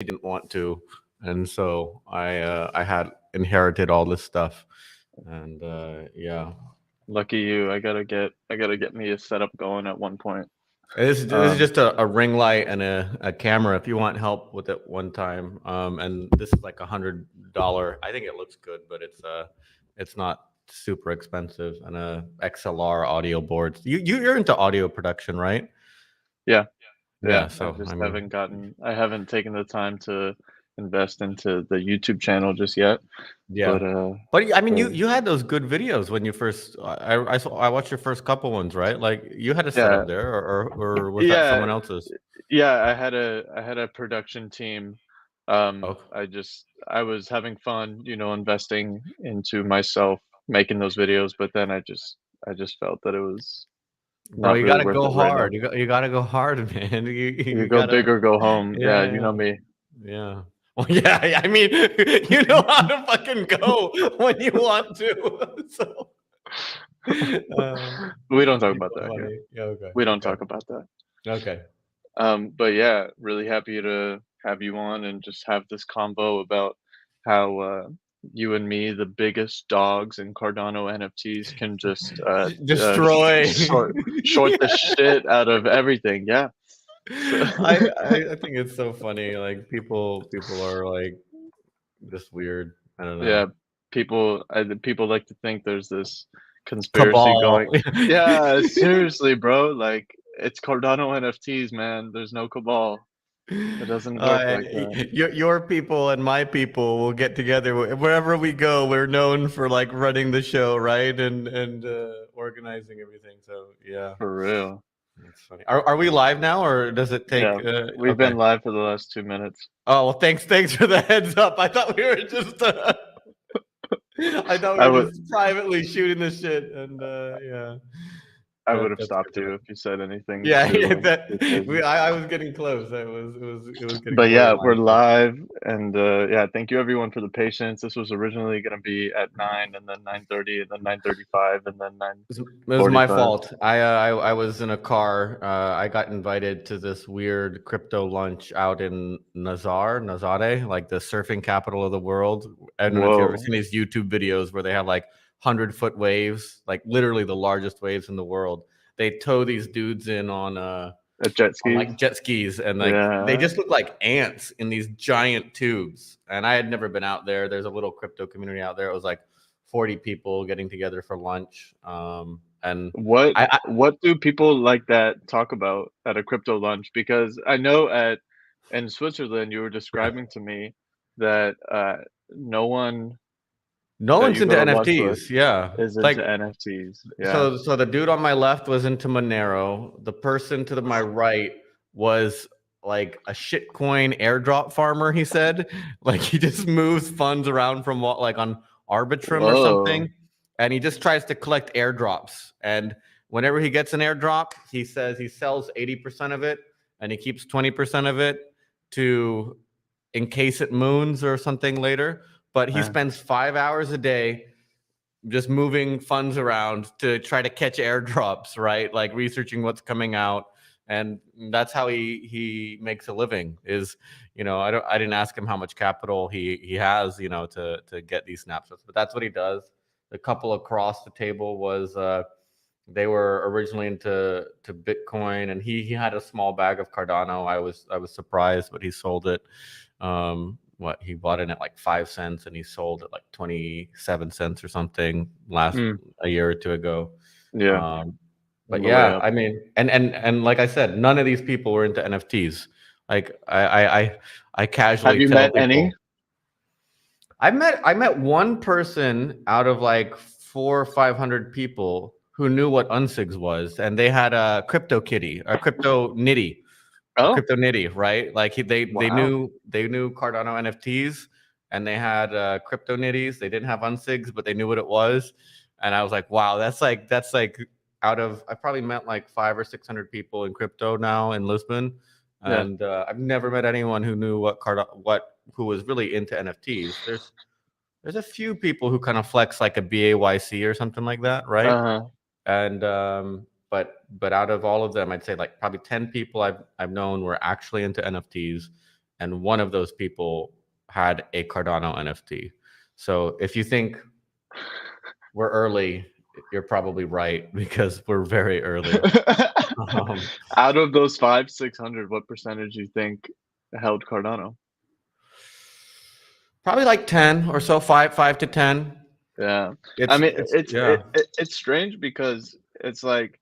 didn't want to, and so I had inherited all this stuff, and yeah. Lucky you. I gotta get me a setup going at one point. This is Um, just a ring light and a camera. If you want help with it one time, and this is like $100. I think it looks good, but it's not super expensive. And a XLR audio board. You're into audio production, right? yeah, Yeah. yeah. I So I just mean, haven't gotten. I haven't taken the time to invest into the YouTube channel just yet. yeah. But But I mean, but you had those good videos when you first. I watched your first couple ones, right? Like you had a yeah, setup there, or was that yeah, someone else's? yeah. I had a production team. Oh, I was having fun, investing into myself, making those videos. But then I just felt that it was bro, not you really gotta worth go it right hard. now. You gotta go hard, man. You You go big gotta. or go home. Yeah, you Yeah, know me. yeah. Well, yeah. I mean, you know how to fucking go when you want to. So, We don't talk you're about so that here. funny. Yeah. Okay. We don't Okay. talk about that. Okay. But yeah, really happy to have you on and just have this combo about how you and me, the biggest dogs in Cardano NFTs, can just Destroy. short the Yeah. shit out of everything. Yeah. So I think it's so funny. Like people are like just weird. I don't know. yeah, people like to think there's this conspiracy Cabal. going. Yeah, seriously, bro. Like it's Cardano NFTs, man. There's no cabal. It doesn't work like that. Your people and my people will get together wherever we go. We're known for like running the show, right, and organizing everything. So yeah, For real. that's funny. Are we live now, or does it take? Yeah, we've Okay. been live for the last 2 minutes. Oh well, thanks for the heads up. I thought we were just. I thought we I were would just privately shooting the shit, and yeah, I would have that's good stopped to know. you if you said anything Yeah, too too that crazy. I was getting close. It was getting But yeah, we're borderline. So. live, and yeah, thank you everyone for the patience. This was originally gonna be at 9, and then 9:30, and then 9:35, and then It was my 9:45. fault. I was in a car. I got invited to this weird crypto lunch out in Nazare, like the surfing capital of the world. I don't know if you've ever Whoa, seen these YouTube videos where they have like 100-foot waves, like literally the largest waves in the world. They tow these dudes in at jet on skis. like jet skis, and like they Yeah, just look like ants in these giant tubes. And I had never been out there. There's a little crypto community out there. It was like 40 people getting together for lunch. And what I what do people like that talk about at a crypto lunch? Because I know at in Switzerland you were describing to me that no one no that one's you into go to lunch with NFTs. Yeah, is into like NFTs. Yeah. so the dude on my left was into Monero. The person to my right was like a shitcoin airdrop farmer. He said, like he just moves funds around from what like on Arbitrum or Whoa. something, and he just tries to collect airdrops. And whenever he gets an airdrop, he says he sells 80% of it, and he keeps 20% of it to in case it moons or something later. But he Uh, spends 5 hours a day just moving funds around to try to catch airdrops, right? Like researching what's coming out, and that's how he makes a living. Is I didn't ask him how much capital he has, to get these snapshots, but that's what he does. The couple across the table was they were originally to Bitcoin, and he had a small bag of Cardano. I was surprised, but he sold it. What he bought in at like 5 cents, and he sold at like 27 cents or something last mm, a year or two ago. yeah, Um, on but the way yeah, up. I mean, and like I said, none of these people were into NFTs. Like I Have casually you tell met any? people I met one person out of like 400 or 500 people who knew what unsigs was, and they had a crypto kitty, a Oh, crypto nitty, right? Like they wow. knew Cardano NFTs, and they had crypto nitties. They didn't have unsigs, but they knew what it was, and I was like, wow, that's like out of I probably met like 500 or 600 people in crypto now in Lisbon, Yeah. and I've never met anyone who knew who was really into NFTs. There's a few people who kind of flex like a BAYC or something like that, right? Uh-huh. And but out of all of them, I'd say like probably 10 people I've known were actually into NFTs, and one of those people had a Cardano NFT. So if you think we're early, you're probably right, because we're very early. Um, Out of those 5, 600, what percentage do you think held Cardano? Probably like 10 or so, 5 to 10. Yeah. I mean, It's yeah. it's strange because it's like,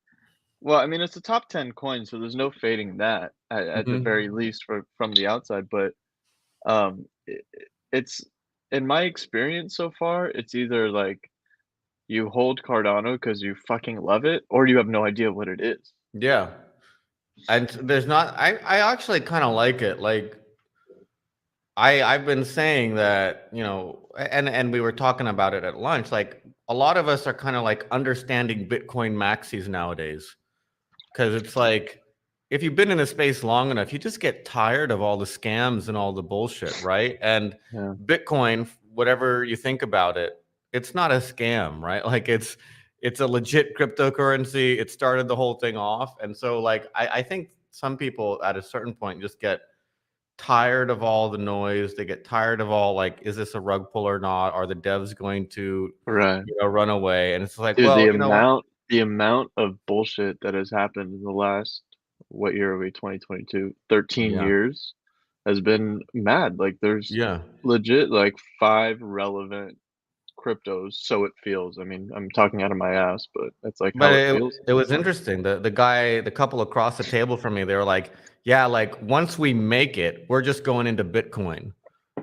well, I mean, it's the top 10 coins, so there's no fading that at the very Mhm. least from the outside. But it's in my experience so far, it's either like you hold Cardano because you fucking love it, or you have no idea what it is. Yeah. And there's not I actually kind of like it. Like I've been saying that, and we were talking about it at lunch. Like a lot of us are kind of like understanding Bitcoin maxis nowadays, because it's like if you've been in the space long enough, you just get tired of all the scams and all the bullshit, right? And Yeah. Bitcoin, whatever you think about it, it's not a scam, right? Like it's a legit cryptocurrency. It started the whole thing off. And so like I think some people at a certain point just get tired of all the noise. They get tired of all like, is this a rug pull or not? Are the devs going to, Right. run away? And it's like, Dude, well, you know what? the amount of bullshit that has happened in the last, what year are we, 2022? 13 Yeah. years has been mad. Like there's Yeah. legit like 5 relevant cryptos, so it feels. I mean, I'm talking out of my ass, but that's like But how it feels at it this was point. interesting. The couple across the table from me, they were like, "Yeah, like once we make it, we're just going into Bitcoin,"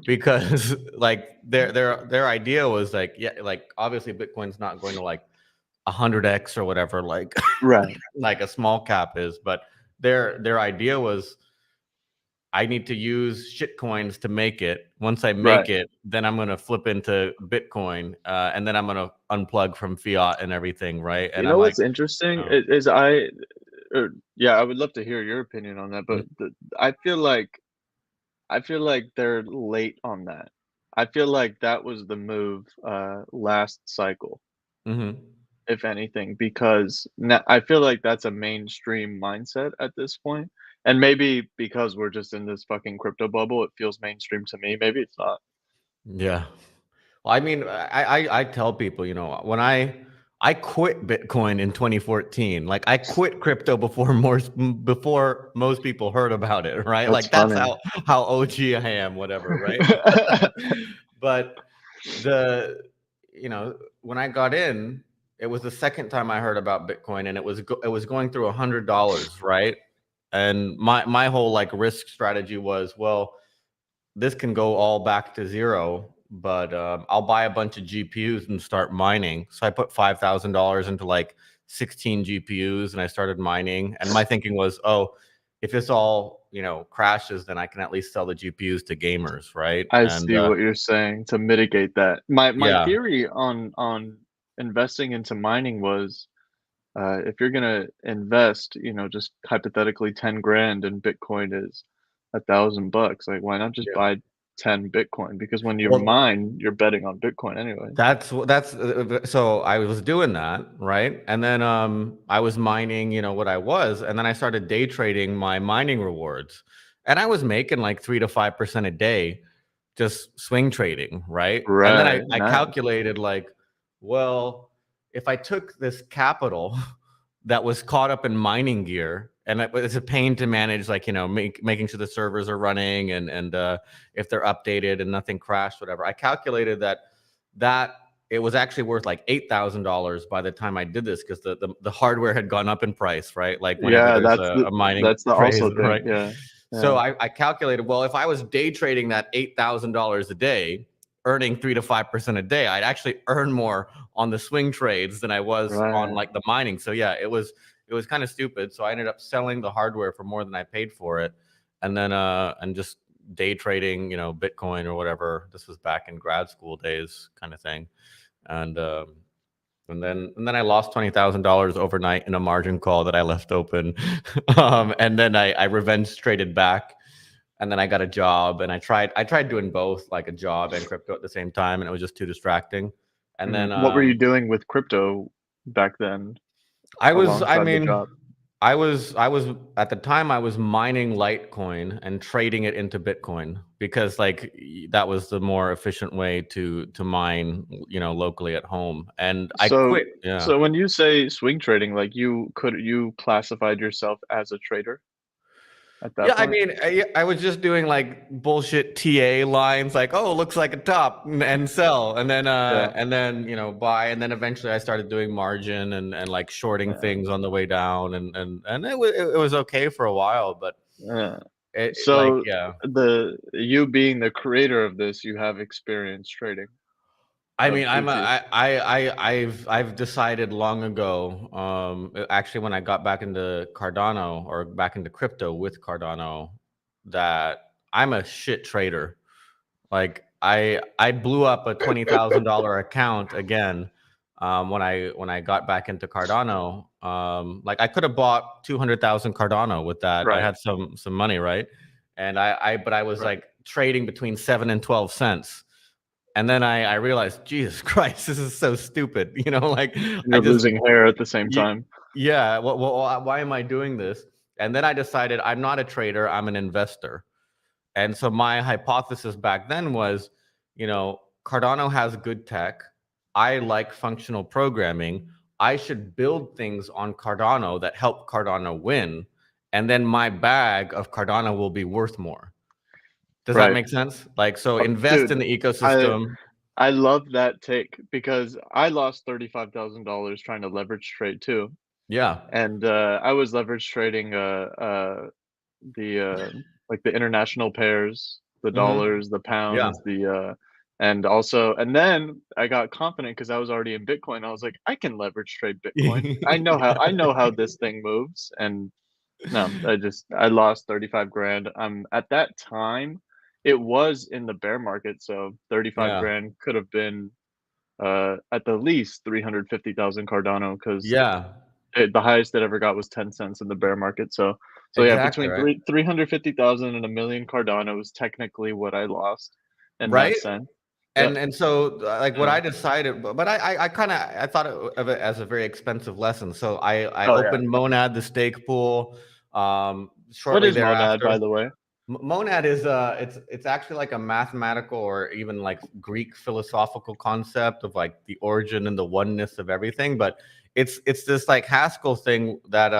because like their idea was like, yeah, like obviously Bitcoin's not going to like 100x or whatever, like Right. like a small cap is, but their idea was, I need to use shit coins to make it. Once I Right. make it, then I'm gonna flip into Bitcoin, and then I'm gonna unplug from fiat and everything, right? You And I'm know like, what's interesting oh. is yeah, I would love to hear your opinion on that, but I feel like they're late on that. I feel like that was the move last cycle, Mhm. if anything, because I feel like that's a mainstream mindset at this point. And maybe because we're just in this fucking crypto bubble, it feels mainstream to me. Maybe it's not. Yeah. Well, I mean, I tell people, when I quit Bitcoin in 2014, like I quit crypto before most people heard about it, right? That's Like that's funny. how OG I am, whatever, right? But the when I got in, it was the second time I heard about Bitcoin, and it was going through $100, right? And my whole like risk strategy was, well, this can go all back to zero, but I'll buy a bunch of GPUs and start mining. So I put $5,000 into like 16 GPUs and I started mining. And my thinking was, oh, if this all crashes, then I can at least sell the GPUs to gamers, right? I And see what you're saying to mitigate that. My yeah, theory on investing into mining was, if you're gonna invest, just hypothetically 10 grand and Bitcoin is $1,000, like why not just yeah. buy 10 Bitcoin? Because when you Well, mine, you're betting on Bitcoin anyway. so I was doing that, right? And then I was mining, what I was, and then I started day trading my mining rewards. And I was making like 3 to 5% a day just swing trading, right? And then Right, I nice. calculated like, well, if I took this capital that was caught up in mining gear, and it's a pain to manage, like making sure the servers are running, and if they're updated and nothing crashed, whatever. I calculated that it was actually worth like $8,000 by the time I did this, because the hardware had gone up in price, right? Like whenever Yeah, there's a mining that's the craze, also thing. right? Yeah. So Yeah. I calculated, well, if I was day trading that $8,000 a day, earning 3 to 5% a day, I'd actually earn more on the swing trades than I was on Right. like the mining. So yeah, it was kind of stupid. So I ended up selling the hardware for more than I paid for it, and then and just day trading, Bitcoin or whatever. This was back in grad school days, kind of thing, and and then I lost $20,000 overnight in a margin call that I left open, and then I revenge traded back, and then I got a job, and I tried doing both, like a job and crypto at the same time, and it was just too distracting. And then What were you doing with crypto back then I alongside the mean, job? I was at the time I was mining Litecoin and trading it into Bitcoin because like that was the more efficient way to mine, you know, locally at home. And I So quit. Yeah. so when you say swing trading, like you classified yourself as a trader at Yeah, that I point? mean, I was just doing like bullshit TA lines, like, oh, looks like a top, and sell, Yeah, and then you know buy, and then eventually I started doing margin and like shorting yeah, things on the way down, and it was okay for a while, but yeah. like So yeah. you being the creator of this, you have experience trading I of mean, Gucci. I've decided long ago, actually when I got back into Cardano or back into crypto with Cardano, that I'm a shit trader. Like I blew up a $20,000 account again, when I got back into Cardano. Like I could have bought 200,000 Cardano with that. I Right, had some money, right? And but I was right. like trading between 7 and 12 cents. And then I realized, Jesus Christ, this is so stupid. You know, like I You're just, losing hair at the same y- time. yeah. Why am I doing this? And then I decided I'm not a trader. I'm an investor. And so my hypothesis back then was, you know, Cardano has good tech. I like functional programming. I should build things on Cardano that help Cardano win. And then my bag of Cardano will be worth more. Does that Right. make sense? Like, so invest Dude, in the I ecosystem. I love that take because I lost $35,000 trying to leverage trade too. Yeah. And I was leverage trading the like the international pairs, the Hmm. dollars, the Yeah. pounds, and also and then I got confident because I was already in Bitcoin. I was like, I can leverage trade Bitcoin. I Yeah. know how this thing moves. And no, I lost 35 grand. At that time, it was in the bear market, so 35 Yeah. grand could have been at the least 350,000 Cardano because Yeah. the highest it ever got was 10 cents in the bear market. So yeah, Exactly. between Right. 350,000 and a million Cardano is technically what I lost in that Right. sense. Yep. And so like what Yeah. I decided, but I kind of I thought of it as a very expensive lesson. So I Oh yeah. opened Monad, the stake pool, What shortly is Monad, thereafter. by the way? Monad is it's actually like a mathematical or even like Greek philosophical concept of like the origin and the oneness of everything. But it's this like Haskell thing that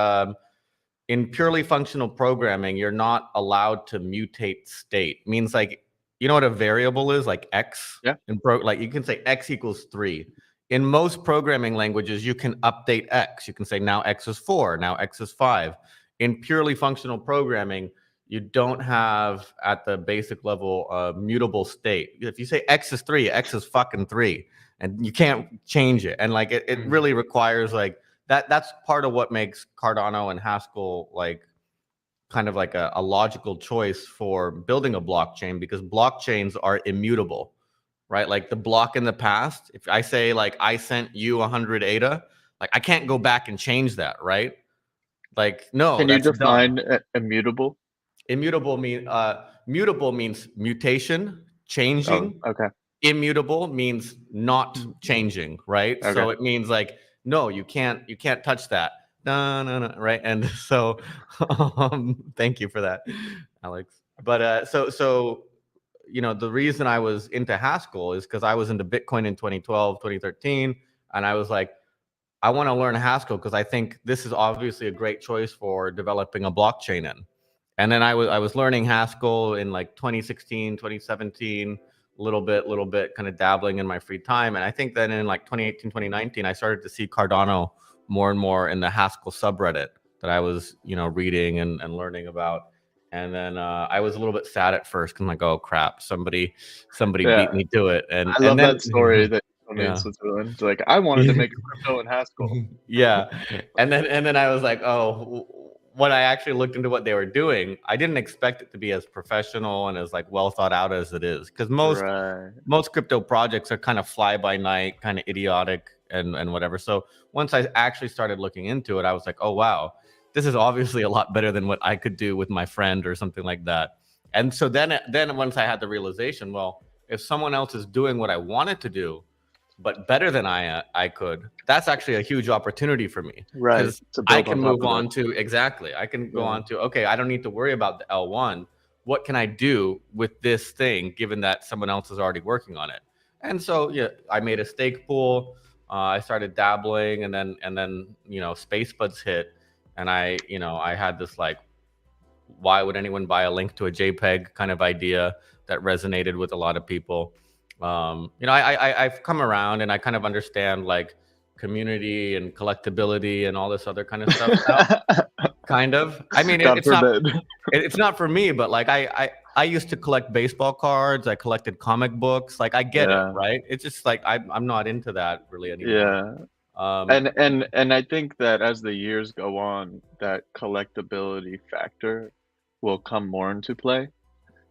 in purely functional programming, you're not allowed to mutate state. Means like, you know what a variable is? Like x Yeah. in like you can say x equals 3. In most programming languages, you can update x. You can say now x is 4, now x is 5. In purely functional programming, you don't have at the basic level a mutable state. If you say x is 3, x is fucking 3, and you can't change it. And like it Mm. really requires like that's part of what makes Cardano and Haskell like kind of like a logical choice for building a blockchain, because blockchains are immutable, right? Like the block in the past, if I say like I sent you 100 ADA, like I can't go back and change that, right? Like no, Can you that's done. define immutable? Immutable mutable means mutation, Oh, changing. okay. Immutable means not changing, right? Okay. So it means like no, you can't touch that. No, no, no, right? And so thank you for that, Alex. But so you know, the reason I was into Haskell is because I was into Bitcoin in 2012, 2013, and I was like, I want to learn Haskell because I think this is obviously a great choice for developing a blockchain in. And then I was learning Haskell in like 2016, 2017, little bit, kind of dabbling in my free time. And I think then in like 2018, 2019, I started to see Cardano more and more in the Haskell subreddit that I was, you know, reading and learning about. And then I was a little bit sad at first because I'm like, oh crap, somebody Yeah. beat me to it. I And love then that story that you told me in yeah. Switzerland. It's like I wanted to make a crypto in Haskell. Yeah. And then I was like, oh, when I actually looked into what they were doing, I didn't expect it to be as professional and as like well thought out as it is. Because Right. most crypto projects are kind of fly by night, kind of idiotic and whatever. So once I actually started looking into it, I was like, oh wow, this is obviously a lot better than what I could do with my friend or something like that. And so then once I had the realization, well, if someone else is doing what I wanted to do, but better than I could, that's actually a huge opportunity for me, Right. because To I build can on top move of on that. to exactly. I can go Yeah. on to, okay, I don't need to worry about the L1. What can I do with this thing, given that someone else is already working on it? And so yeah, I made a stake pool. I started dabbling, and then Space Buds hit, and I had this like, why would anyone buy a link to a JPEG kind of idea that resonated with a lot of people. I've come around and I kind of understand like community and collectability and all this other kind of stuff now. Kind of. I mean, God it's not forbid. it's not for me, but like I used to collect baseball cards. I collected comic books. Like I get it, Yeah. right? It's just like I'm not into that really anymore. Yeah. Um, And I think that as the years go on, that collectability factor will come more into play.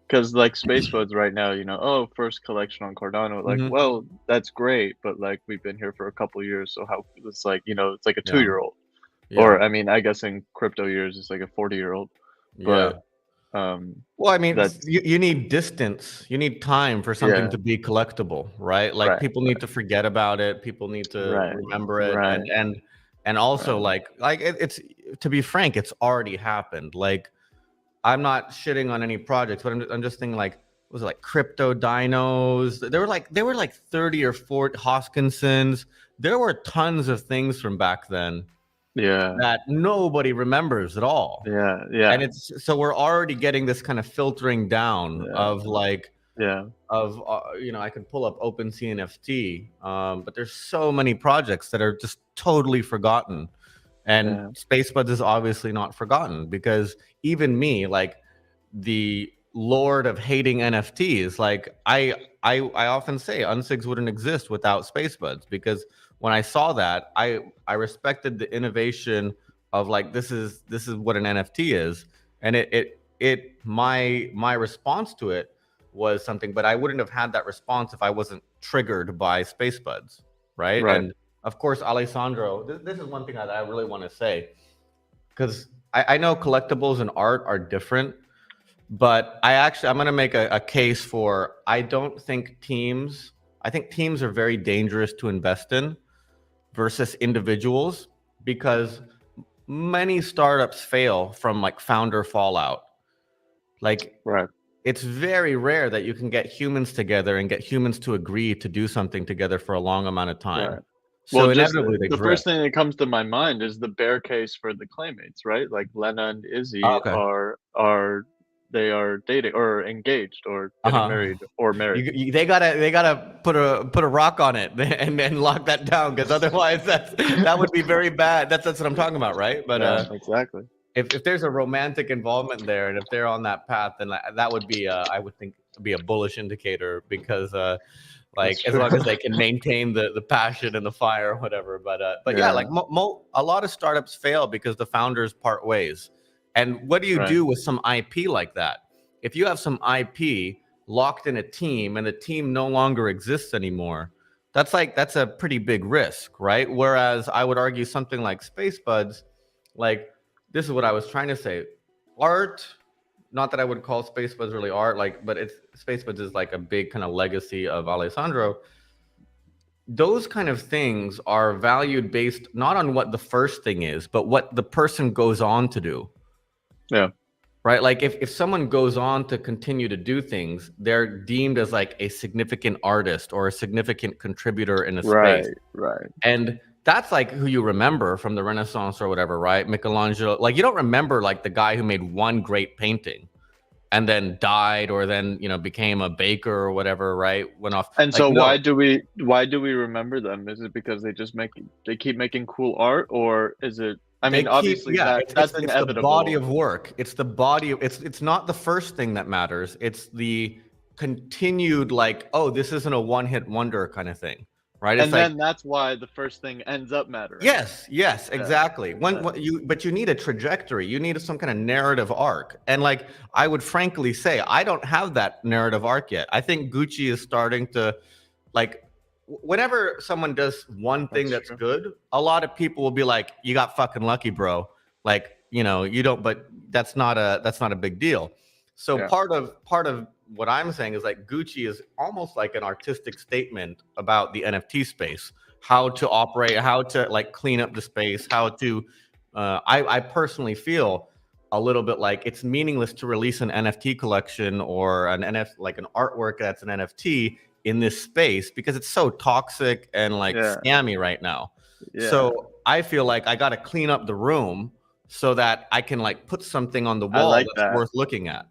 Because like Space Buds right now, oh, first collection on Cardano, like, mhm. well, that's great, but like we've been here for a couple years, so how it's like, it's like a Yeah, 2-year-old. yeah, Or I mean, I guess in crypto years it's like a 40-year-old. yeah. But um Well, I mean, that's you need distance. You need time for something yeah, to be collectible, right? Like right, people need to forget about it. People need to right, remember it, right, and also right. like it's to be frank, it's already happened. Like I'm not shitting on any projects, but I'm just thinking like, was it like crypto dinos? They were like 30 or 40 Hoskinsons. There were tons of things from back then Yeah, that nobody remembers at all. yeah, And yeah, it's so we're already getting this kind of filtering down yeah, of like yeah, of I could pull up OpenSea NFT, but there's so many projects that are just totally forgotten, and yeah, SpaceBuds is obviously not forgotten, because even me, like the lord of hating NFTs, like I often say unsigs wouldn't exist without SpaceBuds, because when I saw that, I respected the innovation of like, this is what an NFT is, and my response to it was something, but I wouldn't have had that response if I wasn't triggered by SpaceBuds, right? right, And of course, Alessandro, this is one thing that I really want to say, because I know collectibles and art are different, but I'm going to make a case for, I think teams are very dangerous to invest in versus individuals, because many startups fail from like founder fallout. Like right, it's very rare that you can get humans together and get humans to agree to do something together for a long amount of time. right. Well, So just inevitably they the first drift. thing that comes to my mind is the bear case for the Claymates, right? Like Lena and Oh, Izzy okay. are they are dating or engaged or getting Uh-huh. married or married. They gotta put a rock on it and lock that down, because otherwise that would be very bad. That's what I'm talking about, right? But Yeah, exactly. if there's a romantic involvement there, and if they're on that path, then that would be I would think be a bullish indicator, because That's like as true. long as they can maintain the passion and the fire or whatever. But yeah, Yeah, like a lot of startups fail because the founders part ways. And what do you right. do with some IP like that? If you have some IP locked in a team and the team no longer exists anymore, that's a pretty big risk, right? Whereas I would argue something like SpaceBuds, like, this is what I was trying to say. Art, not that I would call SpaceBuds really art, like, but it's SpaceBuds is like a big kind of legacy of Alessandro. Those kind of things are valued based not on what the first thing is, but what the person goes on to do. Yeah, Right? Like if someone goes on to continue to do things, they're deemed as like a significant artist or a significant contributor in a space. right, right. And that's like who you remember from the Renaissance or whatever, right? Michelangelo. Like you don't remember like the guy who made one great painting and then died, or then became a baker or whatever, right? Went off. And Like so no, why do we remember them? Is it because they keep making cool art, or is it, I they mean, keep, obviously yeah, that's it's the body inevitable. of work. It's the body of, it's not the first thing that matters. It's the continued, like, oh, this isn't a one-hit wonder kind of thing, right? It's And like, then that's why the first thing ends up mattering. yes, Yeah, exactly. yeah, But you need a trajectory. You need some kind of narrative arc. And like, I would frankly say, I don't have that narrative arc yet. I think Gucci is starting to, like, whenever someone does one thing that's that's true. good, a lot of people will be like, "You got fucking lucky, bro." Like, you don't. But that's not a big deal. So Yeah, part of what I'm saying is like Gucci is almost like an artistic statement about the NFT space, how to operate, how to like clean up the space, how to. I personally feel a little bit like it's meaningless to release an NFT collection or an like an artwork that's an NFT in this space because it's so toxic and like scammy right now. So I feel like I got to clean up the room so that I can like put something on the wall that's worth looking at.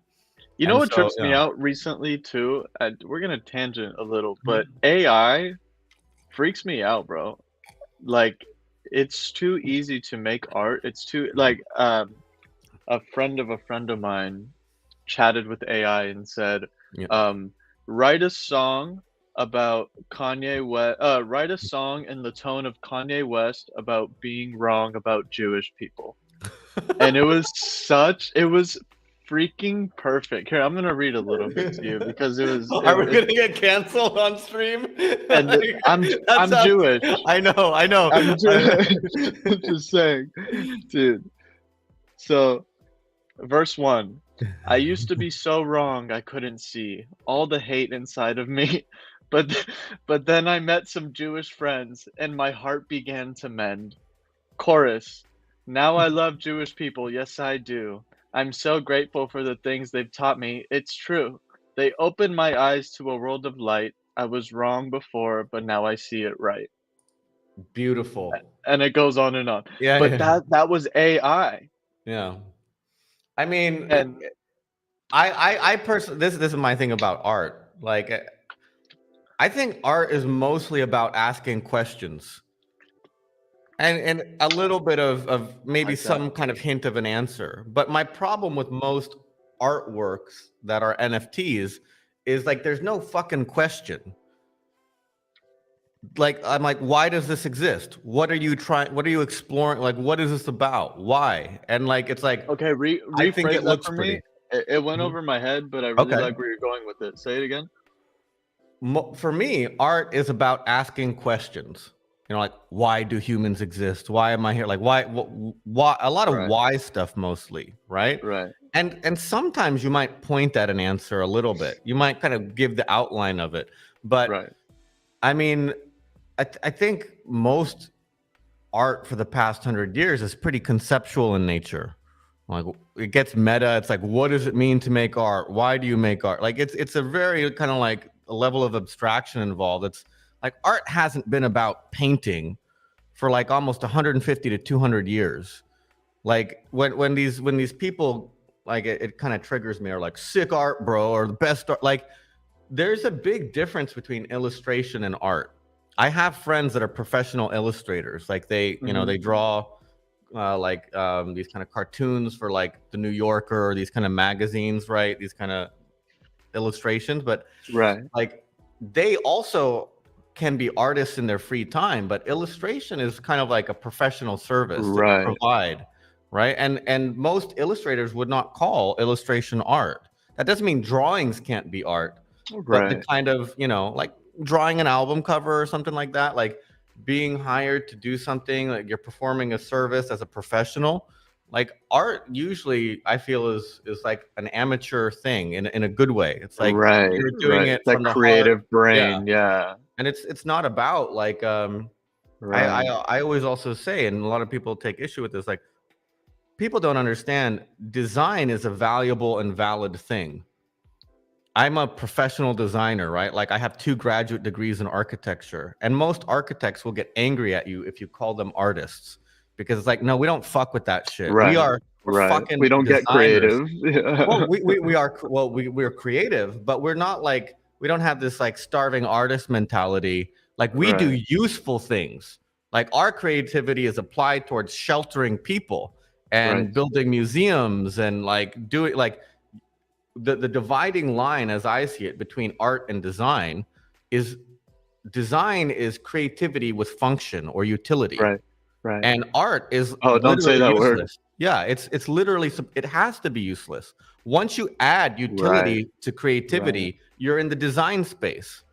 You know what trips me out recently too? We're gonna tangent a little, but AI freaks me out, bro. Like, it's too easy to make art. It's too like a friend of mine chatted with AI and said, write a song about Kanye West. Write a song in the tone of Kanye West about being wrong about Jewish people. And it was freaking perfect. Here, I'm gonna read a little bit to you because it was. Are we gonna get canceled on stream? And I'm Jewish. I know. I'm just saying, dude. So, verse 1. I used to be so wrong I couldn't see all the hate inside of me, but then I met some Jewish friends and my heart began to mend. Chorus. Now I love Jewish people. Yes, I do. I'm so grateful for the things they've taught me. It's true. They opened my eyes to a world of light. I was wrong before, but now I see it right. Beautiful. And it goes on and on. Yeah. But that was AI. Yeah. I mean, and I personally, this is my thing about art. Like, I think art is mostly about asking questions. And a little bit of maybe some kind of hint of an answer. But my problem with most artworks that are NFTs is like there's no fucking question. Like, I'm like, why does this exist? What are you trying? What are you exploring? Like, what is this about? Why? And like, it's like, okay, I think it looks for pretty. Me. It went over my head, but I really like where you're going with it. Say it again. For me, art is about asking questions. You know, like, why do humans exist? Why am I here? Like, why a lot of why stuff mostly, right? Right. And sometimes you might point at an answer a little bit. You might kind of give the outline of it. But I mean, I think most art for the past 100 years is pretty conceptual in nature. Like, it gets meta. It's like, what does it mean to make art? Why do you make art? Like, it's a very kind of like a level of abstraction involved. It's like art hasn't been about painting for like almost 150 to 200 years. Like when these people, like, it kind of triggers me, are like, sick art, bro, or the best art. Like, there's a big difference between illustration and art. I have friends that are professional illustrators. Like, they, you know, they draw these kind of cartoons for like the New Yorker or these kind of magazines, right? These kind of illustrations, but like, they also can be artists in their free time, but illustration is kind of like a professional service to provide, right? And most illustrators would not call illustration art. That doesn't mean drawings can't be art, but the kind of, you know, like drawing an album cover or something like that, like being hired to do something, like you're performing a service as a professional. Like, art usually, I feel, is like an amateur thing in a good way. It's like you're doing it from the creative brain, and it's not about like I always also say, and a lot of people take issue with this, like, people don't understand design is a valuable and valid thing. I'm a professional designer, right? Like, I have 2 graduate degrees in architecture, and most architects will get angry at you if you call them artists, because it's like, no, we don't fuck with that shit. We're fucking we don't designers. Get creative. Well, we're creative, but we're not like, we don't have this like starving artist mentality. Like, we do useful things. Like, our creativity is applied towards sheltering people and building museums and like doing like the dividing line, as I see it, between art and design is creativity with function or utility. Right. And art is don't say that useless. word. Yeah, it's literally, it has to be useless. Once you add utility to creativity, you're in the design space,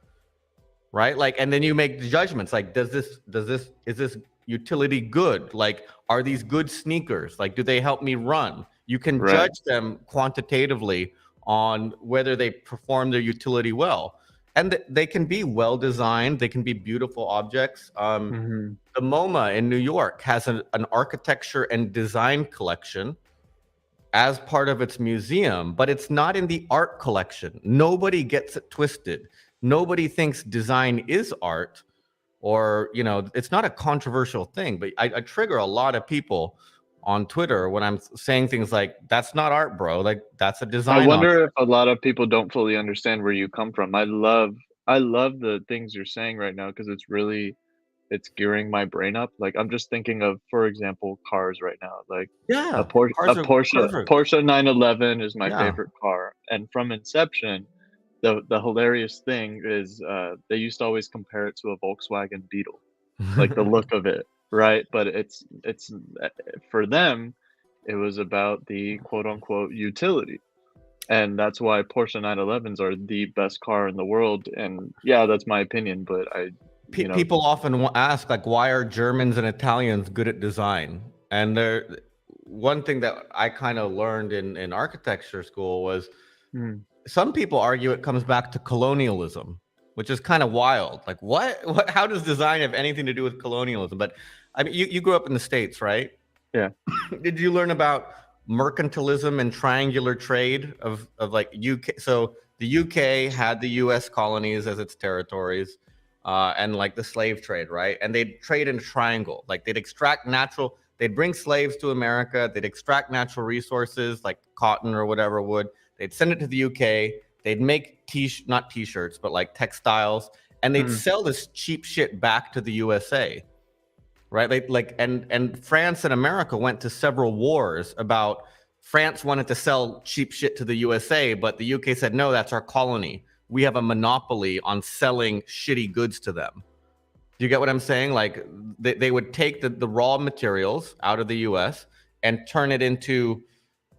right? Like, and then you make the judgments like, is this utility good? Like, are these good sneakers? Like, do they help me run? You can judge them quantitatively on whether they perform their utility well. And they can be well designed, they can be beautiful objects. Mm-hmm. The MoMA in New York has an architecture and design collection as part of its museum, but it's not in the art collection. Nobody gets it twisted. Nobody thinks design is art, or, you know, it's not a controversial thing, but I trigger a lot of people on Twitter when I'm saying things like, that's not art, bro. Like, that's a I design wonder object. if a lot of people don't fully understand where you come from. I love the things you're saying right now because it's gearing my brain up. Like I'm just thinking of, for example, cars right now. Like Yeah, A cars are perfect. Porsche 911 is my Yeah. favorite car, and from inception, the hilarious thing is they used to always compare it to a Volkswagen Beetle, like the look of it, right? But it's for them, it was about the quote unquote utility. And that's why Porsche 911s are the best car in the world. And yeah, that's my opinion, but you know, People often ask, like, why are Germans and Italians good at design? And one thing that I kind of learned in architecture school was, mm, some people argue it comes back to colonialism, which is kind of wild. Like, what, how does design have anything to do with colonialism? But I mean, you grew up in the States, right? yeah. Did you learn about mercantilism and triangular trade of like UK? So the UK had the US colonies as its territories, and like the slave trade, right? And they'd trade in a triangle. Like they'd bring slaves to America, they'd extract natural resources like cotton or whatever wood. They'd send it to the UK. They'd make not t-shirts, but like textiles, and they'd Mm, sell this cheap shit back to the USA, right? And France and America went to several wars about, France wanted to sell cheap shit to the USA, but the UK said, no, that's our colony. We have a monopoly on selling shitty goods to them. Do you get what I'm saying? Like they would take the raw materials out of the US and turn it into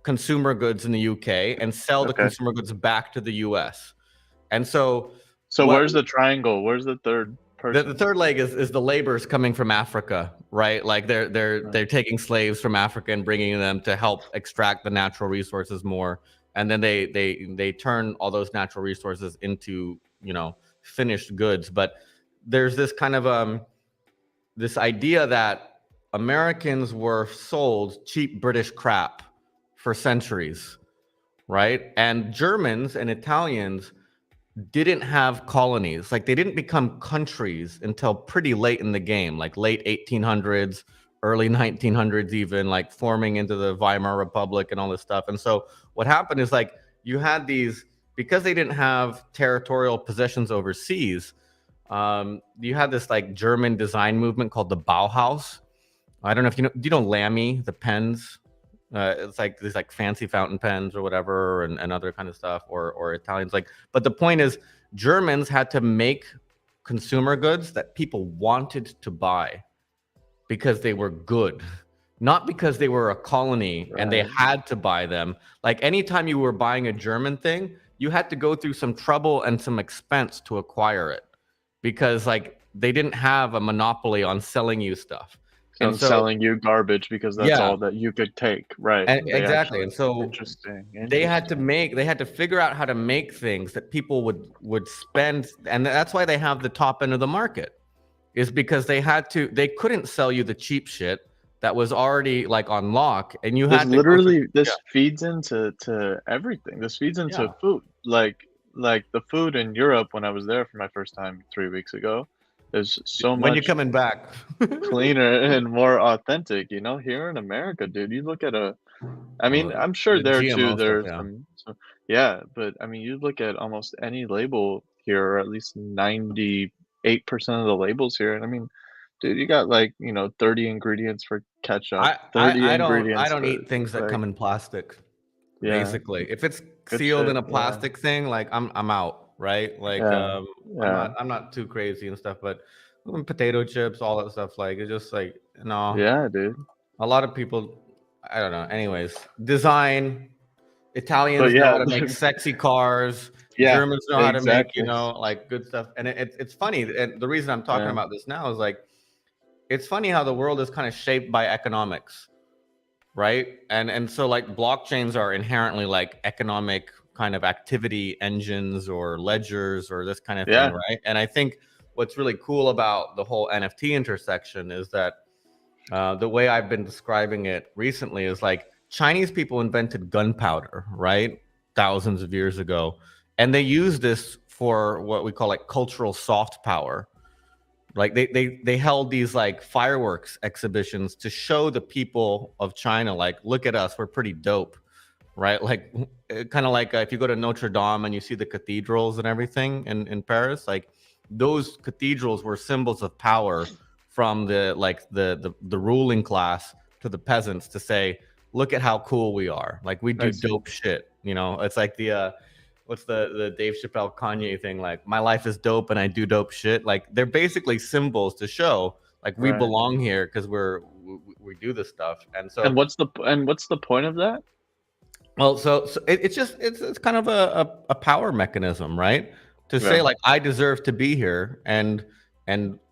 consumer goods in the UK and sell the okay. consumer goods back to the US. And so So what where's the triangle? Where's the third the person? third leg is the laborers coming from Africa, right? Like Right. they're taking slaves from Africa and bringing them to help extract the natural resources more, and then they turn all those natural resources into, you know, finished goods. But there's this kind of this idea that Americans were sold cheap British crap for centuries, right? And Germans and Italians didn't have colonies. Like they didn't become countries until pretty late in the game, like late 1800s, early 1900s, even, like forming into the Weimar Republic and all this stuff. And so what happened is, like, you had these, because they didn't have territorial possessions overseas, you had this like German design movement called the Bauhaus. I don't know if you know, do you know Lamy, the pens? It's like these like fancy fountain pens or whatever, and other kind of stuff, or Italians, like. But the point is, Germans had to make consumer goods that people wanted to buy because they were good, not because they were a colony and they Right. had to buy them. Like anytime you were buying a German thing, you had to go through some trouble and some expense to acquire it, because like they didn't have a monopoly on selling you stuff. So And I'm so selling you garbage because that's yeah, all that you could take. Right. and They exactly. actually And so interesting. they Interesting. had to figure out how to make things that people would spend, and that's why they have the top end of the market, is because they couldn't sell you the cheap shit that was already like on lock, and you This had to go through. literally Yeah, this feeds into everything. This feeds into yeah. food. Like the food in Europe when I was there for my first time 3 weeks ago is so When you're much coming back. cleaner and more authentic, you know? Here in America, dude, you look at a I mean, I'm sure The there too GMO stuff, there's yeah. some yeah, but I mean, you look at almost any label here, or at least 98% of the labels here, and I mean, dude, you got like, 30 ingredients for ketchup, 30 I ingredients don't for eat things that like come in plastic. yeah, Basically, if it's good sealed in shit, a yeah, plastic thing, like I'm out, right? Like yeah, yeah, I'm not too crazy and stuff, but potato chips, all that stuff, like it's just like, no. yeah, dude. A lot of people, I don't know. Anyways, design. But Italians know yeah, how to make sexy cars. yeah, Germans know how to make, you exactly, know, like good stuff. And it's funny. And the reason I'm talking yeah, about this now is like, it's funny how the world is kind of shaped by economics, right? And so like blockchains are inherently like economic kind of activity engines or ledgers or this kind of Yeah. thing, right? And I think what's really cool about the whole NFT intersection is that the way I've been describing it recently is like Chinese people invented gunpowder, right? Thousands of years ago. And they use this for what we call like cultural soft power. Like they held these like fireworks exhibitions to show the people of China, like, look at us, we're pretty dope, right? Like kind of like if you go to Notre Dame and you see the cathedrals and everything in Paris, like those cathedrals were symbols of power from the like the ruling class to the peasants to say, look at how cool we are, like we do dope shit, you know. It's like the what's the Dave Chappelle Kanye thing, like my life is dope and I do dope shit. Like they're basically symbols to show like we belong here because we do this stuff. And so what's the point of that? well, so it's just it's kind of a power mechanism, right? To say like I deserve to be here and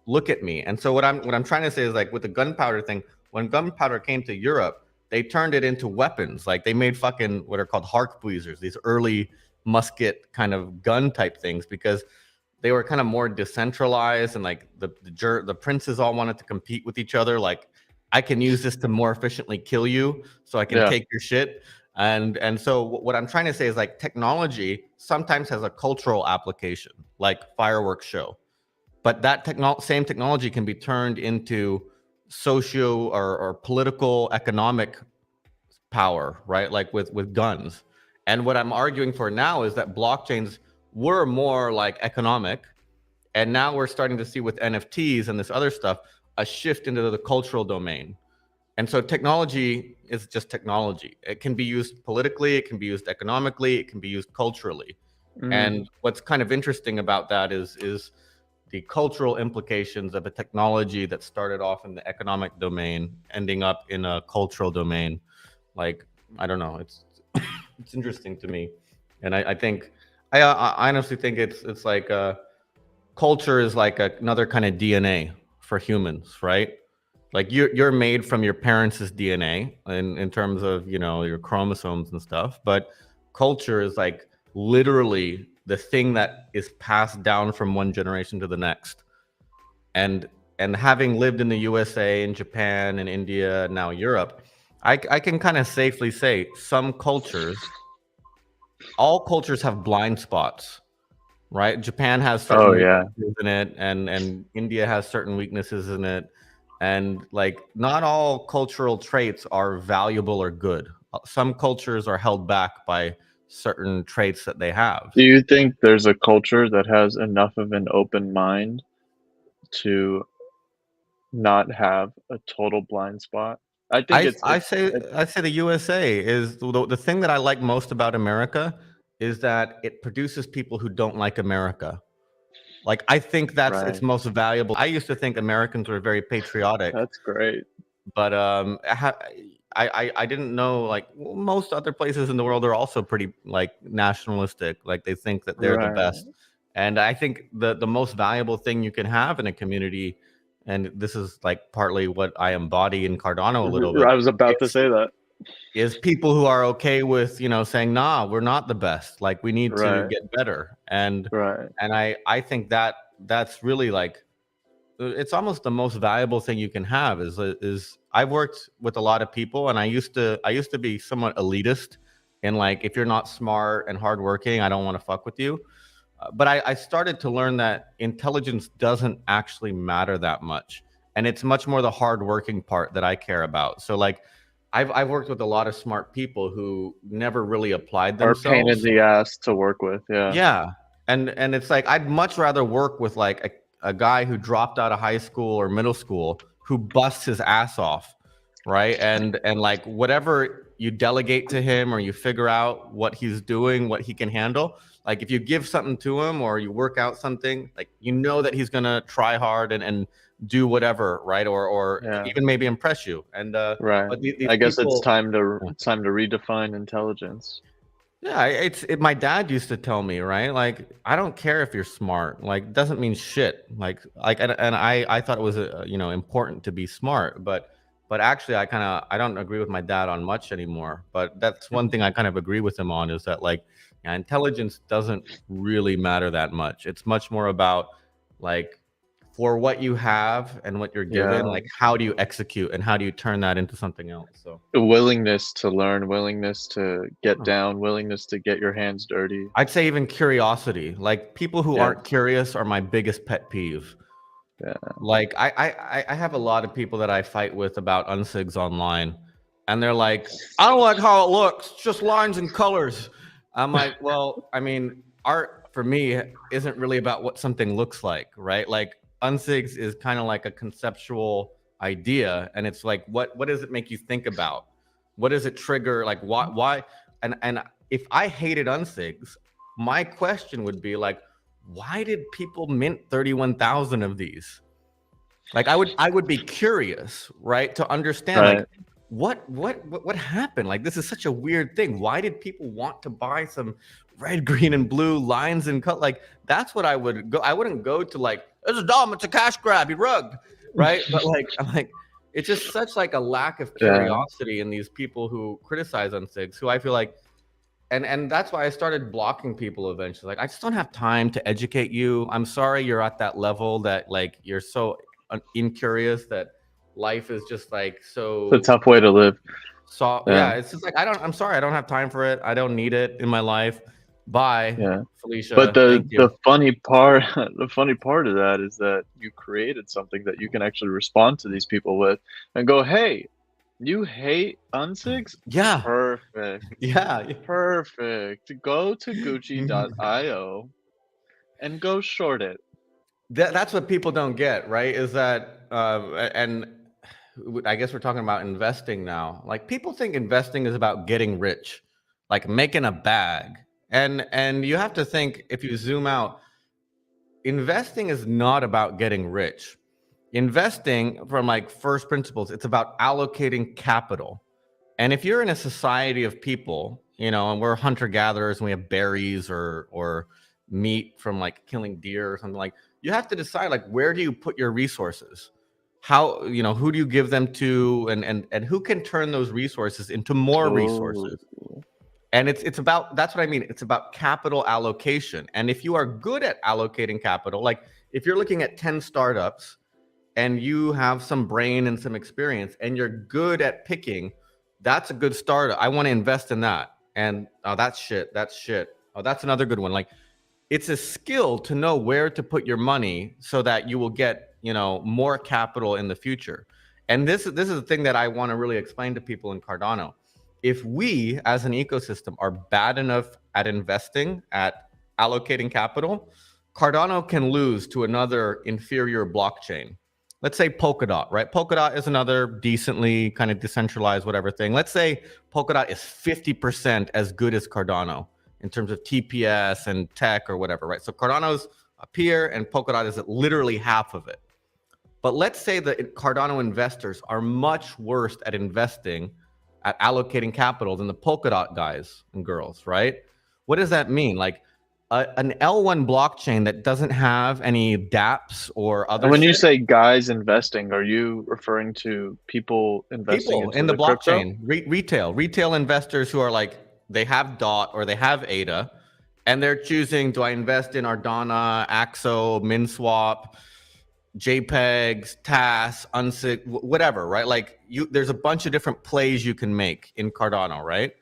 look at me. And so what I'm trying to say is like with the gunpowder thing, when gunpowder came to Europe, they turned it into weapons. Like they made fucking what are called harquebuses, these early musket kind of gun type things, because they were kind of more decentralized and like the princes all wanted to compete with each other. Like I can use this to more efficiently kill you, so I can take your shit. And so what I'm trying to say is like technology sometimes has a cultural application, like fireworks show, but that same technology can be turned into socio or political economic power, right? Like with guns. And what I'm arguing for now is that blockchains were more like economic, and now we're starting to see with NFTs and this other stuff a shift into the cultural domain. And so technology is just technology. It can be used politically, it can be used economically, it can be used culturally. And what's kind of interesting about that is the cultural implications of a technology that started off in the economic domain ending up in a cultural domain. Like, I don't know, it's it's interesting to me. And I think I honestly think it's like culture is like another kind of DNA for humans, right? Like you're made from your parents' DNA in terms of, you know, your chromosomes and stuff, but culture is like literally the thing that is passed down from one generation to the next. And having lived in the USA and Japan and India, now Europe, I can kind of safely say some cultures, all cultures have blind spots, right? Japan has certain weaknesses in it, and India has certain weaknesses in it. And like not all cultural traits are valuable or good. Some cultures are held back by certain traits that they have. Do you think there's a culture that has enough of an open mind to not have a total blind spot? I think I say the USA is the thing that I like most about America is that it produces people who don't like America. Like I think that's its most valuable. I used to think Americans were very patriotic. That's great. But I didn't know like most other places in the world are also pretty like nationalistic. Like they think that they're the best. And I think the most valuable thing you can have in a community, and this is like partly what I embody in Cardano a little bit. I was about to say that. Is people who are okay with, you know, saying, nah, we're not the best. Like we need to get better. And I think that that's really like it's almost the most valuable thing you can have is I've worked with a lot of people, and I used to be somewhat elitist, and like if you're not smart and hardworking, I don't want to fuck with you. But I started to learn that intelligence doesn't actually matter that much, and it's much more the hardworking part that I care about. So like I've worked with a lot of smart people who never really applied themselves. Are pain in the ass to work with, yeah. And it's like I'd much rather work with like a guy who dropped out of high school or middle school who busts his ass off, right? And like whatever you delegate to him or you figure out what he's doing, what he can handle, like if you give something to him or you work out something, like you know that he's gonna try hard and do whatever, right? Or even maybe impress you. And but I guess it's time to redefine intelligence. Yeah, my dad used to tell me, right? Like, I don't care if you're smart. Like, doesn't mean shit. Like, and I thought it was you know, important to be smart, but actually, I don't agree with my dad on much anymore. But that's one thing I kind of agree with him on is that like Yeah, intelligence doesn't really matter that much. It's much more about like for what you have and what you're given, Yeah. like how do you execute and how do you turn that into something else? So The willingness to learn, willingness to get huh. down, willingness to get your hands dirty. I'd say even curiosity. Like people who Yeah. aren't curious are my biggest pet peeve. Yeah. Like I have a lot of people that I fight with about unsigs online, and they're like, I don't like how it looks, it's just lines and colors. I'm like, well, I mean, art for me isn't really about what something looks like, right? Like unsigs is kind of like a conceptual idea, and it's like, what does it make you think about? What does it trigger? Like why? And if I hated unsigs, my question would be like, why did people mint 31,000 of these? Like I would be curious, right, to understand like Right. what happened? Like this is such a weird thing. Why did people want to buy some red, green, and blue lines and cut? Like that's what I would go. I wouldn't go to like it's a dumb, it's a cash grab, you rugged, right? But like I'm like it's just such like a lack of Yeah. curiosity in these people who criticize unsigs, who I feel like and that's why I started blocking people eventually. Like I just don't have time to educate you. I'm sorry you're at that level that like you're so incurious that life is just like It's a so tough way to live. yeah, Yeah. it's just like I'm sorry, I don't have time for it. I don't need it in my life. Bye, Yeah. But Felicia. the Thank you. the funny part the funny part of that is that you created something that you can actually respond to these people with and go, "Hey, you hate unsigs? Yeah. Perfect. Yeah. Perfect. Go to Gucci.io and go short it." That's what people don't get, right? Is that and I guess we're talking about investing now. Like people think investing is about getting rich, like making a bag. And you have to think if you zoom out, investing is not about getting rich. Investing from like first principles, it's about allocating capital. And if you're in a society of people, you know, and we're hunter gatherers and we have berries or meat from like killing deer or something, like you have to decide like where do you put your resources? How, you know, who do you give them to, and who can turn those resources into more Oh, resources? And it's about, that's what I mean. It's about capital allocation. And if you are good at allocating capital, like if you're looking at 10 startups and you have some brain and some experience and you're good at picking, that's a good startup. I want to invest in that. And oh, that's shit. That's shit. Oh, that's another good one. Like it's a skill to know where to put your money so that you will get, you know, more capital in the future. And this is the thing that I want to really explain to people in Cardano. If we as an ecosystem are bad enough at investing, at allocating capital, Cardano can lose to another inferior blockchain. Let's say Polkadot, right? Polkadot is another decently kind of decentralized whatever thing. Let's say Polkadot is 50% as good as Cardano in terms of TPS and tech or whatever, right? So Cardano's up here and Polkadot is at literally half of it. But let's say that Cardano investors are much worse at investing, at allocating capital than the Polkadot guys and girls, right? What does that mean? Like an L1 blockchain that doesn't have any dApps or and other when you shit. say guys investing, are you referring to people investing People into in the the crypto? blockchain, retail investors who are like, they have DOT or they have ADA, and they're choosing, do I invest in Ardana, Axo, MinSwap, JPEGs, TAS, UNSIG, whatever, right? Like there's a bunch of different plays you can make in Cardano, right?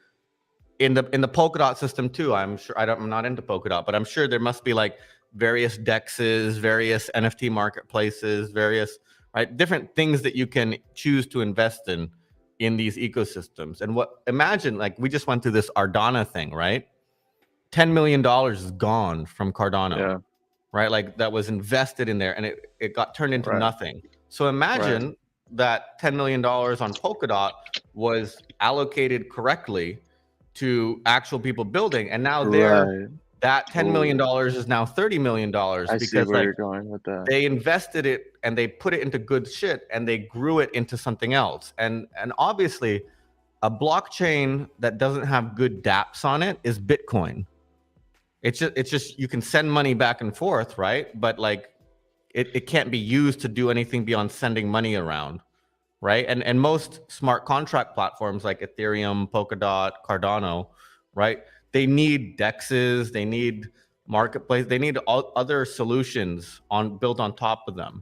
In the Polkadot system too. I'm sure I'm not into Polkadot, but I'm sure there must be like various dexes, various NFT marketplaces, various right different things that you can choose to invest in these ecosystems. And what imagine like we just went through this Ardana thing, right? $10 million is gone from Cardano, Yeah. right? Like that was invested in there and it got turned into Right. nothing. So Right. imagine that $10 million on Polkadot was allocated correctly to actual people building. And now Right. that $10 million is now $30 million I see because where like you're going with that. they invested it and they put it into good shit and they grew it into something else. And obviously a blockchain that doesn't have good dApps on it is Bitcoin. It's just you can send money back and forth, right? But like it can't be used to do anything beyond sending money around, right? And most smart contract platforms like Ethereum, Polkadot, Cardano, right? they need DEXs, they need marketplace, they need all other solutions built on top of them.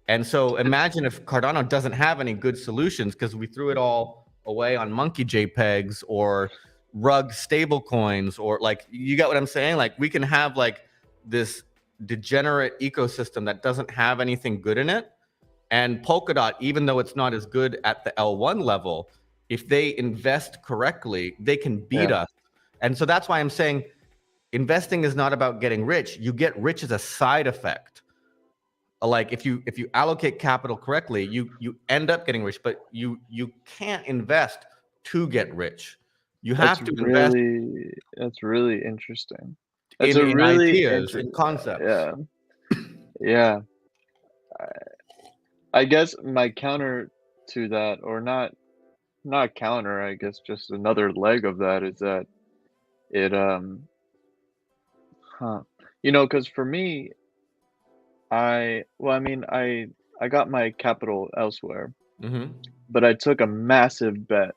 And so imagine if Cardano doesn't have any good solutions because we threw it all away on monkey JPEGs or rug stable coins, or like, you get what I'm saying? Like, we can have like this degenerate ecosystem that doesn't have anything good in it. And Polkadot, even though it's not as good at the L1 level, if they invest correctly, they can beat us. And so that's why I'm saying investing is not about getting rich. You get rich as a side effect. Like if you allocate capital correctly, you end up getting rich, but you can't invest to get rich. You have to invest. That's really interesting. That's in ideas and concepts. Yeah. Yeah. I guess my counter to that, or not counter, I guess just another leg of that, is that it you know, because for me, I got my capital elsewhere, but I took a massive bet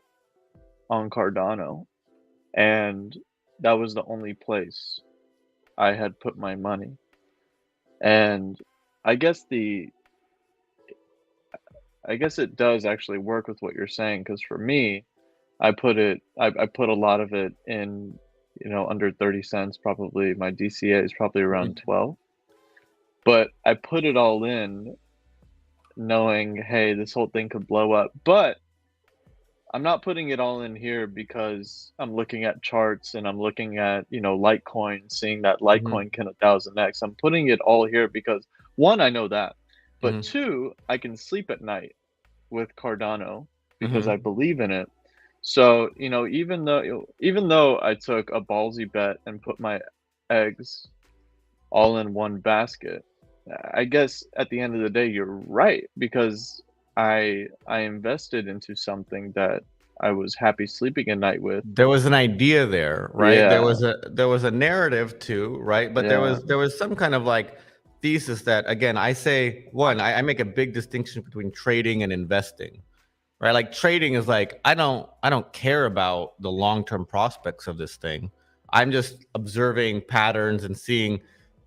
on Cardano, and that was the only place I had put my money. And I guess it does actually work with what you're saying, because for me, I put a lot of it in, you know, under 30 cents. Probably my DCA is probably around 12. But I put it all in knowing, hey, this whole thing could blow up. But I'm not putting it all in here because I'm looking at charts and I'm looking at, you know, Litecoin, seeing that Litecoin can 1000x. I'm putting it all here because, one, I know that. But two, I can sleep at night with Cardano because I believe in it. So, you know, even though I took a ballsy bet and put my eggs all in one basket, I guess at the end of the day, you're right, because I invested into something that I was happy sleeping at night with. There was an idea there, right? Yeah. There was a narrative too, right? But there was some kind of like thesis that, again, I say, one, I make a big distinction between trading and investing, right? Like, trading is like, I don't care about the long-term prospects of this thing. I'm just observing patterns and seeing.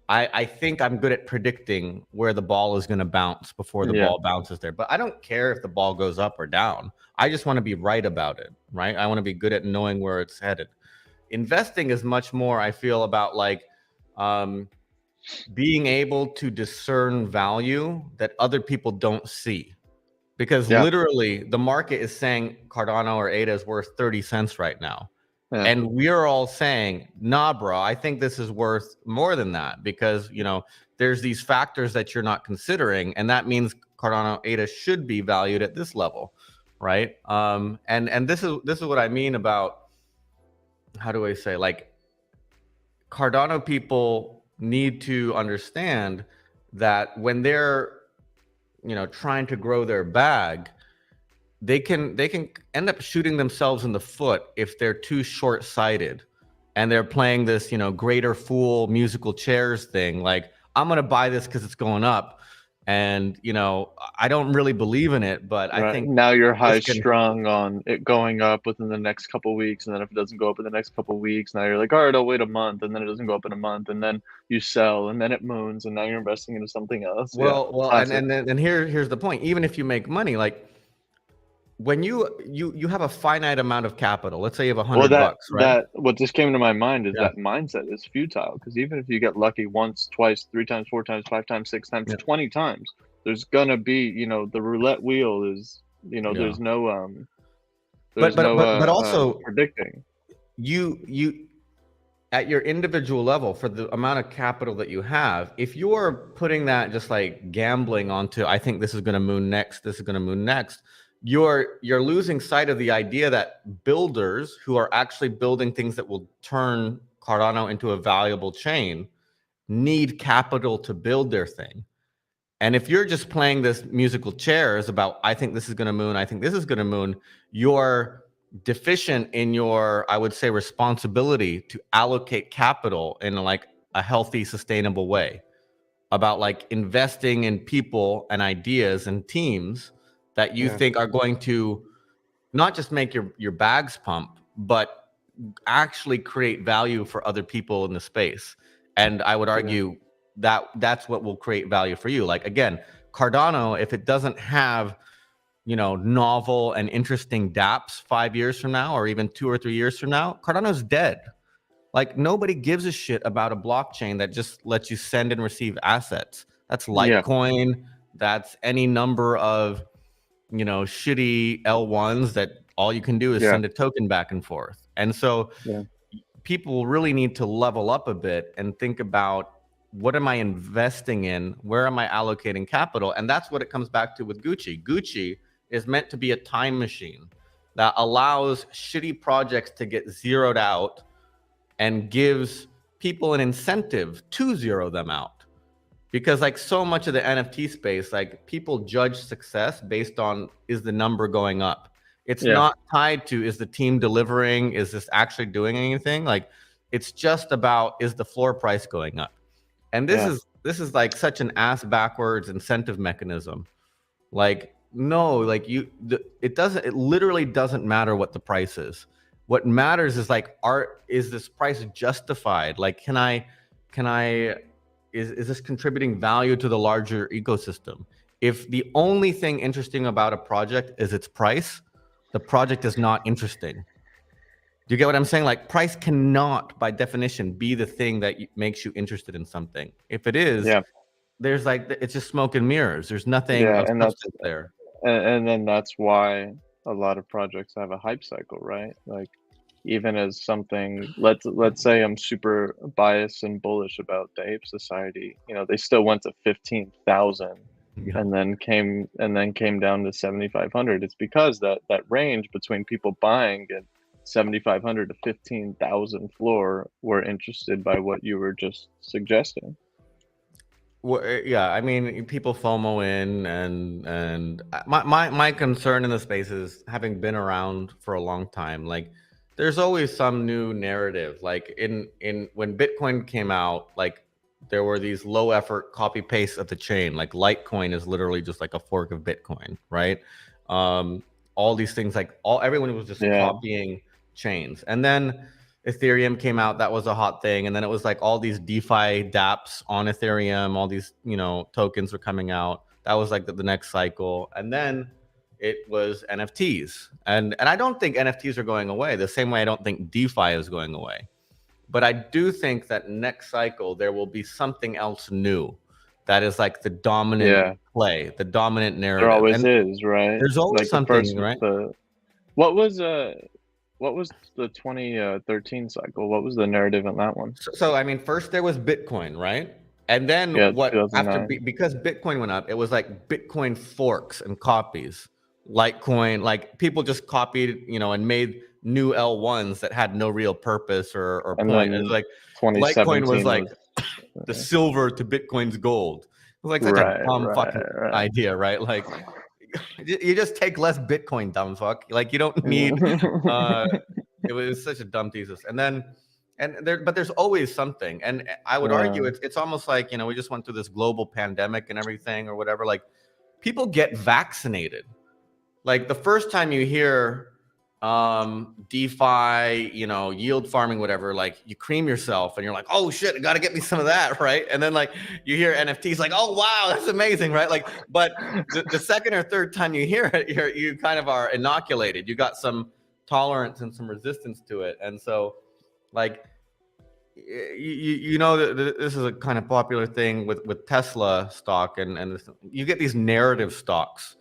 I think I'm good at predicting where the ball is going to bounce before the ball bounces there. But I don't care if the ball goes up or down. I just want to be right about it, right? I want to be good at knowing where it's headed. Investing is much more, I feel, about like being able to discern value that other people don't see. Because literally the market is saying Cardano or ADA is worth 30 cents right now. And we're all saying, nah, bro, I think this is worth more than that, because, you know, there's these factors that you're not considering. And that means Cardano ADA should be valued at this level, right? And this is what I mean about, how do I say, like, Cardano people need to understand that when they're, you know, trying to grow their bag, they can end up shooting themselves in the foot if they're too short-sighted and they're playing this, you know, greater fool musical chairs thing. Like, I'm going to buy this because it's going up. And, you know, I don't really believe in it, but I think now you're high strung on it going up within the next couple of weeks. And then if it doesn't go up in the next couple of weeks, now you're like, all right, I'll wait a month. And then it doesn't go up in a month. And then you sell, and then it moons, and now you're investing into something else. And here's the point. Even if you make money, like, when you have a finite amount of capital, let's say you have $100, right? What just came to my mind is that mindset is futile, because even if you get lucky once, twice, 3 times, 4 times, 5 times, 6 times, 20 times, there's gonna be, you know, the roulette wheel is, you know, there's no but also predicting. You at your individual level, for the amount of capital that you have, if you're putting that just like gambling onto, I think this is going to moon next, this is going to moon next, you're losing sight of the idea that builders who are actually building things that will turn Cardano into a valuable chain need capital to build their thing. And if you're just playing this musical chairs about, I think this is going to moon, I think this is going to moon, you're deficient in your, I would say, responsibility to allocate capital in like a healthy, sustainable way, about like investing in people and ideas and teams that you think are going to not just make your bags pump, but actually create value for other people in the space. And I would argue that that's what will create value for you. Like, again, Cardano, if it doesn't have, novel and interesting dApps 5 years from now, or even 2 or 3 years from now, Cardano's dead. Like, nobody gives a shit about a blockchain that just lets you send and receive assets. That's Litecoin. That's any number of, shitty L1s that all you can do is send a token back and forth. And so people really need to level up a bit and think about, what am I investing in? Where am I allocating capital? And that's what it comes back to with Gucci. Gucci is meant to be a time machine that allows shitty projects to get zeroed out and gives people an incentive to zero them out. Because like so much of the NFT space, like people judge success based on, is the number going up? It's not tied to, is the team delivering? Is this actually doing anything? Like, it's just about, is the floor price going up? And this is like such an ass backwards incentive mechanism. Like, no, like it literally doesn't matter what the price is. What matters is like, is this price justified? Like, is this contributing value to the larger ecosystem? If the only thing interesting about a project is its price, the project is not interesting. Do you get what I'm saying? Like, price cannot, by definition, be the thing that makes you interested in something. If it is, there's like, it's just smoke and mirrors. There's nothing of substance there. And then that's why a lot of projects have a hype cycle, right? Like, even as something, let's say I'm super biased and bullish about the Ape Society, they still went to 15,000 and then came down to 7,500. It's because that range between people buying at 7,500 to 15,000 floor were interested by what you were just suggesting. Well, yeah, I mean, people FOMO in, and my concern in the space is, having been around for a long time, like, there's always some new narrative. Like in when Bitcoin came out, like, there were these low effort copy paste of the chain. Like, Litecoin is literally just like a fork of Bitcoin, right? All these things, like everyone was just copying chains. And then Ethereum came out, that was a hot thing. And then it was like all these DeFi dApps on Ethereum, all these, tokens were coming out. That was like the next cycle. And then it was NFTs. And I don't think NFTs are going away the same way I don't think DeFi is going away. But I do think that next cycle, there will be something else new that is like the dominant play, the dominant narrative. There always is, right? There's always like something, right? What was the 2013 cycle? What was the narrative on that one? So I mean, first there was Bitcoin, right? And then because Bitcoin went up, it was like Bitcoin forks and copies. Litecoin, like, people just copied, and made new L1s that had no real purpose or point. It was like Litecoin was like the silver to Bitcoin's gold. It was like such a dumb fucking idea, right? Like, you just take less Bitcoin, dumb fuck. Like, you don't need. It was such a dumb thesis. But there's always something, and I would argue it's almost like, we just went through this global pandemic and everything or whatever. Like, people get vaccinated. Like, the first time you hear DeFi, yield farming, whatever, like, you cream yourself and you're like, oh shit, I got to get me some of that, right? And then like you hear NFTs, like, oh wow, that's amazing, right? Like, but the second or third time you hear it, you kind of are inoculated. You got some tolerance and some resistance to it. And so, like, this is a kind of popular thing with Tesla stock, and you get these narrative stocks,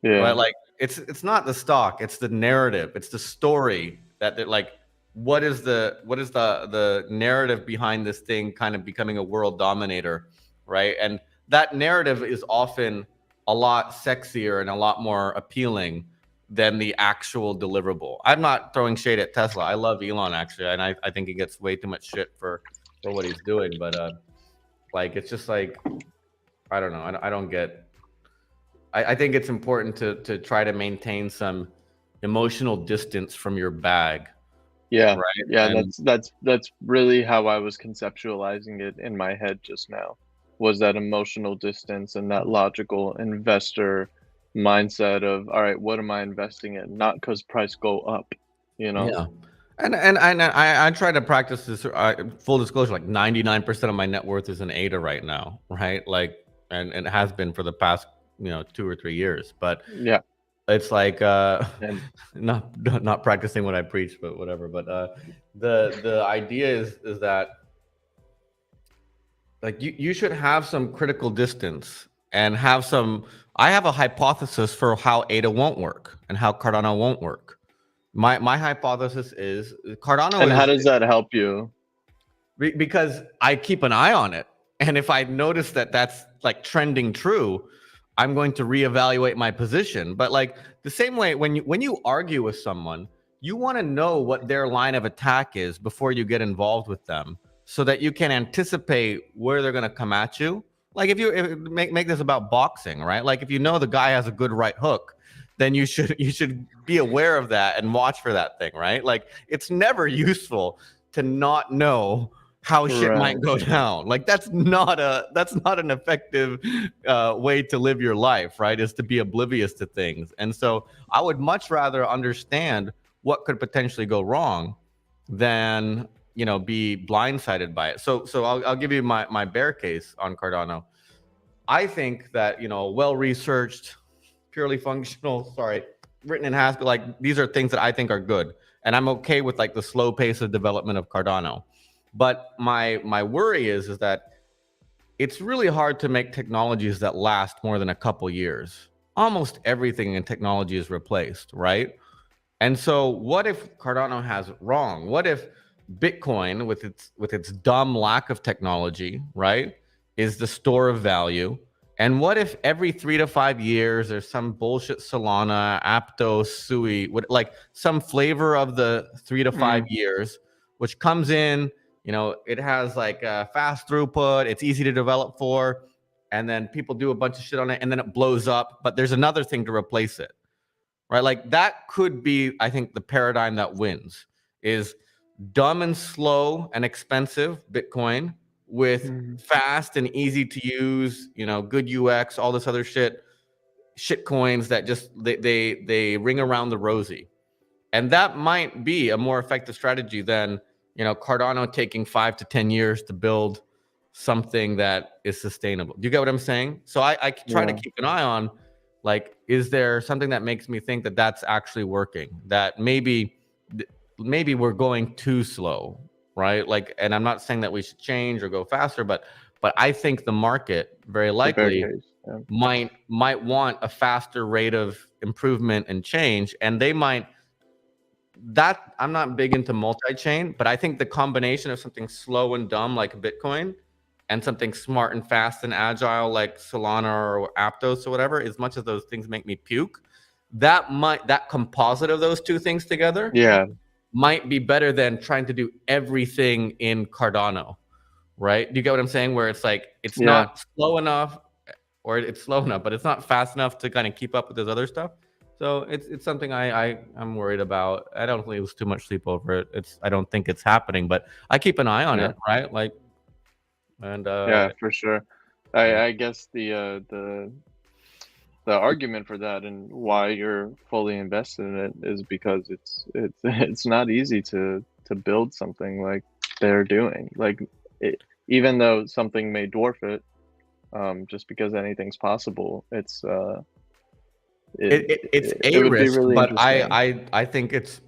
right? Like, it's not the stock, it's the narrative, it's the story that like, what is the narrative behind this thing kind of becoming a world dominator, right? And that narrative is often a lot sexier and a lot more appealing than the actual deliverable. I'm not throwing shade at Tesla. I love Elon, actually, and I think he gets way too much shit for what he's doing. But like, it's just like, I don't know. I don't get. I think it's important to try to maintain some emotional distance from your bag. Yeah, right. Yeah, and that's really how I was conceptualizing it in my head just now. Was that emotional distance and that logical investor mindset of, all right, what am I investing in? Not because price go up, Yeah. And I try to practice this full disclosure. Like 99% of my net worth is in ADA right now, right? Like, and it has been for the past 2 or 3 years. But Yeah, it's like and not practicing what I preach, but whatever. But the idea is that like you should have some critical distance and have some. I have a hypothesis for how ADA won't work and how Cardano won't work. My hypothesis is Cardano how is does that help you? because I keep an eye on it. And if I notice that that's like trending true, I'm going to reevaluate my position. But like the same way when you argue with someone, you want to know what their line of attack is before you get involved with them so that you can anticipate where they're going to come at you. Like if make this about boxing, right? Like if you know the guy has a good right hook, then you should be aware of that and watch for that thing, right? Like it's never useful to not know how shit might go down. Like that's not an effective way to live your life, right? Is to be oblivious to things. And so I would much rather understand what could potentially go wrong than be blindsided by it. So I'll give you my bear case on Cardano. I think that well researched, purely functional, written in Haskell, like these are things that I think are good, and I'm okay with like the slow pace of development of Cardano. But my worry is that it's really hard to make technologies that last more than a couple years. Almost everything in technology is replaced, right? And so what if Cardano has it wrong? What if Bitcoin with its dumb lack of technology, right, is the store of value? And what if every 3 to 5 years there's some bullshit Solana, Aptos, Sui, like some flavor of the 3 to 5 years, which comes in, it has like a fast throughput, it's easy to develop for, and then people do a bunch of shit on it, and then it blows up, but there's another thing to replace it, right? Like that could be, I think, the paradigm that wins is dumb and slow and expensive Bitcoin with fast and easy to use, good UX, all this other shit coins that just they ring around the rosy. And that might be a more effective strategy than, Cardano taking 5 to 10 years to build something that is sustainable. Do you get what I'm saying? So I try to keep an eye on, like, is there something that makes me think that that's actually working? That maybe we're going too slow, right? Like, and I'm not saying that we should change or go faster, but I think the market very likely might want a faster rate of improvement and change, and they might. That I'm not big into multi-chain, but I think the combination of something slow and dumb like Bitcoin and something smart and fast and agile like Solana or Aptos or whatever, as much as those things make me puke, that composite of those two things together might be better than trying to do everything in Cardano, right? Do you get what I'm saying? Where it's like it's not slow enough, or it's slow enough, but it's not fast enough to kind of keep up with this other stuff. So it's something I'm worried about. I don't lose too much sleep over it. I don't think it's happening, but I keep an eye on it, right? Like, and yeah, for sure. I guess the argument for that and why you're fully invested in it is because it's not easy to build something like they're doing. Like even though something may dwarf it, just because anything's possible, it's a risk, really, but I think it's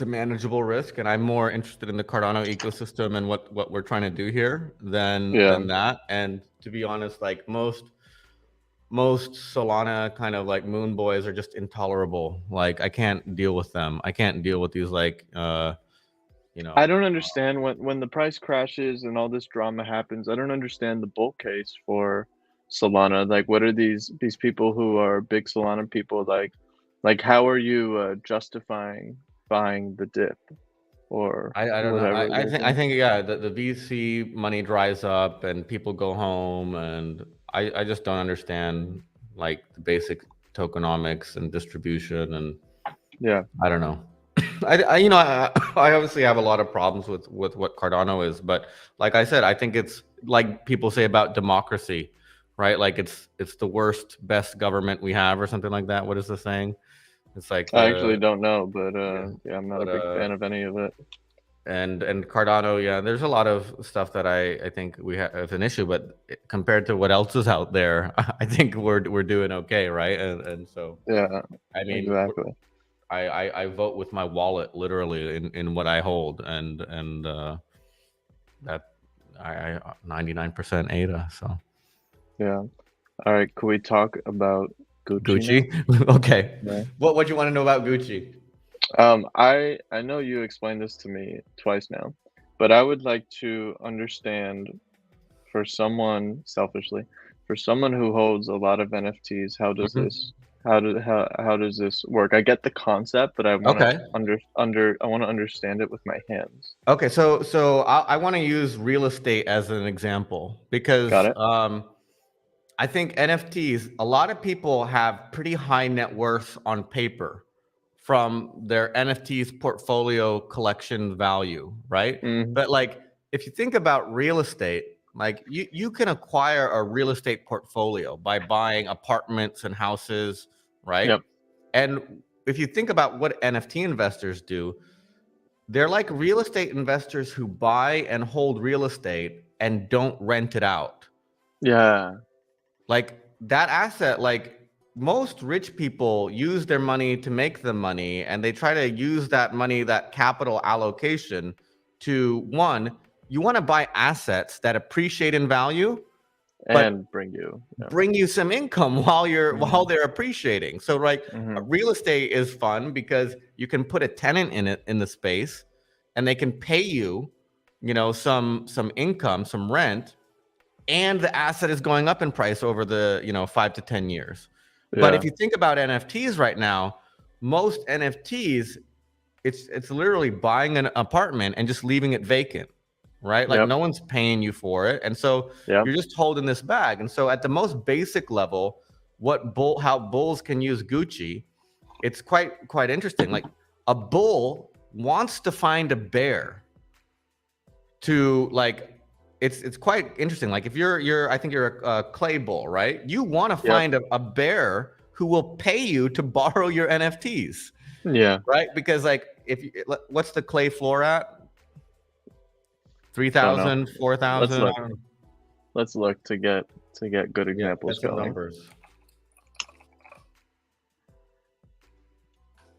a manageable risk, and I'm more interested in the Cardano ecosystem and what we're trying to do here than that. And to be honest, like most Solana kind of like moon boys are just intolerable. Like I can't deal with them. I can't deal with these like I don't understand when the price crashes and all this drama happens. I don't understand the bull case for Solana. Like, what are these people who are big Solana people like? How are you justifying buying the dip? Or I don't know. I think yeah, the VC money dries up and people go home, and I just don't understand like the basic tokenomics and distribution, and I don't know. I obviously have a lot of problems with what Cardano is, but like I said, I think it's like people say about democracy, right? Like it's the worst, best government we have, or something like that. What is the saying? It's like I actually don't know, but yeah, I'm not a but big fan of any of it. and Cardano, yeah, there's a lot of stuff that I think we have as an issue, but compared to what else is out there, I think we're doing okay, right? And so Yeah, I mean, exactly. I vote with my wallet literally in what I hold, and that I 99% ADA. So Yeah. All right, could we talk about Gucci now? Gucci, okay. Yeah. What do you want to know about Gucci? I know you explained this to me twice now, but I would like to understand for someone selfishly, for someone who holds a lot of NFTs, Mhm. how does this work? I get the concept, but I want to Okay. I want to understand it with my hands. Okay, so I want to use real estate as an example Got because it? I think NFTs, a lot of people have pretty high net worth on paper from their NFTs portfolio collection value, right? Mm, But like if you think about real estate, like you can acquire a real estate portfolio by buying apartments and houses, right? yep. And if you think about what NFT investors do, they're like real estate investors who buy and hold real estate and don't rent it out. Yeah. Like that asset, like most rich people use their money to make the money, and they try to use that money, that capital allocation to one, you want to buy assets that appreciate in value, but And bring you. Yeah. bring you some income while Mm-hmm. they're appreciating. So like Mm-hmm. real estate is fun because you can put a tenant in it in the space and they can pay you, some income, some rent, and the asset is going up in price over the 5 to 10 years. But Yeah. if you think about NFTs right now, most NFTs, it's literally buying an apartment and just leaving it vacant, right? Like Yep. no one's paying you for it, and so Yep. you're just holding this bag. And so at the most basic level, how bulls can use Gucci, it's quite interesting. Like a bull wants to find a bear to like it's quite interesting. Like if you're I think you're a clay bull, right? You want to Yep. find a bear who will pay you to borrow your NFTs, Yeah. right? Because like what's the clay floor at? Don't know. 3,000, Let's 4,000. look. Let's look to get good Yeah, examples get some going. numbers.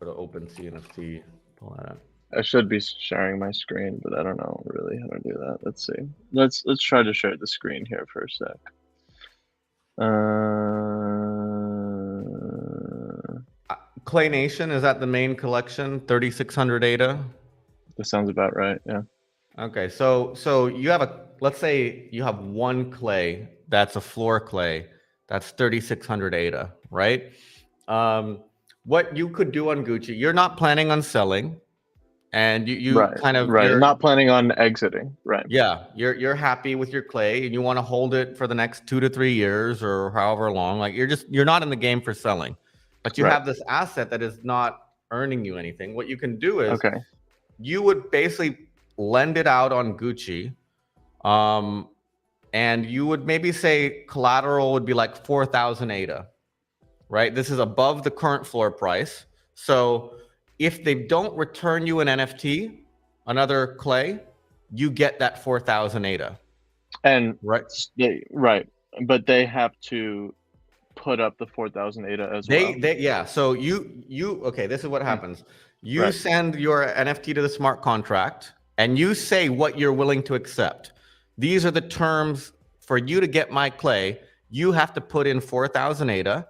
Go to OpenSea NFT. Pull that up. I should be sharing my screen, but I don't know really how to do that. Let's see. Let's try to share the screen here for a sec. Clay Nation, is that the main collection? 3,600 ADA. That sounds about right. Yeah. Okay, so you have let's say you have one clay that's a floor clay that's 3,600 ADA, right? What you could do on Gucci, you're not planning on selling, and you Right. kind of Right. Not planning on exiting. Right. you're happy with your clay and you want to hold it for the next 2 to 3 years or however long. Like you're not in the game for selling, but you Right. have this asset that is not earning you anything. What you can do is Okay. you would basically lend it out on Gucci, and you would maybe say collateral would be like 4,000 ADA, right? This is above the current floor price. So if they don't return you an NFT, another clay, you get that 4,000 ADA. And Right. right, but they have to put up the 4,000 ADA as well. Yeah. So okay, this is what happens. You Right. send your NFT to the smart contract and you say what you're willing to accept. These are the terms for you to get my clay. You have to put in 4,000 ADA.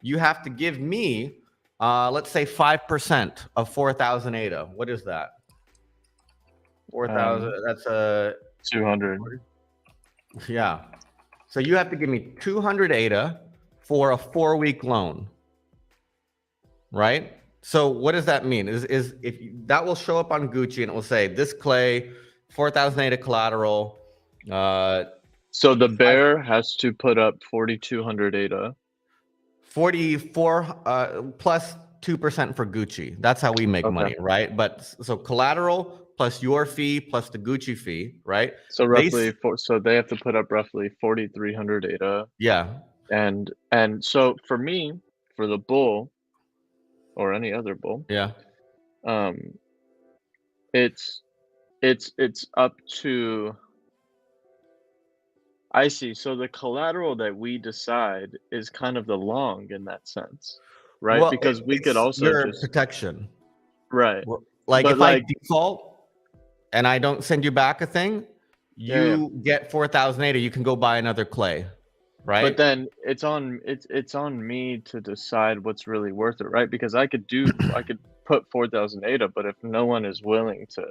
You have to give me, let's say 5% of 4,000 ADA. What is that? 4,000, that's a 200. Yeah. So you have to give me 200 ADA for a 4-week loan, right? So what does that mean? Is if that will show up on Gucci and it will say this clay, 4,000 ADA collateral. So the bear has to put up 4,200 ADA. 44 plus 2% for Gucci. That's how we make money, right? But so collateral plus your fee plus the Gucci fee, right? So roughly so they have to put up roughly 4,300 ADA. Yeah. And so for me, for the bull, or any other bull, Yeah. it's up to, I see. So the collateral that we decide is kind of the long in that sense, right? Well, Because we could it's also your just, protection. right. Like But if I like, default and I don't send you back a thing, yeah. you get 4,000 ADA. You can go buy another clay, But right? then it's on me to decide what's really worth it, right? Because I could put 4,000 ADA, but if no one is willing to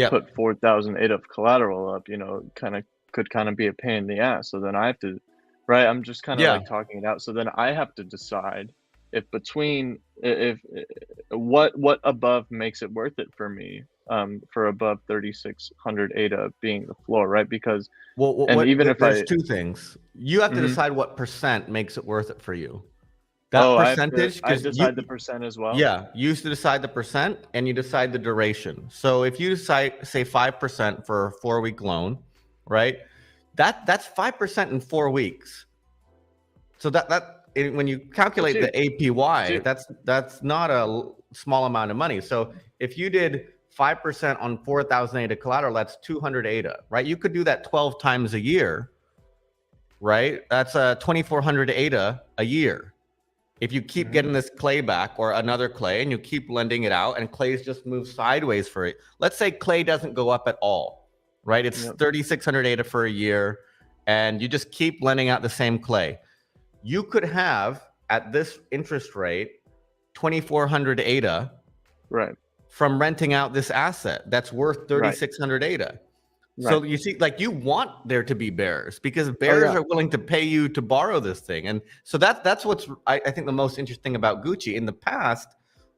put Yep. 4,000 ADA of collateral up, could kind of be a pain in the ass. So then I have to, right? I'm just kind of Yeah. like talking it out. So then I have to decide if between if what above makes it worth it for me, for above 3,600 ADA being the floor, right? Because, Well, and even if there's I, two things. You have to mhm. decide what percent makes it worth it for you. That Oh, percentage, I because decide the percent as well. yeah, you used to decide the percent and you decide the duration. So if you decide, say 5% for a 4-week loan, right? That's 5% in 4 weeks. So when you That's calculate the huge. That's APY, huge. that's not a small amount of money. So if you did 5% on 4,000 ADA collateral, that's 200 ADA, right? You could do that 12 times a year, right? That's 2,400 ADA a year. If you keep Mhm. getting this clay back or another clay and you keep lending it out and clays just move sideways for it. Let's say clay doesn't go up at all, right? It's Yep. 3,600 ADA for a year and you just keep lending out the same clay. You could have at this interest rate 2,400 ADA Right. from renting out this asset that's worth Right. 3,600 ADA. Right. So you see, like you want there to be bears because Oh, bears yeah. are willing to pay you to borrow this thing. And so that's what's I think the most interesting about Gucci. In the past,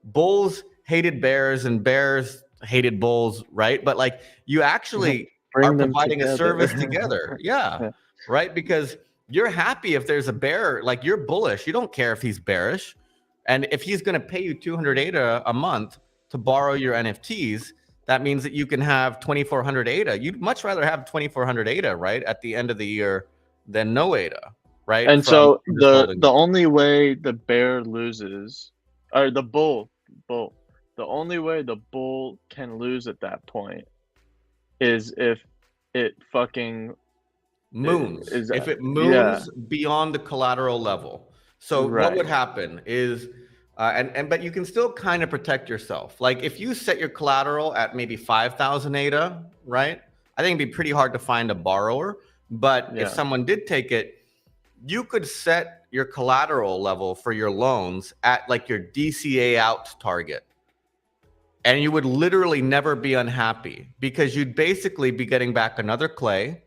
bulls hated bears and bears hated bulls, right? But like you actually are Bring them providing a service together. together. Yeah. Yeah. Right. Because you're happy if there's a bear, like you're bullish. You don't care if he's bearish. And if he's going to pay you 200 ADA a month to borrow your NFTs, that means that you can have 2,400 ADA. You'd much rather have 2,400 ADA, right, at the end of the year than no ADA, right? And From so just holding the it. only way the bear loses, or the bull, the only way the bull can lose at that point is if it fucking Moons. is, If it yeah, moons beyond the collateral level. So what would right. happen is, but you can still kind of protect yourself. Like if you set your collateral at maybe 5,000 ADA, right? I think it'd be pretty hard to find a borrower. But if Yeah. someone did take it, you could set your collateral level for your loans at like your DCA out target. And you would literally never be unhappy because you'd basically be getting back another clay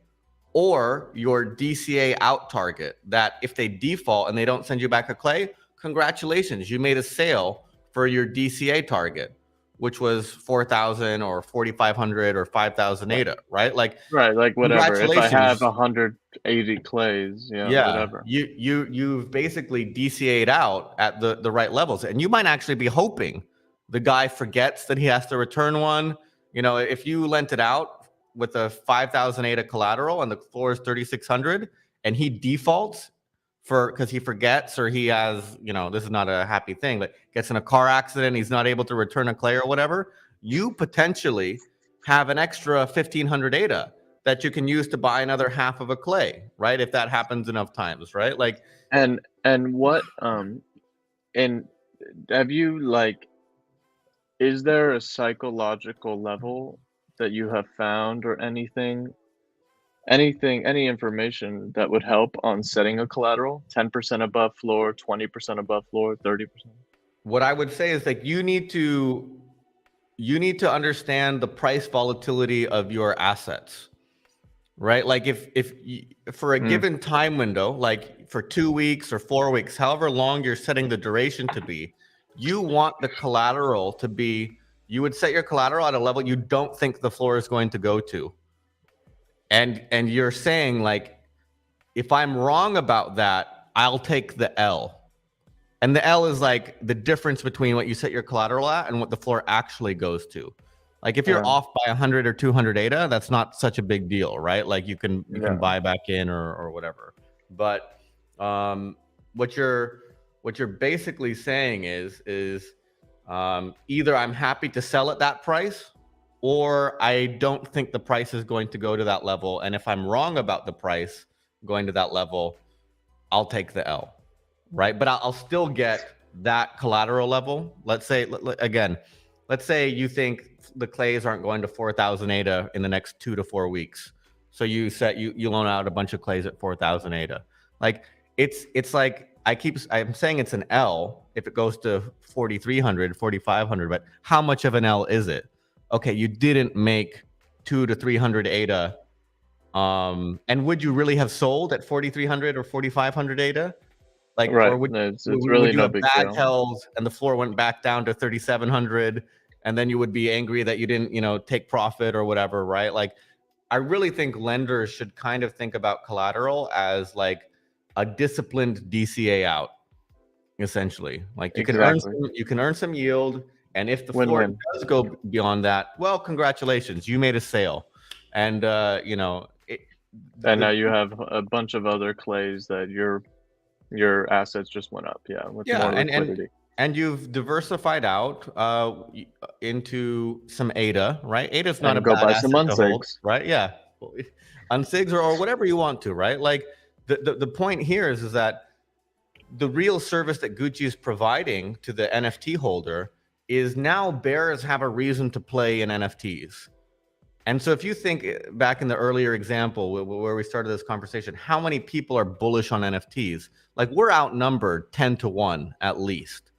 or your DCA out target that if they default and they don't send you back a clay, congratulations, you made a sale for your DCA target, which was 4,000 or 4,500 or 5,000 Right. ADA, right? Like, Right. Like whatever. If I have congratulations. 180 clays, Yeah, whatever. you've basically DCA'd out at the right levels, and you might actually be hoping the guy forgets that he has to return one. You know, if you lent it out with a 5,000 ADA collateral and the floor is 3,600, and he defaults because he forgets or he has, you know, this is not a happy thing, but gets in a car accident, he's not able to return a clay or whatever. You potentially have an extra 1,500 ADA that you can use to buy another half of a clay, right? If that happens enough times, right? Like, And what and have you like, is there a psychological level that you have found or any information that would help on setting a collateral? 10% above floor, 20% above floor, 30%? what I would say is like you need to understand the price volatility of your assets, right? Like for a Mm, given time window, like for 2 weeks or 4 weeks, however long you're setting the duration to be, you want the collateral to be, you would set your collateral at a level you don't think the floor is going to go to. And you're saying like, if I'm wrong about that, I'll take the L. And the L is like the difference between what you set your collateral at and what the floor actually goes to. Like if you're yeah, off by 100 or 200 ADA, that's not such a big deal, right? Like you can yeah, buy back in or whatever. But what you're basically saying is Either I'm happy to sell at that price, or I don't think the price is going to go to that level. And if I'm wrong about the price going to that level, I'll take the L, right? But I'll still get that collateral level. Let's say, again, let's say you think the clays aren't going to 4,000 ADA in the next 2 to 4 weeks. So you loan out a bunch of clays at 4,000 ADA. Like it's like, I'm saying it's an L if it goes to 4,300, 4,500, but how much of an L is it? Okay, you didn't make 200 to 300 ADA. And would you really have sold at 4,300 or 4,500 ADA? Like, Right. or would really you no have big bad deal. tells and the floor went back down to 3,700, and then you would be angry that you didn't, take profit or whatever, right? Like, I really think lenders should kind of think about collateral as like a disciplined DCA out, essentially. Like you can earn some yield, and if the floor does go beyond that, well, congratulations, you made a sale, and and now you have a bunch of other clays that your assets just went up, with more liquidity. And you've diversified out into some ADA, right? ADA is not a bad asset to hold, right? Yeah, unsigs or whatever you want to, right? Like the point here is that the real service that Gucci is providing to the NFT holder is now bears have a reason to play in NFTs. And so if you think back in the earlier example where we started this conversation, how many people are bullish on NFTs? Like we're outnumbered 10 to 1 at least.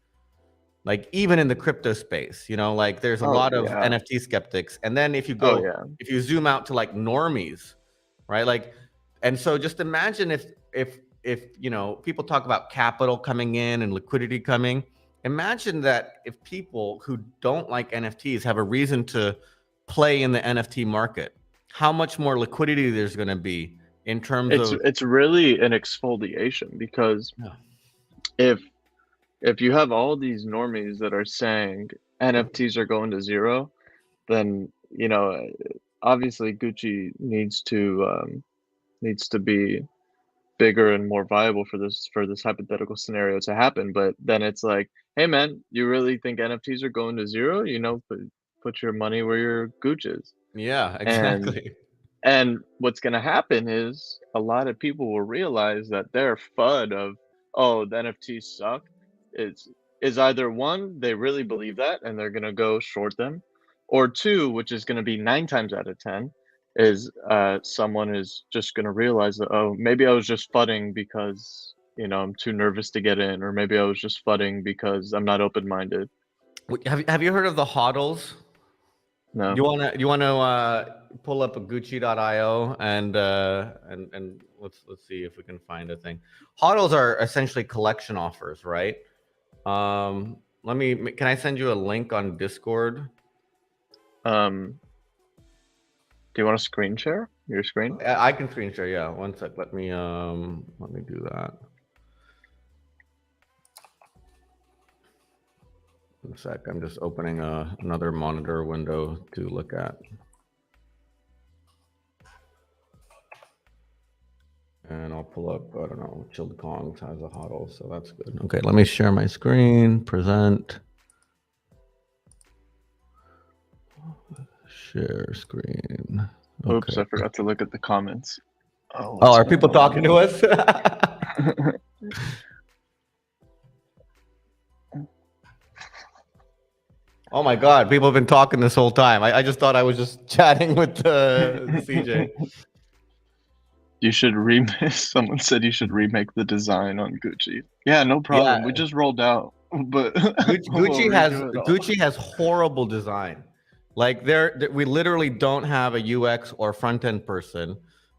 Like even in the crypto space, like there's a lot of NFT skeptics. And then if you go, if you zoom out to like normies, right? Like, and so just imagine if people talk about capital coming in and liquidity coming, imagine that if people who don't like NFTs have a reason to play in the NFT market, how much more liquidity there's going to be in terms of... It's really an exfoliation, because if you have all these normies that are saying NFTs are going to zero, then obviously Gucci needs to be bigger and more viable for this hypothetical scenario to happen. But then it's like, hey man, you really think NFTs are going to zero? Put your money where your gooch is. Yeah, exactly. And what's going to happen is a lot of people will realize that their FUD of, oh, the NFTs suck, is either one, they really believe that and they're going to go short them, or two, which is going to be 9 times out of 10, is someone is just going to realize that, oh, maybe I was just FUDding because I'm too nervous to get in, or maybe I was just FUDding because I'm not open-minded. Have you heard of the hodls? No. You want to pull up a Gucci.io and let's see if we can find a thing. Hodls are essentially collection offers, right? Can I send you a link on Discord? Do you want to screen share your screen? I can screen share. Yeah, one sec. Let me do that. One sec. I'm just opening another monitor window to look at. And I'll pull up, I don't know, Chilled Kongs has a hodl, so that's good. Okay, let me share my screen, present. Share screen. Okay. Oops, I forgot to look at the comments. Oh, are people talking to us? Oh my God, people have been talking this whole time. I just thought I was just chatting with CJ. You should remake. Someone said you should remake the design on Gucci. Yeah, no problem. Yeah. We just rolled out, but Gucci has horrible design. Like we literally don't have a UX or front end person.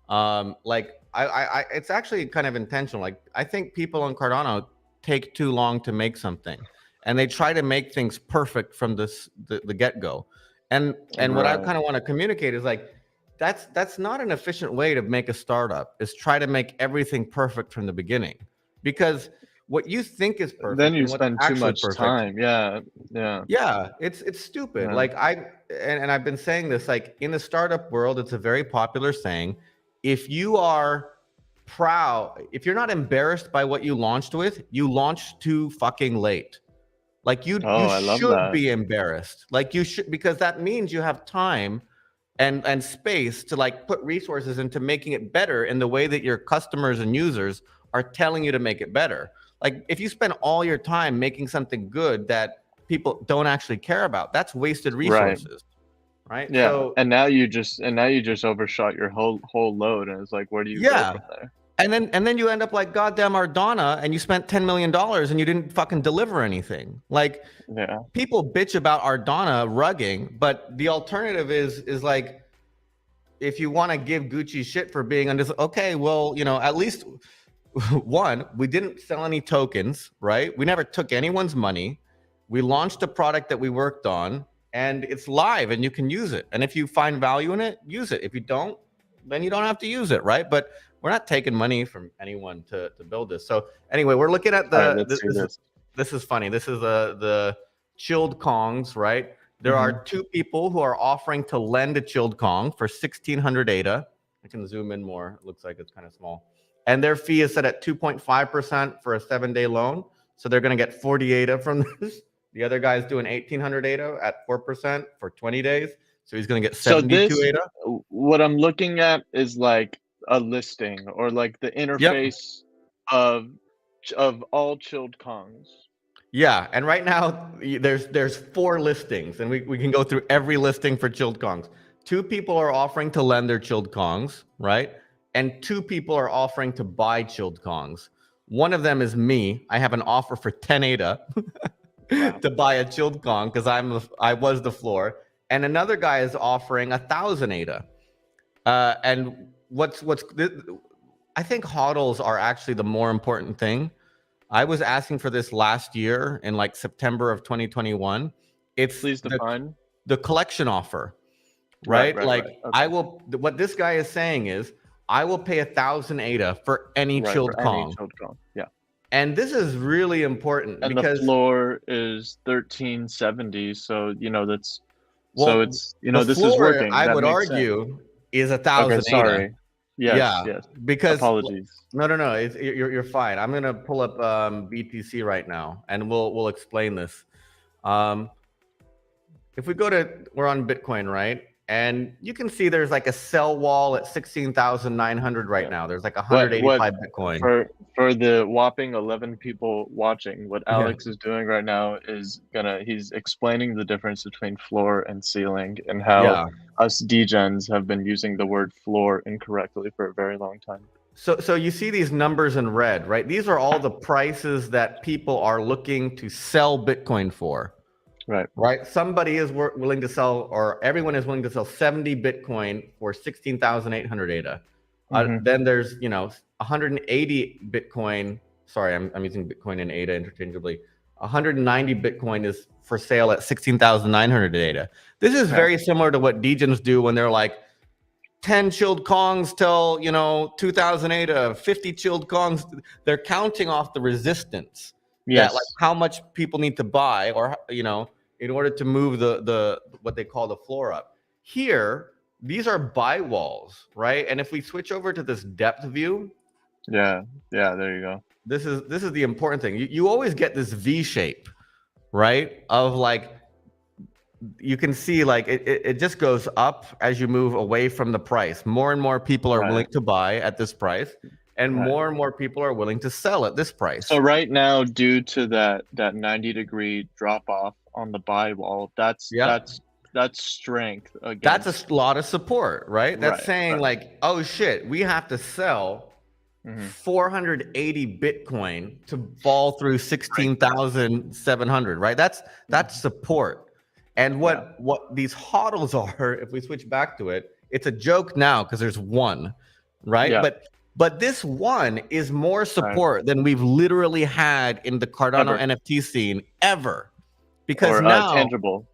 It's actually kind of intentional. Like I think people on Cardano take too long to make something, and they try to make things perfect from the get go. And what I kind of want to communicate is like, that's not an efficient way to make a startup, is try to make everything perfect from the beginning, because what you think is perfect, then you spend too much time. Yeah, it's stupid. Yeah. Like I've been saying this, like in the startup world, it's a very popular saying, if you are proud, if you're not embarrassed by what you launched with, you launched too fucking late. Like you I love should that. be embarrassed. Like you should, because that means you have time and space to like put resources into making it better in the way that your customers and users are telling you to make it better. Like if you spend all your time making something good that people don't actually care about, that's wasted Right. resources, right? Yeah. So And now you just overshot your whole load, and it's like, where do you go yeah. from there? And then you end up like goddamn Ardana and you spent $10 million and you didn't fucking deliver anything. Like Yeah. people bitch about Ardana rugging, but the alternative is like, if you want to give Gucci shit for being on this, okay, well, you know, at least one, we didn't sell any tokens, right? We never took anyone's money. We launched a product that we worked on and it's live and you can use it. And if you find value in it, use it. If you don't, then you don't have to use it, right? But we're not taking money from anyone to build this. So anyway, we're looking at All right, let's see this. this is funny. This is the chilled Kongs, right? There are two people who are offering to lend a chilled Kong for 1,600 ADA. I can zoom in more. It looks like it's kind of small. And their fee is set at 2.5% for a 7-day loan. So they're going to get 40 ADA from this. The other guy's doing 1,800 ADA at 4% for 20 days. So he's going to get 72 ADA. What I'm looking at is like a listing or like the interface of all chilled Kongs. Yeah, and right now there's 4 listings, and we can go through every listing for chilled Kongs. 2 people are offering to lend their chilled Kongs, right? And 2 people are offering to buy chilled Kongs. One of them is me. I have an offer for 10 ADA to buy a chilled Kong because I was the floor. And another guy is offering 1,000 ADA. And I think hodls are actually the more important thing. I was asking for this last year in like September of 2021. It's the collection offer, right? Okay. I will. What this guy is saying is, I will pay 1,000 ADA for any chilled Kong. Yeah. And this is really important and because the floor is 1370. So that's it's this floor, is working. I would argue sense. Is 1,000 ADA. Sorry. Yes, yeah. Because apologies. No. You're fine. I'm gonna pull up BTC right now, and we'll explain this. If we go we're on Bitcoin, right? And you can see there's like a sell wall at 16,900 right now. There's like 185 Bitcoin. For the whopping 11 people watching, what Alex is doing right now is he's explaining the difference between floor and ceiling and how us degens have been using the word floor incorrectly for a very long time. So you see these numbers in red, right? These are all the prices that people are looking to sell Bitcoin for. Right. Somebody is willing to sell, or everyone is willing to sell 70 Bitcoin for 16,800 ADA. Then there's 180 Bitcoin. Sorry, I'm using Bitcoin and ADA interchangeably. 190 Bitcoin is for sale at 16,900 ADA. This is very similar to what degens do when they're like 10 chilled Kongs till 2,000 ADA, 50 chilled Kongs. They're counting off the resistance. That like how much people need to buy, or in order to move the what they call the floor up. Here, these are buy walls, right? And if we switch over to this depth view, there you go. This is the important thing. You always get this V shape, right? Of like, you can see like it just goes up as you move away from the price. More and more people are willing to buy at this price. And more people are willing to sell at this price. So right now, due to that 90-degree drop off on the buy wall, that's strength. That's a lot of support, right? That's saying like, oh shit, we have to sell 480 Bitcoin to fall through 16,700, right? That's support. And what these hodls are, if we switch back to it, it's a joke now because there's one, right? But this one is more support than we've literally had in the Cardano NFT scene ever. Because now tangible.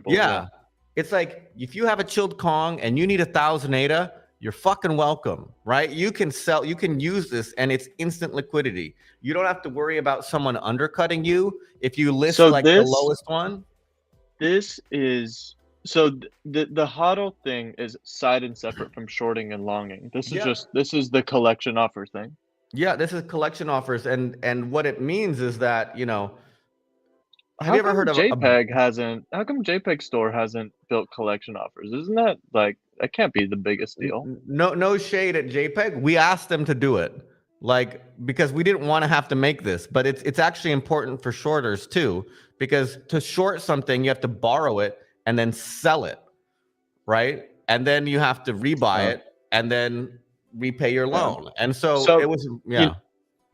Yeah. It's like if you have a chilled Kong and you need 1,000 ADA, you're fucking welcome, right? You can use this and it's instant liquidity. You don't have to worry about someone undercutting you if you list the lowest one. This is the hodl thing is side and separate from shorting and longing. This is the collection offer thing. Yeah, this is collection offers, and what it means is that have you ever heard of a How come JPEG Store hasn't built collection offers? Isn't that like that can't be the biggest deal? no shade at JPEG? We asked them to do it, like because we didn't want to have to make this, but it's actually important for shorters too, because to short something you have to borrow it and then sell it, right? And then you have to rebuy it and then repay your Yeah. loan. And so it So was you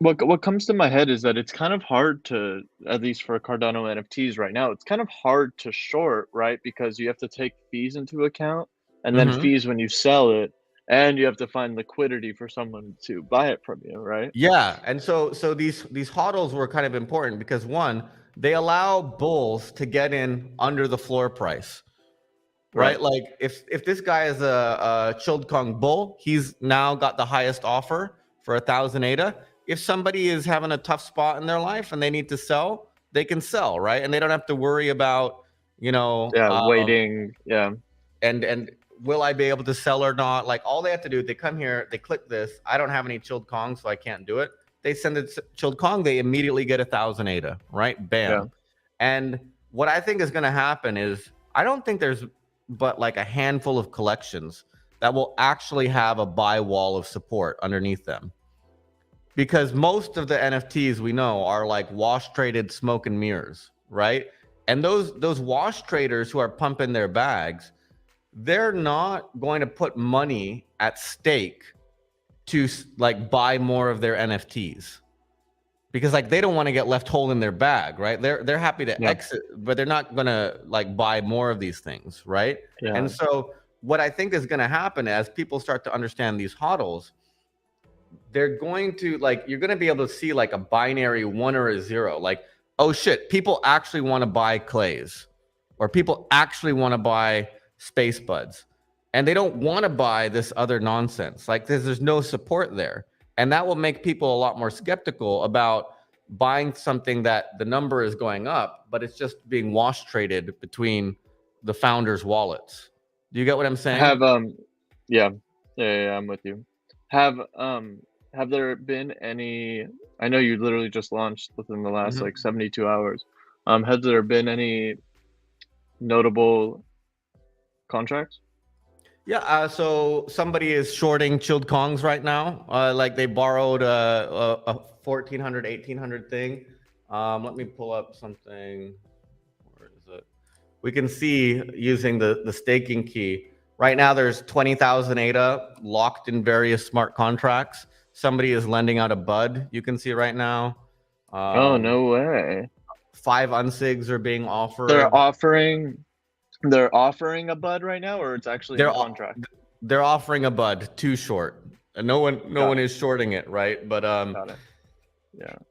what comes to my head is that it's kind of hard to, at least for Cardano NFTs right now, it's kind of hard to short, right? Because you have to take fees into account and then Mhm. fees when you sell it, and you have to find liquidity for someone to buy it from you, right? Yeah, and so these hodls were kind of important because one, they allow bulls to get in under the floor price, right? Right. Like if this guy is a chilled Kong bull, he's now got the highest offer for 1,000 ADA. If somebody is having a tough spot in their life and they need to sell, they can sell, right? And they don't have to worry about, you know, Yeah, waiting. Yeah. and will I be able to sell or not? Like all they have to do, they come here, they click this. I don't have any chilled Kong, so I can't do it. They send it chilled Kong, they immediately get 1,000 ADA, right? Bam. Yeah. And what I think is going to happen is I don't think there's but like a handful of collections that will actually have a buy wall of support underneath them. Because most of the NFTs we know are like wash traded smoke and mirrors, right? And those wash traders who are pumping their bags, they're not going to put money at stake to like buy more of their NFTs because like they don't want to get left holding their bag, right? They're happy to Yeah. exit, but they're not going to like buy more of these things, right? Yeah. And so what I think is going to happen as people start to understand these hodls, they're going to like you're going to be able to see like a binary 1 or a 0, like oh shit, people actually want to buy clays or people actually want to buy space buds and they don't want to buy this other nonsense. Like there's no support there, and that will make people a lot more skeptical about buying something that the number is going up but it's just being wash traded between the founders' wallets. Do you get what I'm saying? Have yeah. Yeah, I'm with you. Have there been any, I know you literally just launched within the last like 72 hours. Has there been any notable contracts? Yeah, so somebody is shorting chilled Kongs right now. Like they borrowed a 1,400, 1,800 thing. Let me pull up something. Where is it? We can see using the staking key. Right now, there's 20,000 ADA locked in various smart contracts. Somebody is lending out a bud. You can see right now. Oh, no way. 5 unsigs are being offered. They're offering a bud right now, or it's actually in contract? They're offering a bud too short. And no one is shorting it, right? But Got it.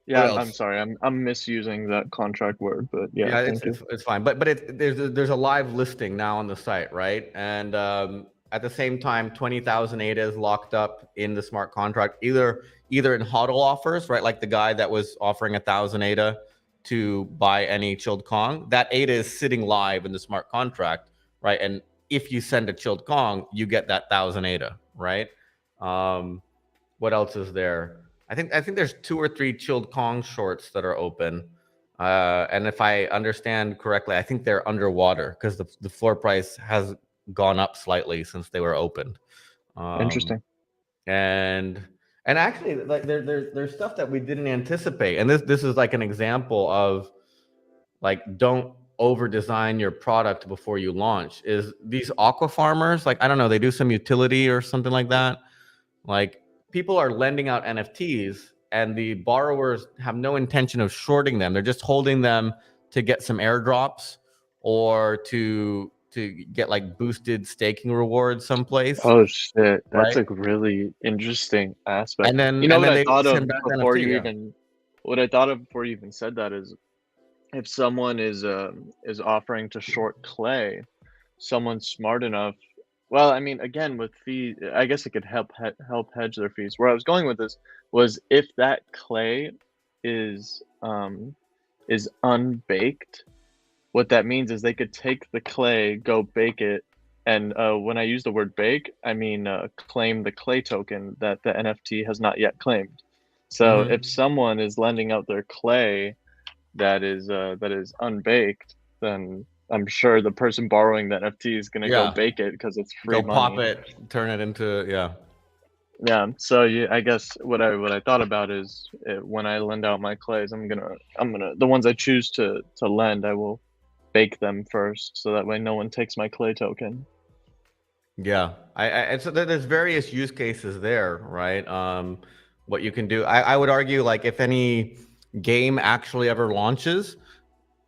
Yeah. I'm sorry. I'm misusing that contract word, but yeah, thank you. it's fine. But there's a live listing now on the site, right? And at the same time, 20,000 ADA is locked up in the smart contract, either in hodl offers, right? Like the guy that was offering 1,000 ADA to buy any chilled Kong. That ADA is sitting live in the smart contract, right? And if you send a chilled Kong, you get that 1,000 ADA, right? What else is there? I think there's 2 or 3 chilled Kong shorts that are open. And if I understand correctly, I think they're underwater because the floor price has gone up slightly since they were opened. Interesting. And actually, like there's stuff that we didn't anticipate, and this is like an example of like don't over design your product before you launch. Is these aqua farmers, like I don't know, they do some utility or something like that. Like people are lending out NFTs and the borrowers have no intention of shorting them. They're just holding them to get some airdrops or to get like boosted staking rewards someplace. Oh shit, that's Right. a really interesting aspect. And then You know what I they thought of send back the before NFT. you Yeah. even what I thought of before you even said that is if someone is offering to short clay, someone smart enough. Well, I mean, again, with fees, I guess it could help hedge their fees. Where I was going with this was if that clay is unbaked, what that means is they could take the clay, go bake it, and when I use the word bake, I mean claim the clay token that the NFT has not yet claimed. So if someone is lending out their clay, that is unbaked, then I'm sure the person borrowing the NFT is gonna go bake it because it's free Go money. pop it, turn it into Yeah. So I guess what I thought about is when I lend out my clays, I'm gonna the ones I choose to lend, I will bake them first, so that way no one takes my clay token. Yeah, and so there's various use cases there, right? What you can do, I would argue, like if any game actually ever launches,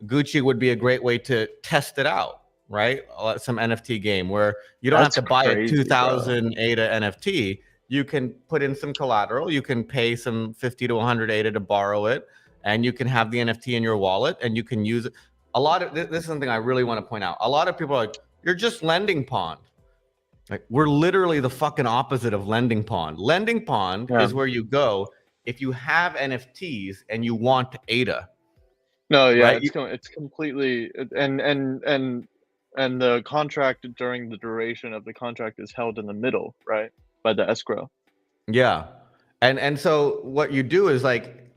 Gucci would be a great way to test it out, right? Some NFT game where you don't have to buy a 2000 ADA NFT. You can put in some collateral. You can pay some 50 to 100 ADA to borrow it, and you can have the NFT in your wallet, and you can use it. A lot of this is something I really want to point out. A lot of people are like, "You're just lending pond." Like, we're literally the fucking opposite of lending pond. Lending pond is where you go if you have NFTs and you want ADA. No, yeah, right? it's completely and the contract during the duration of the contract is held in the middle, right, by the escrow. Yeah, and so what you do is like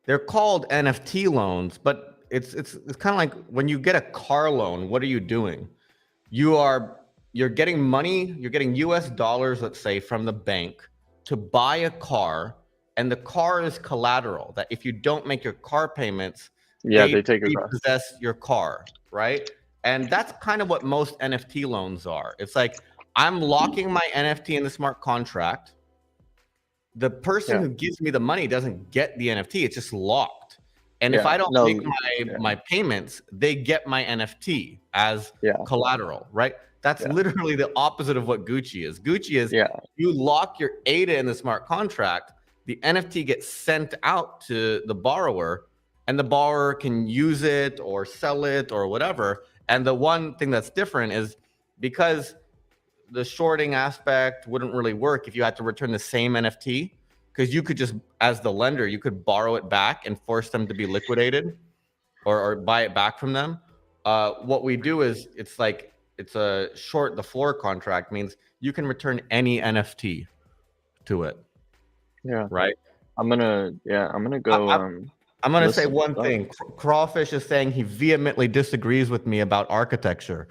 they're called NFT loans, but it's kind of like when you get a car loan. What are you doing? You're getting money. You're getting US dollars, let's say, from the bank to buy a car, and the car is collateral. That if you don't make your car payments, they take your car. Repossess your car, right? And that's kind of what most NFT loans are. It's like I'm locking my NFT in the smart contract. The person who gives me the money doesn't get the NFT. It's just locked. And if I don't make my payments, they get my NFT as collateral, right? That's literally the opposite of what Gucci is. Gucci is you lock your ADA in the smart contract, the NFT gets sent out to the borrower, and the borrower can use it or sell it or whatever. And the one thing that's different is because the shorting aspect wouldn't really work if you had to return the same NFT, because you could just, as the lender, you could borrow it back and force them to be liquidated or buy it back from them. What we do is it's a short the floor contract, means you can return any NFT to it. Yeah. Right. I'm gonna go. I'm gonna say one thing. Crawfish is saying he vehemently disagrees with me about architecture.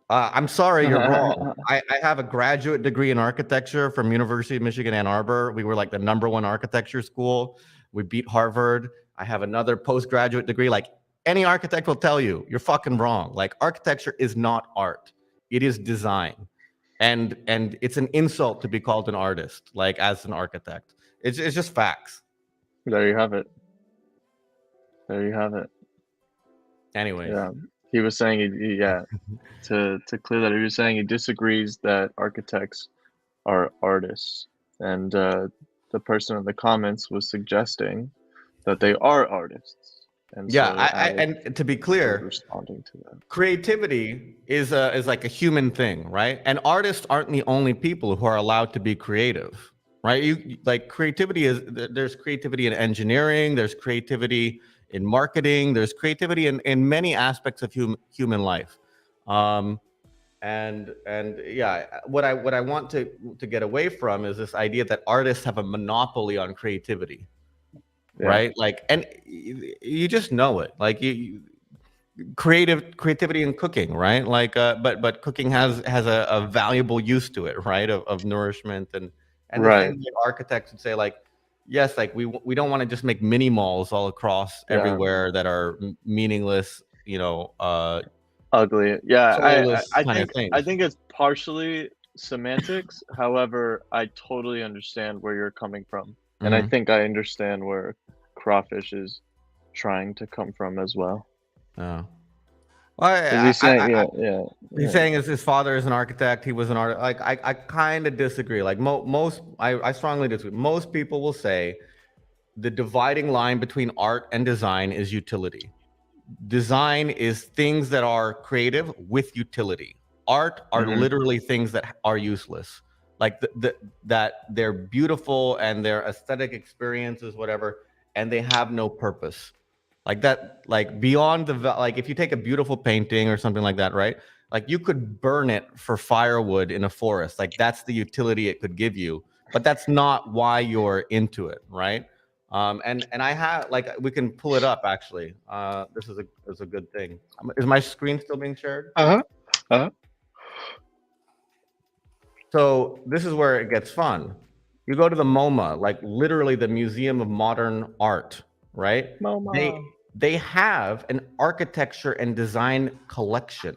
I'm sorry, you're wrong. I have a graduate degree in architecture from University of Michigan, Ann Arbor. We were like the #1 architecture school. We beat Harvard. I have another postgraduate degree. Like any architect will tell you, you're fucking wrong. Like architecture is not art. It is design. And it's an insult to be called an artist, like as an architect. It's just facts. There you have it. There you have it. Anyways. Yeah. He was saying, to clear that, he was saying he disagrees that architects are artists. And the person in the comments was suggesting that they are artists. And and to be clear, responding to that, creativity is like a human thing, right? And artists aren't the only people who are allowed to be creative, right? Creativity there's creativity in engineering, there's creativity in marketing, there's creativity in many aspects of human life. And what I want to get away from is this idea that artists have a monopoly on creativity. Right? And you just know it. Like creativity in cooking, right? But cooking has a valuable use to it, right? Of nourishment and the same way architects would say, like, yes, like we don't want to just make mini malls all across everywhere that are meaningless, ugly. Yeah, I think it's partially semantics. However, I totally understand where you're coming from, and I think I understand where Crawfish is trying to come from as well. Well, he's saying, he's saying his father is an architect. He was an artist. Like I kind of disagree. Like I strongly disagree. Most people will say the dividing line between art and design is utility. Design is things that are creative with utility. Art are literally things that are useless. Like that they're beautiful and they're aesthetic experiences, whatever, and they have no purpose. Like that, like beyond like if you take a beautiful painting or something like that, right? Like you could burn it for firewood in a forest. Like that's the utility it could give you, but that's not why you're into it, right? And I have, like, we can pull it up actually. This is a good thing. Is my screen still being shared? Uh-huh. Uh-huh. So this is where it gets fun. You go to the MoMA, like literally the Museum of Modern Art, right? Mama. They have an architecture and design collection.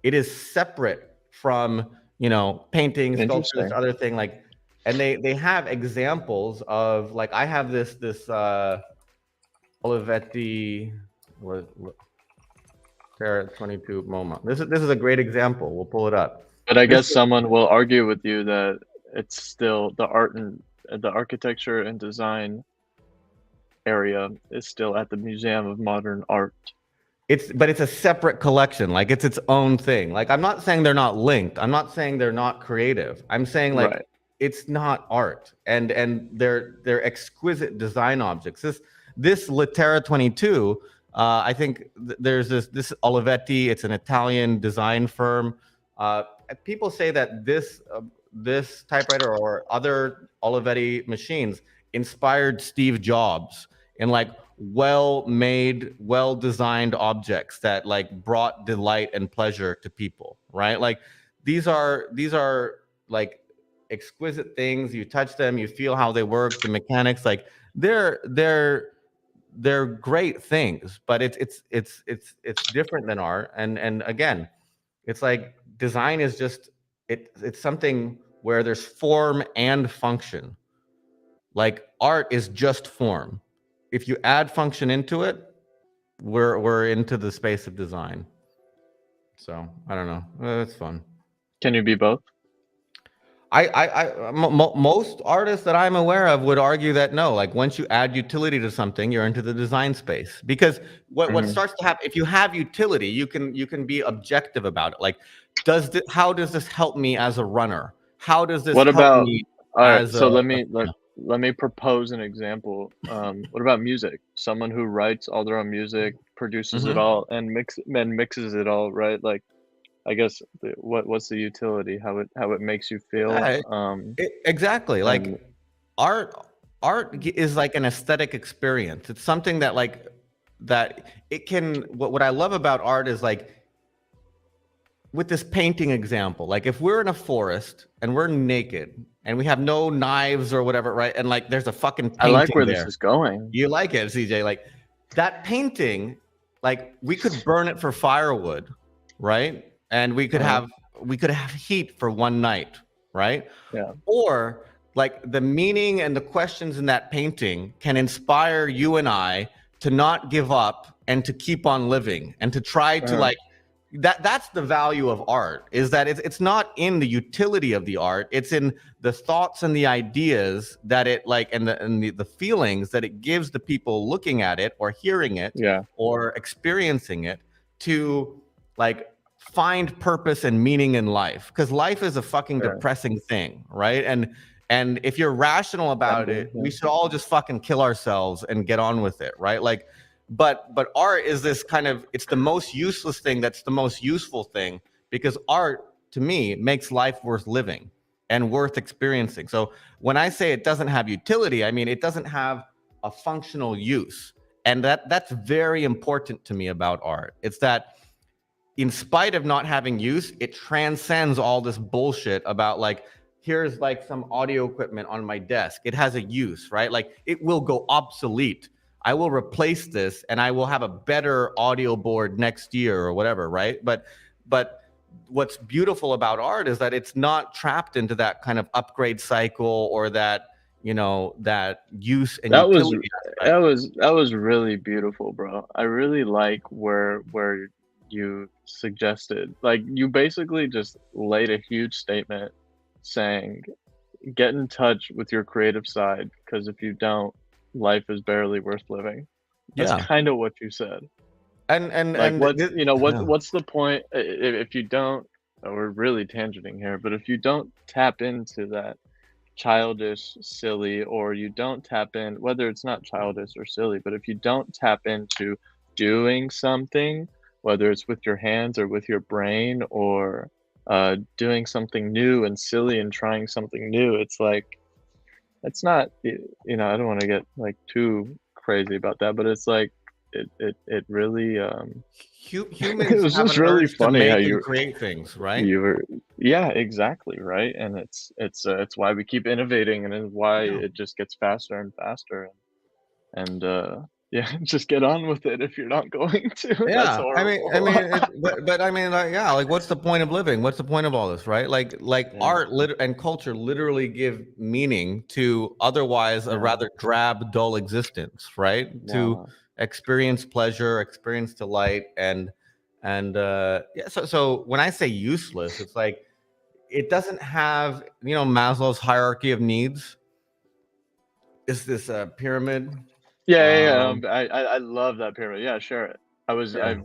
It is separate from, you know, paintings, sculptures, Interesting. other thing, like, and they have examples of, like, I have this Olivetti, what Terra 22 MoMA. This is a great example. We'll pull it up. But I This guess someone will argue with you that it's still the art and the architecture and design area is still at the Museum of Modern Art. but it's a separate collection, like it's its own thing. Like, I'm not saying they're not linked, I'm not saying they're not creative, I'm saying, like, Right. it's not art, and they're exquisite design objects. This Litera 22, I think there's this Olivetti, it's an Italian design firm. People say that this typewriter or other Olivetti machines inspired Steve Jobs in, like, well-made, well-designed objects that, like, brought delight and pleasure to people, right? Like, these are like exquisite things. You touch them, you feel how they work, the mechanics, like, they're great things, but it's different than art. And again, it's like design is just, it's something where there's form and function. Like, art is just form. If you add function into it, we're into the space of design. So I don't know. It's fun. Can you be both? Most artists that I'm aware of would argue that no, like, once you add utility to something, you're into the design space. Because what Mhm. starts to happen, if you have utility, you can be objective about it. Like, how does this help me as a runner? How does this What help about me alright, as so a, let me propose an example. What about music? Someone who writes all their own music, produces it Mhm. all, and mixes it all, right? Like, I guess what's the utility? How it makes you feel, Yeah, exactly. and Like, art is like an aesthetic experience. It's something that, like, that it can, what I love about art is, like, with this painting example, like, if we're in a forest and we're naked and we have no knives or whatever, right? And, like, there's a fucking I like painting where this there. is going. You like it, CJ? Like, that painting, like, we could burn it for firewood, right? And Uh-huh. we could have heat for one night, right? Yeah, Or, like, the meaning and the questions in that painting can inspire you and I to not give up and to keep on living and to try to, uh-huh, like, that's the value of art, is that it's not in the utility of the art, it's in the thoughts and the ideas that it, like, and the feelings that it gives the people looking at it or hearing it yeah, or experiencing it, to, like, find purpose and meaning in life, because life is a fucking sure. depressing thing, right? And if you're rational Can about be, it, yeah. we should all just fucking kill ourselves and get on with it, right? Like, but art is this kind of, it's the most useless thing that's the most useful thing, because art, to me, makes life worth living and worth experiencing. So when I say it doesn't have utility, I mean it doesn't have a functional use. And that's very important to me about art. It's that, in spite of not having use, it transcends all this bullshit about, like, here's, like, some audio equipment on my desk. It has a use, right? Like, it will go obsolete. I will replace this and I will have a better audio board next year or whatever, right? But what's beautiful about art is that it's not trapped into that kind of upgrade cycle or that, that use and That was utility aspect. that was really beautiful, bro. I really like where you suggested. Like, you basically just laid a huge statement saying, "Get in touch with your creative side, because if you don't, life is barely worth living." That's Yeah. kind of what you said. Like, And this, yeah. what's the point if you don't, we're really tangenting here, but if you don't tap into that childish, silly, or you don't tap in, whether it's not childish or silly, but if you don't tap into doing something, whether it's with your hands or with your brain, or doing something new and silly and trying something new, it's like it's not, you know, I don't want to get like too crazy about that, but it's like it really it Humans was have just an really urge to funny how make and create things, right? you were, yeah, exactly, right. And it's why we keep innovating, and it's why Yeah. it just gets faster and faster. And yeah, just get on with it if you're not going to. That's Yeah, horrible. but I mean, like, yeah, like, what's the point of living? What's the point of all this, right? Like Yeah, art and culture literally give meaning to otherwise a yeah, rather drab, dull existence, right? To yeah, experience pleasure, experience delight, and yeah. So when I say useless, it's like it doesn't have, Maslow's hierarchy of needs. Is this a pyramid? yeah, yeah, yeah. Um, I love that pyramid. Yeah, share it. yeah.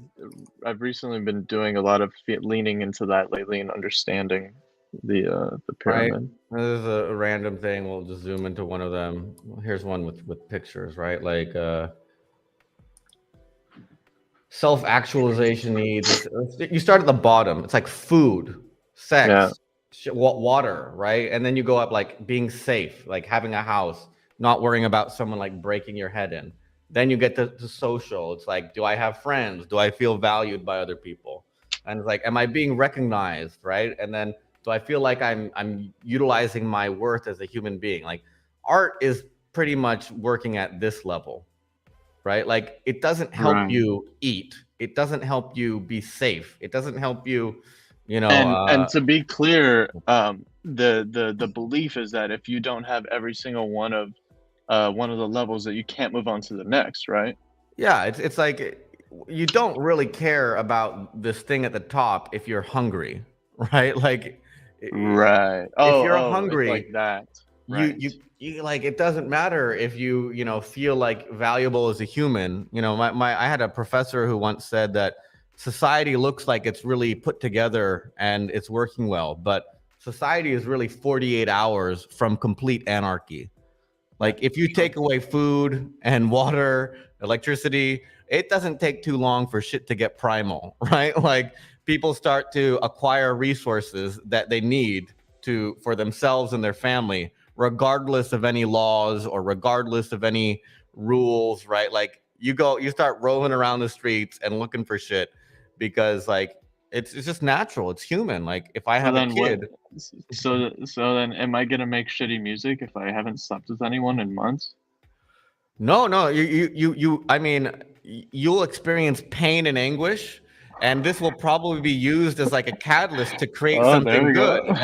I've recently been doing a lot of leaning into that lately and understanding the Right. pyramid. This is a random thing. We'll just zoom into one of them. Well, here's one with pictures, right? Like self-actualization needs. You start at the bottom. It's like food, Yeah, sex, water, right? And then you go up like being safe, like having a house, not worrying about someone like breaking your head in. Then you get to social. It's like, do I have friends? Do I feel valued by other people? And it's like, am I being recognized, right? And then do I feel like I'm utilizing my worth as a human being? Like art is pretty much working at this level, right? Like it doesn't help right. you eat. It doesn't help you be safe. It doesn't help you, And to be clear, the belief is that if you don't have every single one of the levels, that you can't move on to the next, right? yeah, it's like you don't really care about this thing at the top if you're hungry, right? Like Right. if Oh, you're oh, it's like hungry, that. you Right. you you like it doesn't matter if you feel like valuable as a human. My I had a professor who once said that society looks like it's really put together and it's working well, but society is really 48 hours from complete anarchy. Yeah, Like if for you sure. take away food and water, electricity, it doesn't take too long for shit to get primal, right? Like people start to acquire resources that they need to for themselves and their family, regardless of any laws or regardless of any rules, right? Like you start rolling around the streets and looking for shit because like it's just natural. It's human. Like if I So have a then what? kid. So then, am I gonna make shitty music if I haven't slept with anyone in months? No, no, I mean, you'll experience pain and anguish, and this will probably be used as like a catalyst to create Oh, there something we good. go.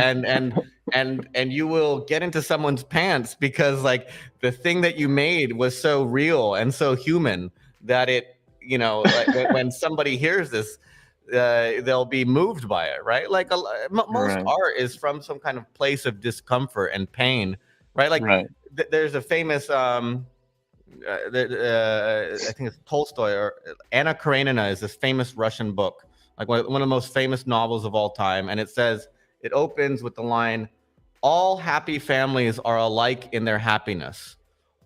And you will get into someone's pants because like the thing that you made was so real and so human that like when somebody hears this, they'll be moved by it, right? Like most Right, art is from some kind of place of discomfort and pain, right? Like right. there's a famous I think it's Tolstoy or Anna Karenina is this famous Russian book, like one of the most famous novels of all time. And it opens with the line, all happy families are alike in their happiness.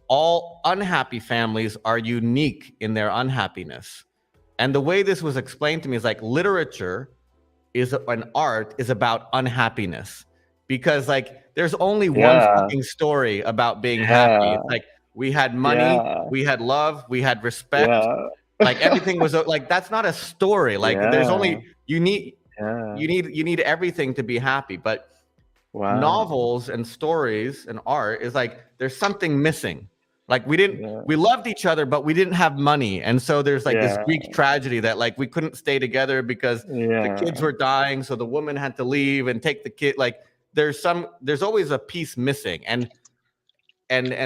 All unhappy families are unique in their unhappiness. And the way this was explained to me is like literature is an art is about unhappiness because like there's only one Yeah, fucking story about being happy. yeah, It's like we had money, yeah, we had love, we had respect, yeah, like everything was like that's not a story. Like there's yeah, only you need yeah. everything to be happy, but Wow. novels and stories and art is like there's something missing. Like we Yeah, loved each other, but we didn't have money. And so there's like this yeah, Greek tragedy that like we couldn't stay together because the kids yeah. were dying. So the woman had to leave and take the kid. Like there's always a piece missing. And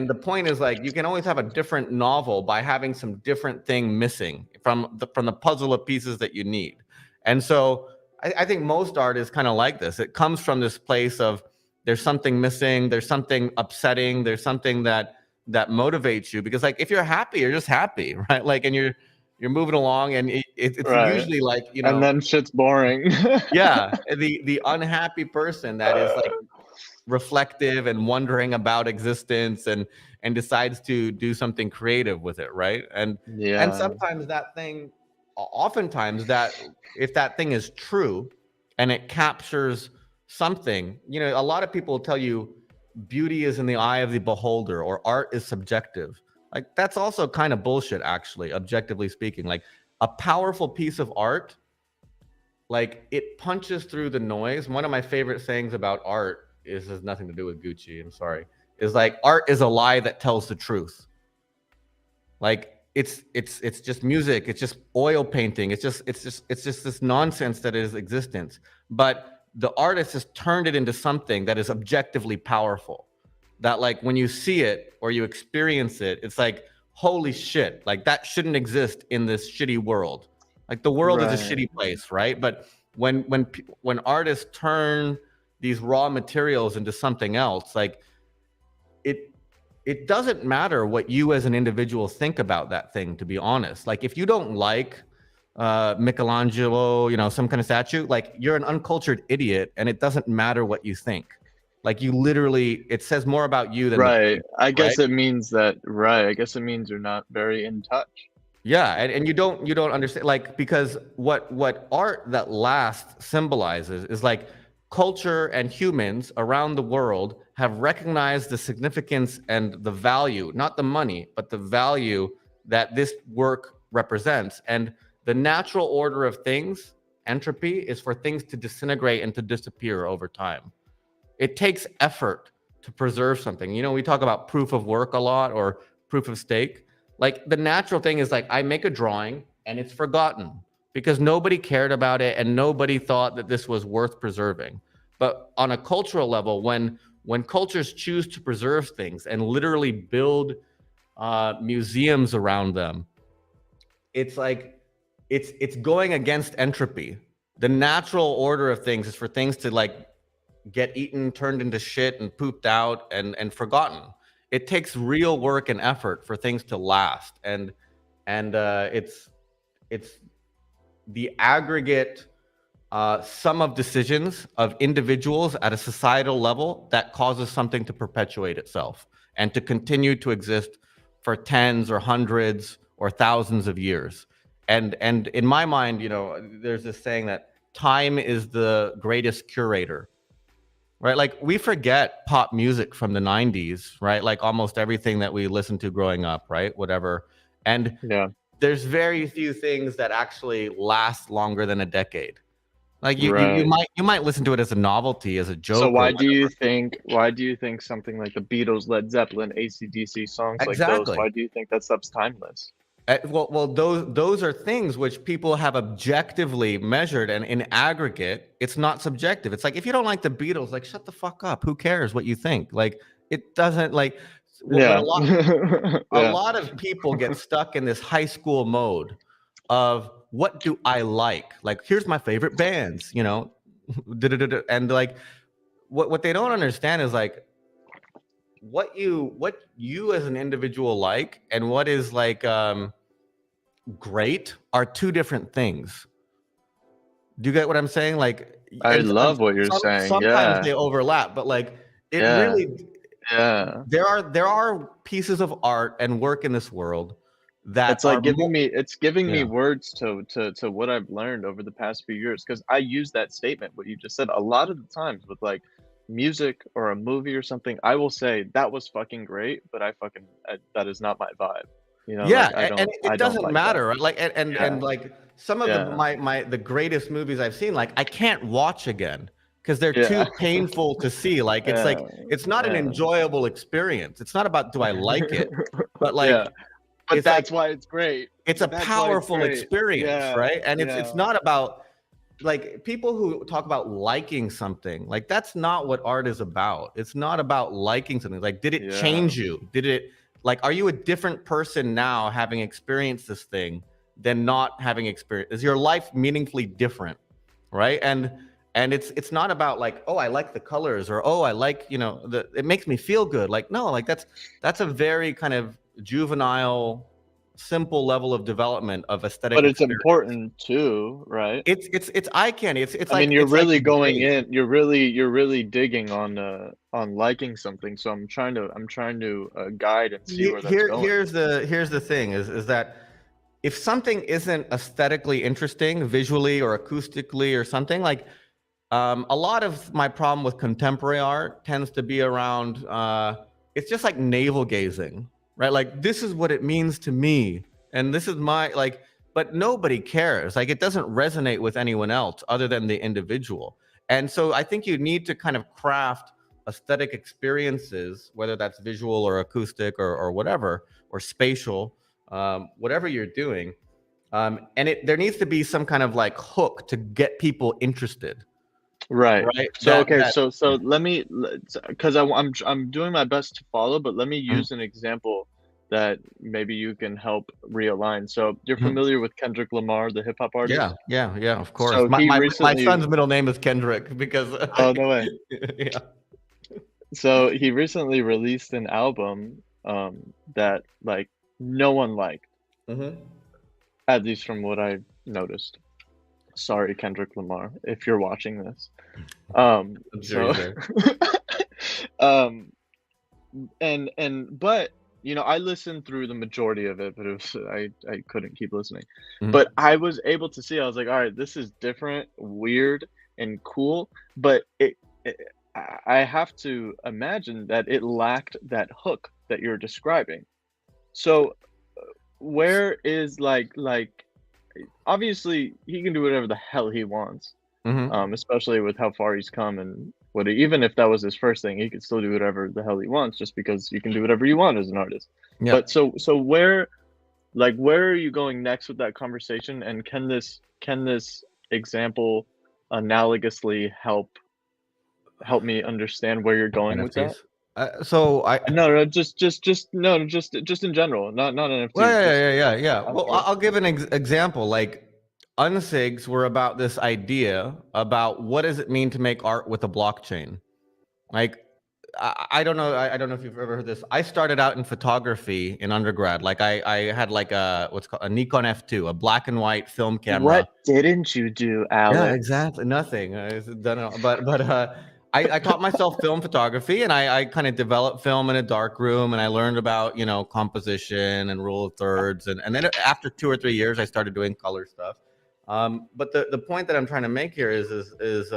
the point is like you can always have a different novel by having some different thing missing from the puzzle of pieces that you need. And so I think most art is kind of like this. It comes from this place of there's something missing, there's something upsetting, there's something that motivates you because like if you're happy, you're just happy, right? Like and you're moving along and it's Right. usually like And then shit's boring. yeah, the unhappy person that is like reflective and wondering about existence and decides to do something creative with it, right? And Yeah, sometimes that thing, oftentimes that if that thing is true and it captures something, a lot of people will tell you beauty is in the eye of the beholder, or art is subjective. Like, that's also kind of bullshit, actually, objectively speaking. Like, a powerful piece of art, like, it punches through the noise. One of my favorite sayings about art has nothing to do with Gucci, I'm sorry, is like, art is a lie that tells the truth. Like, it's just music, it's just oil painting, it's just this nonsense that is existence. But the artist has turned it into something that is objectively powerful. That, like, when you see it or you experience it, it's like, holy shit, like, that shouldn't exist in this shitty world. Like, the world is a shitty place, right? But when artists turn these raw materials into something else, like, it doesn't matter what you as an individual think about that thing, to be honest. Like, if you don't like Michelangelo, you know, some kind of statue, like, you're an uncultured idiot, and it doesn't matter what you think. Like, you literally, it says more about you than I guess it means that, I guess it means you're not very in touch. Yeah, and you don't understand, like, because what art that lasts symbolizes is, like, culture and humans around the world have recognized the significance and the value, not the money, but the value that this work represents. And the natural order of things, entropy, is for things to disintegrate and to disappear over time. It takes effort to preserve something. You know, we talk about proof of work a lot, or proof of stake. Like, the natural thing is, like, I make a drawing and it's forgotten because nobody cared about it and nobody thought that this was worth preserving. But on a cultural level, when cultures choose to preserve things and literally build museums around them, it's like, it's going against entropy. The natural order of things is for things to, like, get eaten, turned into shit, and pooped out and forgotten. It takes real work and effort for things to last, and it's the aggregate sum of decisions of individuals at a societal level that causes something to perpetuate itself and to continue to exist for tens or hundreds or thousands of years. And in my mind, you know, there's this saying that time is the greatest curator. Right, like, we forget pop music from the 90s, right? Like, almost everything that we listened to growing up, right? Whatever. And there's very few things that actually last longer than a decade. Like, you might listen to it as a novelty, as a joke. So why do you think something like the Beatles, Led Zeppelin, AC/DC songs like those, why do you think that stuff's timeless? Well, those are things which people have objectively measured, and in aggregate, it's not subjective. It's like, if you don't like the Beatles, like, shut the fuck up. Who cares what you think? Like, it doesn't, like, a lot of people get stuck in this high school mode of, what do I like? Like, here's my favorite bands, you know, and, like, what they don't understand is, like, what you as an individual like, and what is, like, great, are two different things. Do you get what I'm saying? Like, I love what you're saying. Sometimes they overlap, but, like, it really, there are pieces of art and work in this world that it's like giving me words to what I've learned over the past few years, because I use that statement, what you just said, a lot of the times with, like, music or a movie or something. I will say that was fucking great, but that is not my vibe. You know, yeah, like, and it doesn't matter, right? Like, and like, some of the greatest movies I've seen, like, I can't watch again because they're too painful to see. Like, it's like, it's not an enjoyable experience. It's not about, do I like it, but, like, but that's, like, why it's great. It's a powerful experience, right? And it's not about, like, people who talk about liking something, like, that's not what art is about. It's not about liking something. Like, did it change you? Did it, like, are you a different person now having experienced this thing than not having experienced? Is your life meaningfully different, right? And it's not about, like, oh, I like the colors, or, oh, I like, you know, it makes me feel good. Like, no, like, that's a very kind of juvenile, simple level of development of aesthetic. But it's important too, right? It's eye candy. It's I mean, you're really going in. You're really digging on liking something. So I'm trying to guide and see where that's going. Here's the thing is that if something isn't aesthetically interesting, visually or acoustically or something, like, A lot of my problem with contemporary art tends to be around, it's just like navel gazing, right? Like, this is what it means to me. And this is my, like, but nobody cares. Like, it doesn't resonate with anyone else other than the individual. And so I think you need to kind of craft aesthetic experiences, whether that's visual or acoustic or whatever, or spatial, whatever you're doing. And there needs to be some kind of like hook to get people interested. Right. Right. So okay. That So let me, because I'm doing my best to follow, but let me Mhm, use an example that maybe you can help realign. So you're mhm. familiar with Kendrick Lamar, the hip hop Yeah, artist? yeah, of course. So My, he my my recently, son's middle name is Kendrick because oh no way. yeah. So he recently released an album that like no one liked, Mhm. at least from what I noticed. Sorry, Kendrick Lamar, if you're watching this. I'm sure So he's there. um but you know, I listened through the majority of it, but it was I couldn't keep listening. But Mhm. I was able to see, I was like, all right, this is different, weird, and cool, but it I have to imagine that it lacked that hook that you're describing. So where is like obviously he can do whatever the hell he wants, Mhm. especially with how far he's come and even if that was his first thing, he could still do whatever the hell he wants just because you can do whatever you want as an artist. Yeah. But so where, like, where are you going next with that conversation? And can this example analogously help me understand where you're going with that? NFTs. So I No, just no, just in general, not Well, NFTs, just yeah. Well, outside. I'll give an example. Like, unsigs were about this idea about what does it mean to make art with a blockchain. Like, I don't know. I don't know if you've ever heard this. I started out in photography in undergrad. Like, I had like a what's called a Nikon F2, a black and white film camera. What didn't you do, Yeah, Alex? exactly. Nothing. I don't know. I taught myself film photography, and I kind of developed film in a dark room, and I learned about, composition and rule of thirds, and then after 2 or 3 years, I started doing color stuff. But the point that I'm trying to make here is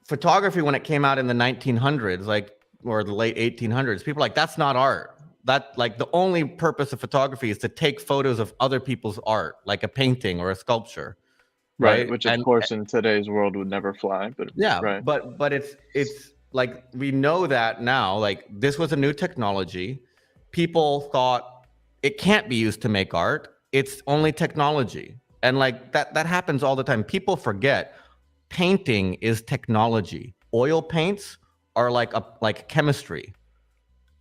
photography, when it came out in the 1900s, like, or the late 1800s, people were like, that's not art. That, like, the only purpose of photography is to take photos of other people's art, like a painting or a sculpture, Right, right? which of And course in today's world would never fly, but yeah, right. but it's like, we know that now, like, this was a new technology. People thought it can't be used to make art. It's only technology. And like that happens all the time. People forget painting is technology. Oil paints are like chemistry,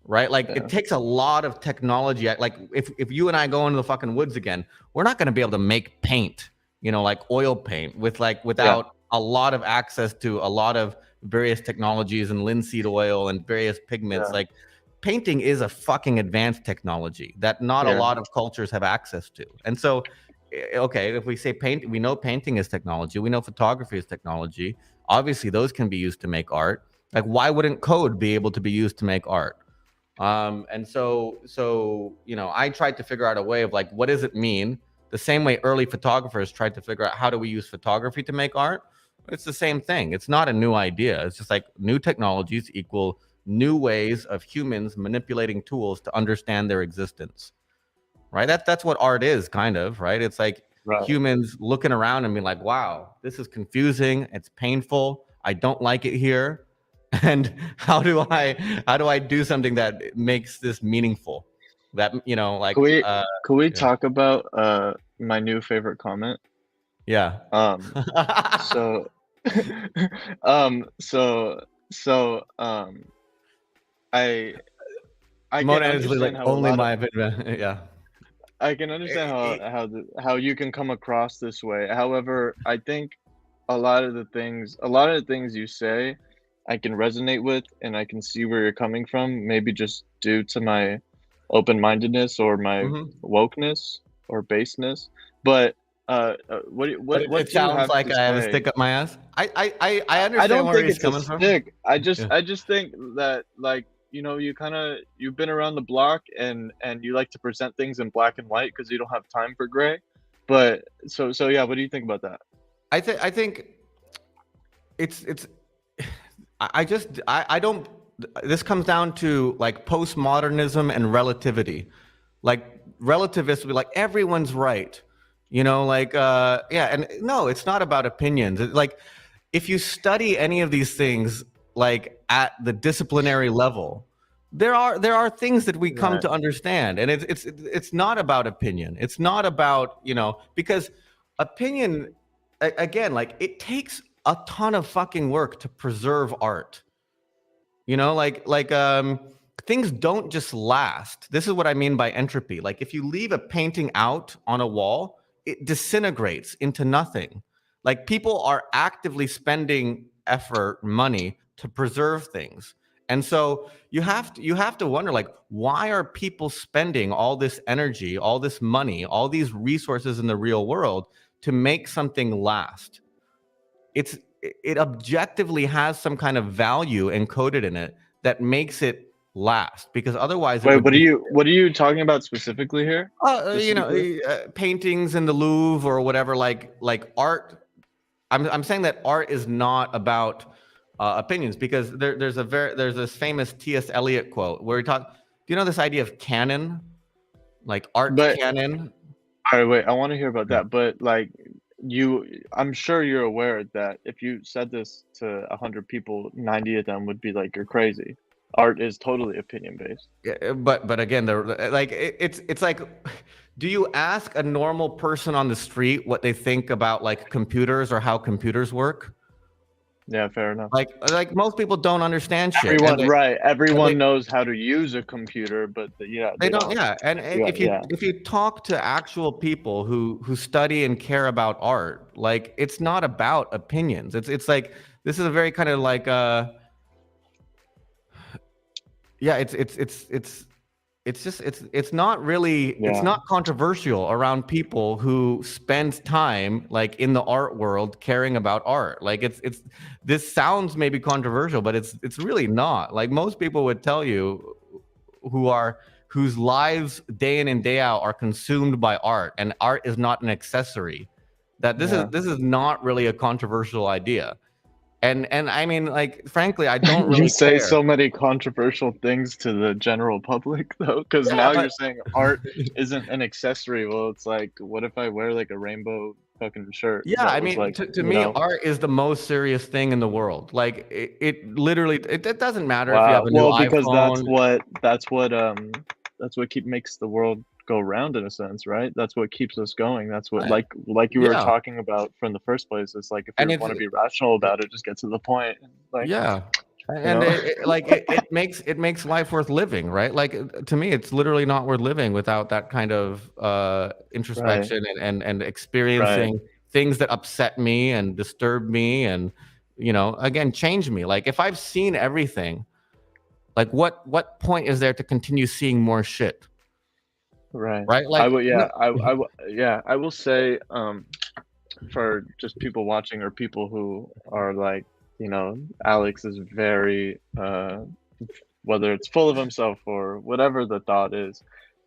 right? Like, Yeah, it takes a lot of technology. Like, if you and I go into the fucking woods again, we're not going to be able to make paint, like oil paint yeah, without a lot of access to a lot of various technologies and linseed oil and various pigments. yeah, Like, painting is a fucking advanced technology that not a yeah, lot of cultures have access to. And so, okay, if we say paint, we know painting is technology, we know photography is technology. Obviously those can be used to make art. Like, why wouldn't code be able to be used to make art? And so I tried to figure out a way of, like, what does it mean? The same way early photographers tried to figure out how do we use photography to make art. It's the same thing. It's not a new idea. It's just like new technologies equal new ways of humans manipulating tools to understand their existence. Right? That's what art is, kind of, right? It's like right. humans looking around and being like, wow, this is confusing, it's painful, I don't like it here. And how do I do something that makes this meaningful? That, like, Can we can we yeah. talk about my new favorite comment? Yeah. Um, so um, so so I I can Mona is like understand how a only lot of my opinion. Yeah. I can understand how you can come across this way. However, I think a lot of the things you say, I can resonate with, and I can see where you're coming from. Maybe just due to my open-mindedness or my Mhm. wokeness or baseness. But But what it do you sounds have like to I have a say? stick up my ass. I I understand don't where think he's it's a coming from. stick. Yeah. I just think that, like, you know, you've been around the block and you like to present things in black and white because you don't have time for gray. But so yeah, what do you think about that? I think it's I don't, this comes down to like postmodernism and relativity. Like relativists will be like everyone's right, you know, like yeah, and no, it's not about opinions. Like if you study any of these things like at the disciplinary level, there are things that we come Right. to understand, and it's not about opinion. It's not about, you know, because opinion, again, like it takes a ton of fucking work to preserve art. You know, things don't just last. This is what I mean by entropy. Like if you leave a painting out on a wall, it disintegrates into nothing. Like people are actively spending effort, money to preserve things. And so you have to wonder, like, why are people spending all this energy, all this money, all these resources in the real world to make something last? It objectively has some kind of value encoded in it that makes it last, because otherwise it Wait, would be what are you talking about specifically here? Just you to be know, clear. paintings in the Louvre or whatever, like art. I'm saying that art is not about opinions, because there's this famous T.S. Eliot quote where he talk. Do you know this idea of canon, like art But canon? all right, wait, I want to hear about that. But like you, I'm sure you're aware that if you said this to 100 people, 90 of them would be like, "You're crazy." Art is totally opinion based. Yeah, but again, it's like, do you ask a normal person on the street what they think about like computers or how computers work? Yeah, fair enough. Like most people don't understand shit, and Everyone, right? they Everyone knows how to use a computer, but yeah, they they don't. don't. Yeah, and Yeah, if you yeah, if you talk to actual people who study and care about art, like it's not about opinions. It's like this is a very kind of like yeah, it's just it's not really, it's yeah. not controversial around people who spend time like in the art world caring about art. Like it's this sounds maybe controversial, but it's really not. Like most people would tell you who are whose lives day in and day out are consumed by art, and art is not an accessory, that Yeah. this is not really a controversial idea. And I mean, like, frankly, I don't You really say care. so many controversial things to the general public though, because Yeah, now you're but saying art isn't an accessory. Well, it's like, what if I wear like a rainbow fucking shirt yeah, that I was mean, like, to me, art is the most serious thing in the world. Like, it literally, it doesn't matter if you have wow. a new Well, because iPhone. that's what makes the world go round in a sense, right? That's what keeps us going. That's what, uh, like you were Yeah, talking about from the first place. It's like if and you want to be rational about it, just get to the point. Like, yeah, you and know, it makes life worth living, right? Like to me, it's literally not worth living without that kind of right, introspection and right, experiencing things that upset me and disturb me, and you know, again, change me. Like if I've seen everything, like what point is there to continue seeing more shit, right. right? I Like will, no, yeah, yeah, I will say, for just people watching or people who are like, Alex is very, whether it's full of himself or whatever the thought is.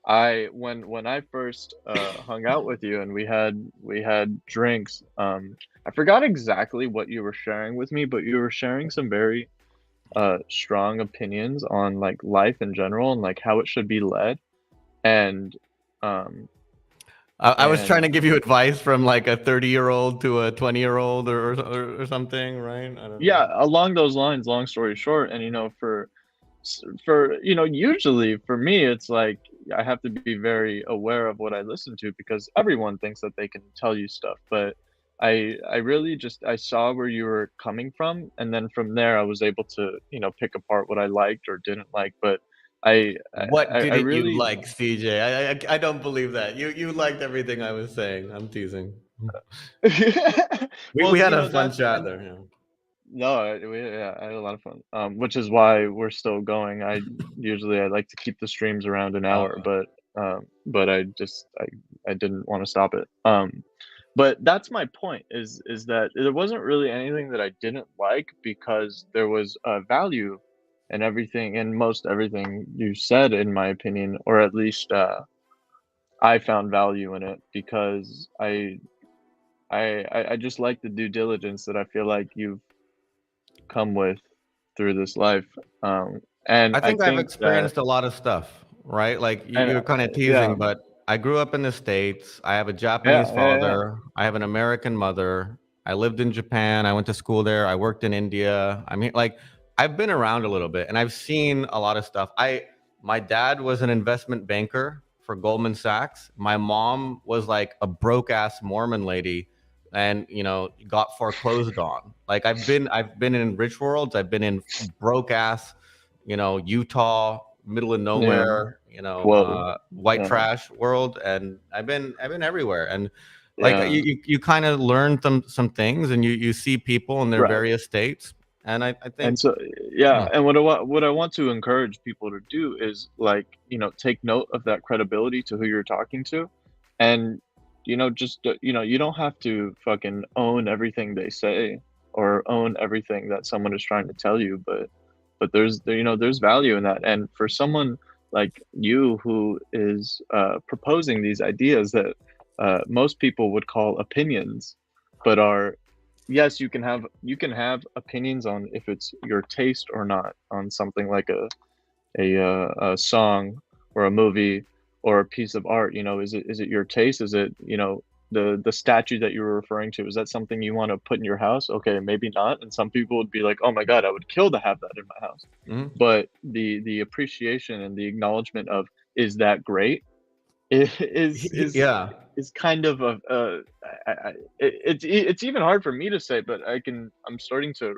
When I first hung out with you and we had drinks, I forgot exactly what you were sharing with me, but you were sharing some very strong opinions on like life in general and like how it should be led. And um I was trying and to give you advice from like a 30-year-old to a 20-year-old or something, right? I don't know. yeah, along those lines, long story short, and usually for me, it's like I have to be very aware of what I listen to because everyone thinks that they can tell you stuff. But I really just I saw where you were coming from, and then from there I was able to pick apart what I liked or didn't like. But I I, What I didn't you really like, CJ? I don't believe that. You liked everything I was saying. I'm teasing. We well, had a fun chat and there. Yeah. no, I had a lot of fun. Which is why we're still going. I like to keep the streams around an hour, Uh, but I didn't want to stop it. But that's my point is that there wasn't really anything that I didn't like because there was value in everything and most everything you said, in my opinion, or at least I found value in it because I just like the due diligence that I feel like you've come with through this life. And I I think I've think that, experienced a lot of stuff, right? Like and you're kind of yeah, teasing, but I grew up in the States. I have a Japanese yeah, yeah, yeah, father. I have an American mother. I lived in Japan. I went to school there. I worked in India. I mean, like I've been around a little bit and I've seen a lot of stuff. My dad was an investment banker for Goldman Sachs. My mom was like a broke ass Mormon lady and got foreclosed on. Like I've been in rich worlds. I've been in broke ass Utah, middle of yeah. nowhere, Whoa, white yeah, trash world, and I've been everywhere. And like yeah. you kind of learn some things, and you see people in their Right. various states, and I And think so, yeah, yeah, and what I want to encourage people to do is, like, take note of that credibility to who you're talking to, and just you don't have to fucking own everything they say or own everything that someone is trying to tell you, but there's value in that, and for someone like you who is proposing these ideas that most people would call opinions, but are, yes, you can have opinions on if it's your taste or not on something like a song or a movie or a piece of art. Is it your taste? Is it the statue that you were referring to? Is that something you want to put in your house? Okay, maybe not. And some people would be like, oh my god, I would kill to have that in my house. mhm. But the appreciation and the acknowledgement of, is that great, is Yeah. is kind of it's even hard for me to say, but I'm starting to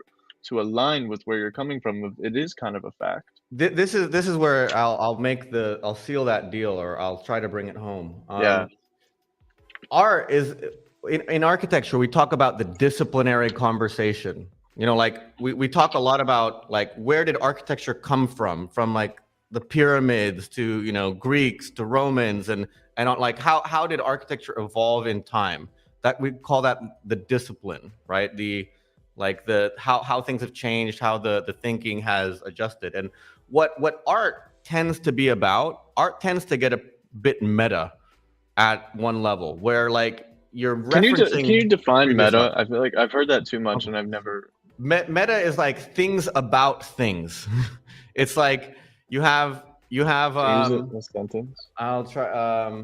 align with where you're coming from. It is kind of a fact. This is where I'll seal that deal, or I'll try to bring it home. Yeah. Art is in architecture. We talk about the disciplinary conversation. Like we talk a lot about like where did architecture come from like the pyramids to Greeks to Romans, and like how did architecture evolve in time? That we call that the discipline, right? The how things have changed, how the thinking has adjusted. And what art tends to be about, art tends to get a bit meta at one level where like you're Can referencing you define previous meta? art. I feel like I've heard that too much, Okay. and I've never. Meta is like things about things. It's like you have Can you use it in a sentence? I'll try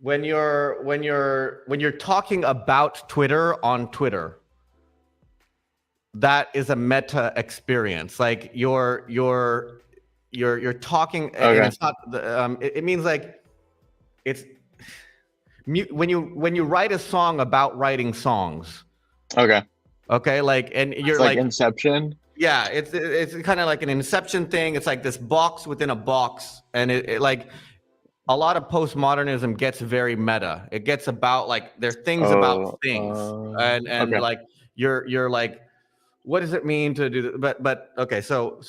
when you're talking about Twitter on Twitter, that is a meta experience. Like you're talking, and Okay. it's not it means like it's when you write a song about writing songs. Okay. Okay, like, and It's you're like like, Inception. yeah, it's kind of like an Inception thing. It's like this box within a box, and it like a lot of postmodernism gets very meta. It gets about like there are things about Oh, things, and okay. like you're like, what does it mean to do that? But okay, so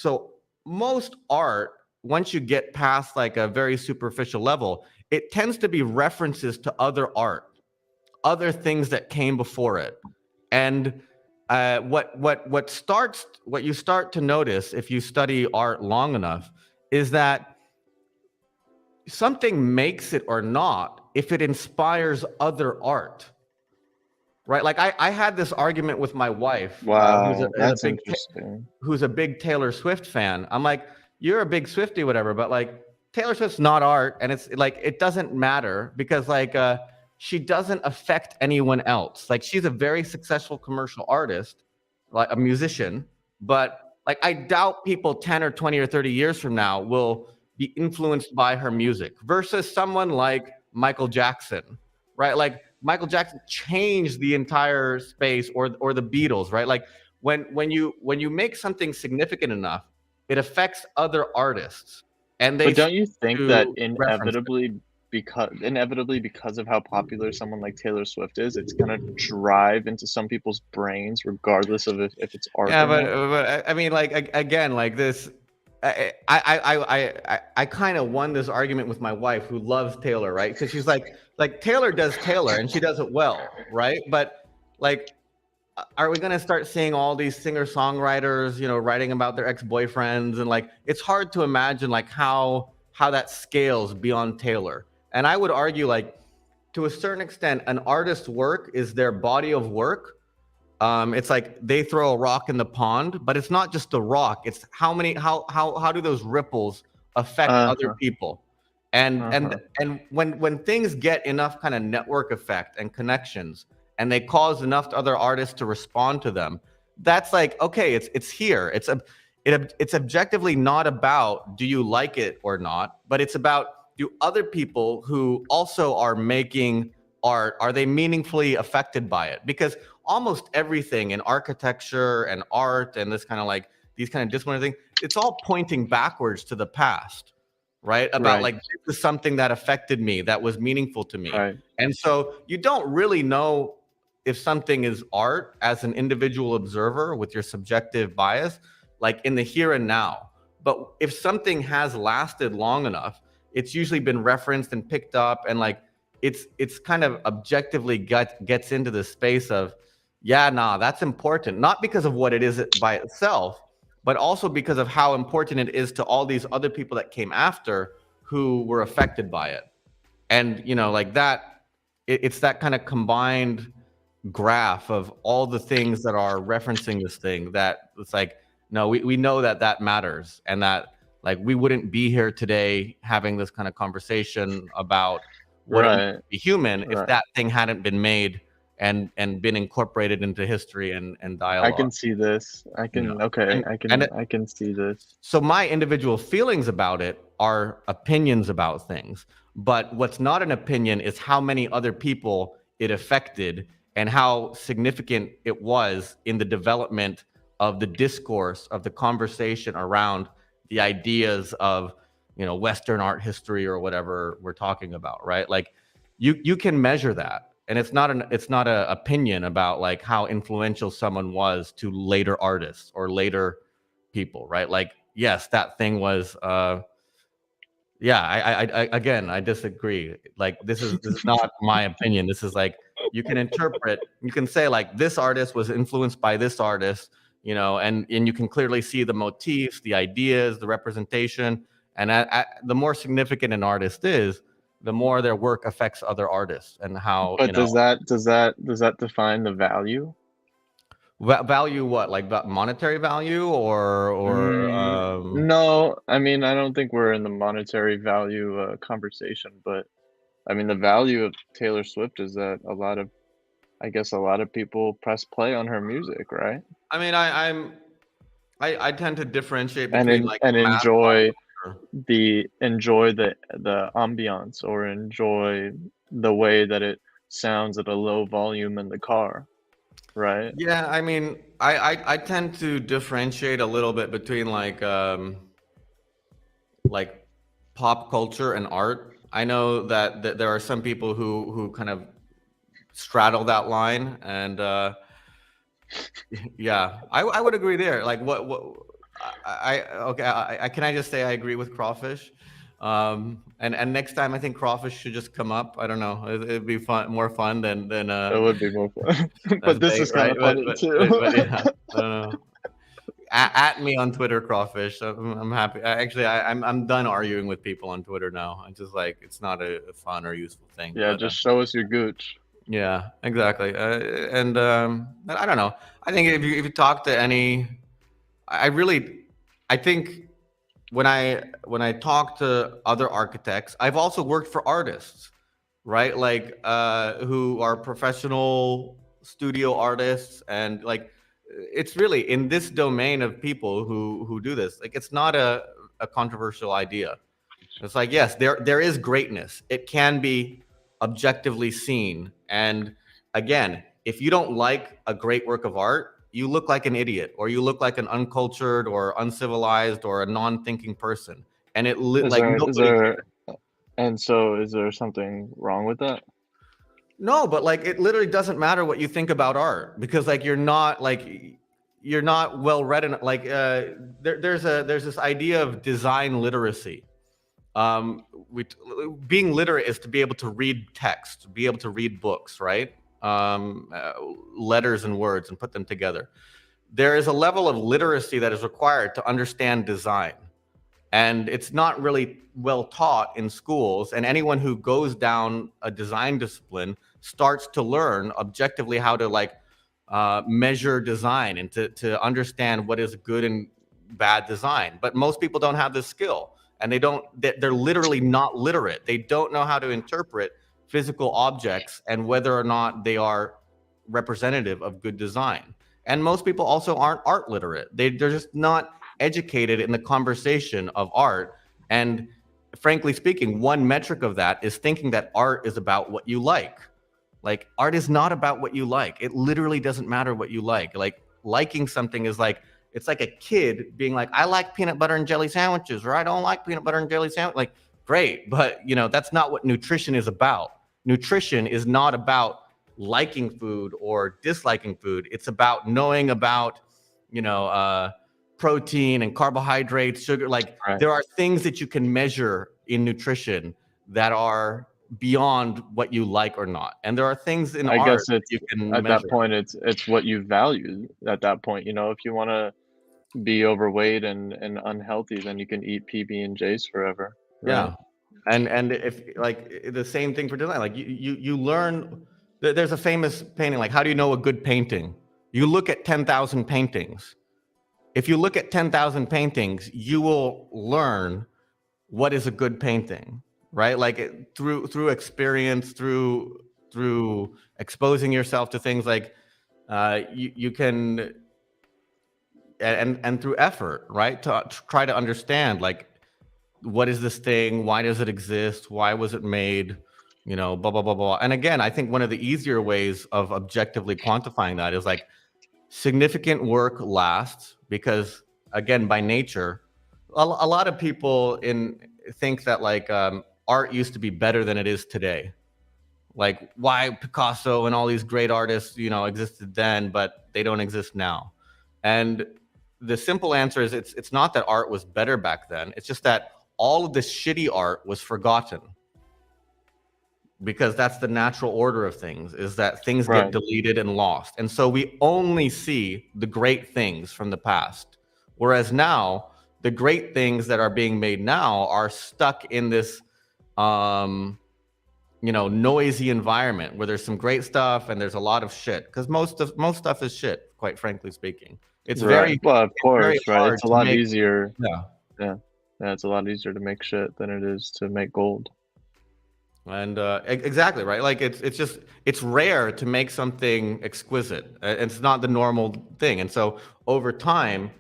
most art, once you get past like a very superficial level, it tends to be references to other art, other things that came before it. And what you start to notice if you study art long enough is that something makes it or not if it inspires other art, right? Like I had this argument with my wife, Wow, that's interesting. who's a big Taylor Swift fan. I'm like, you're a big Swiftie, whatever, but like Taylor Swift's not art, and it's like it doesn't matter because like she doesn't affect anyone else. Like she's a very successful commercial artist, like a musician, but like I doubt people 10 or 20 or 30 years from now will be influenced by her music versus someone like Michael Jackson, right? Like Michael Jackson changed the entire space, or the Beatles, right? Like when you make something significant enough, it affects other artists, and they But start don't you think that to reference it. inevitably because of how popular someone like Taylor Swift is, it's gonna drive into some people's brains regardless of if it's art Yeah, or but not? I mean, like again, like this. I kind of won this argument with my wife, who loves Taylor, right? Because she's like Taylor does Taylor, and she does it well, right? But like, are we gonna start seeing all these singer-songwriters, writing about their ex-boyfriends, and like it's hard to imagine like how that scales beyond Taylor. And I would argue like to a certain extent, an artist's work is their body of work, it's like they throw a rock in the pond, but it's not just the rock. It's how do those ripples affect other Uh-huh. people? And Uh-huh. when things get enough kind of network effect and connections, and they cause enough other artists to respond to them, that's like, okay, it's here. It's objectively not about do you like it or not, but it's about, do other people who also are making art, are they meaningfully affected by it? Because almost everything in architecture and art and this kind of like these kind of disciplinary things, it's all pointing backwards to the past, right? About Right. like, this is something that affected me, that was meaningful to me. Right. And so you don't really know if something is art as an individual observer with your subjective bias, like in the here and now. But if something has lasted long enough, it's usually been referenced and picked up, and like it's kind of objectively gets into the space of, yeah, nah, that's important, not because of what it is by itself, but also because of how important it is to all these other people that came after who were affected by it. And like that, it's that kind of combined graph of all the things that are referencing this thing, that it's like, no, we know that matters, and that like we wouldn't be here today having this kind of conversation about what it means Right. to be human if Right. that thing hadn't been made and been incorporated into history and I dialogue. can see this. I You know, can, okay, and and it, I can see this. so my individual feelings about it are opinions about things, but what's not an opinion is how many other people it affected and how significant it was in the development of the discourse, of the conversation around the ideas of Western art history or whatever we're talking about, right? Like you can measure that, and it's not an opinion about like how influential someone was to later artists or later people, right? Like, yes, that thing was yeah, again, I disagree. Like, this is not my opinion. This is like, you can interpret, you can say like, this artist was influenced by this artist, and you can clearly see the motifs, the ideas, the representation. And the more significant an artist is, the more their work affects other artists, and how But does that define the value? value, what, like monetary value, or No, I mean, I don't think we're in the monetary value conversation, but I mean, the value of Taylor Swift is that I guess a lot of people press play on her music, right? I mean, I tend to differentiate And between like mass pop enjoy culture. the ambiance, or enjoy the way that it sounds at a low volume in the car, right? Yeah, I mean, I tend to differentiate a little bit between like pop culture and art. I know that there are some people who kind of straddle that line, and yeah, I would agree there. Like, what okay, I can I just say I agree with Crawfish. And next time I think Crawfish should just come up. I don't know. It'd be more fun than It would be more fun. as But this bait, is kind right? of funny too. But yeah, I don't know. At me on Twitter, Crawfish. I'm happy. I'm done arguing with people on Twitter now. I'm just like, it's not a fun or useful thing. Yeah, But just show us your gooch. yeah, exactly. And I don't know. I think if you talk to any, I really, I think when I talk to other architects, I've also worked for artists, right? Like who are professional studio artists, and like it's really in this domain of people who do this. Like, it's not a controversial idea. It's like, yes, there is greatness. It can be objectively seen. And again, if you don't like a great work of art, you look like an idiot, or you look like an uncultured or uncivilized or a non-thinking person. And like Is nobody there, cares. and so is there something wrong with that? No, but like it literally doesn't matter what you think about art, because like you're not well read in like there's this idea of design literacy. We Being literate is to be able to read text, be able to read books, right? Letters and words, and put them together. There is a level of literacy that is required to understand design, and it's not really well taught in schools. And anyone who goes down a design discipline starts to learn objectively how to like measure design and to understand what is good and bad design. But most people don't have this skill, and they're literally not literate. They don't know how to interpret physical objects and whether or not they are representative of good design. And most people also aren't art literate. They're just not educated in the conversation of art. And frankly speaking, one metric of that is thinking that art is about what you like. Like, art is not about what you like. It literally doesn't matter what you like. Like, liking something is like, it's like a kid being like, I like peanut butter and jelly sandwiches, or I don't like peanut butter and jelly sandwich. Like, great, but that's not what nutrition is about. Nutrition is not about liking food or disliking food. It's about knowing about, protein and carbohydrates, sugar. Like, Right. there are things that you can measure in nutrition that are beyond what you like or not. And there are things in I art guess that it's you can at measure. that point, it's what you value at that point. If you want to be overweight and unhealthy, then you can eat PB&Js forever, right? Yeah. And if like the same thing for design, like you learn. There's a famous painting, like, how do you know a good painting? You look at 10,000 paintings. If you look at 10,000 paintings, you will learn what is a good painting, right? Like, through experience, through exposing yourself to things, like you can, and through effort, right? To try to understand, like, what is this thing? Why does it exist? Why was it made? Blah, blah, blah, blah. And again, I think one of the easier ways of objectively quantifying that is like, significant work lasts, because again, by nature, a lot of people think that, like, art used to be better than it is today. Like, why Picasso and all these great artists, existed then, but they don't exist now. And the simple answer is, it's not that art was better back then. It's just that all of this shitty art was forgotten, because that's the natural order of things, is that things get Right. deleted and lost. And so we only see the great things from the past. Whereas now, the great things that are being made now are stuck in this noisy environment where there's some great stuff and there's a lot of shit, because most stuff is shit, quite frankly speaking. It's Right. Well, of very course, right? hard It's a to lot make. easier. Yeah. Yeah. Yeah, it's a lot easier to make shit than it is to make gold. And exactly, right? Like, it's rare to make something exquisite. It's not the normal thing. And so over time,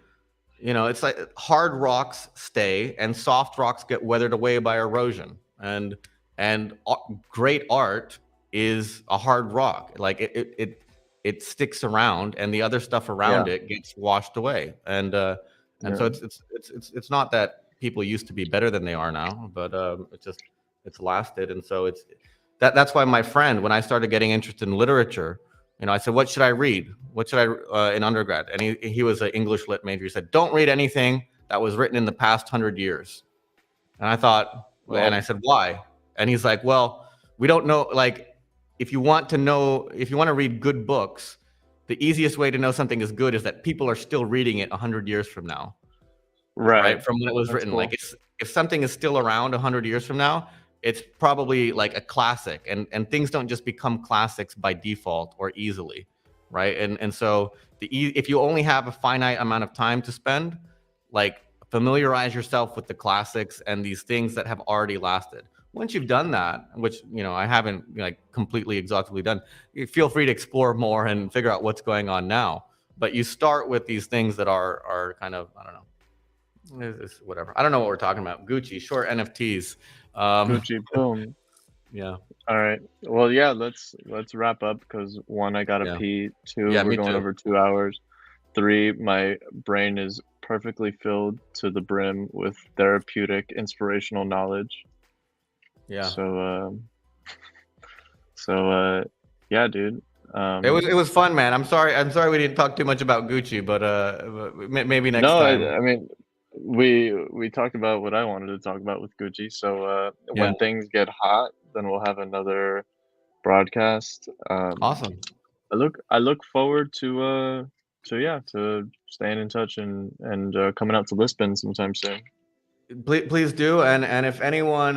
it's like hard rocks stay and soft rocks get weathered away by erosion. And great art is a hard rock. Like, it sticks around, and the other stuff around Yeah. it gets washed away. And so Yeah. it's not that people used to be better than they are now, but it's lasted. And so that's why my friend, when I started getting interested in literature, I said, what should I read? What should I in undergrad? And he was an English lit major. He said, don't read anything that was written in the past 100 years. And I thought, and I said, why? And he's like, well, we don't know. Like, if you want to read good books, the easiest way to know something is good is that people are still reading it 100 years from now. Right. From when it was written. Cool. Like, if something is still around 100 years from now, it's probably like a classic, and things don't just become classics by default or easily. Right. And so if you only have a finite amount of time to spend, like, familiarize yourself with the classics and these things that have already lasted. Once you've done that, which, I haven't like completely exhaustively done, you feel free to explore more and figure out what's going on now. But you start with these things that are kind of, I don't know, it's whatever. I don't know what we're talking about. Gucci, short NFTs. Gucci, boom. Yeah. All right. Well, yeah, let's wrap up, because 1, I gotta pee. 2, we're going over 2 hours. 3, my brain is perfectly filled to the brim with therapeutic, inspirational knowledge. Yeah. So yeah, dude. It was fun, man. I'm sorry we didn't talk too much about Gucci, but maybe next time. I mean, we talked about what I wanted to talk about with Gucci. So when things get hot, then we'll have another broadcast. Awesome. I look forward to staying in touch and coming out to Lisbon sometime soon. Please do. And if anyone,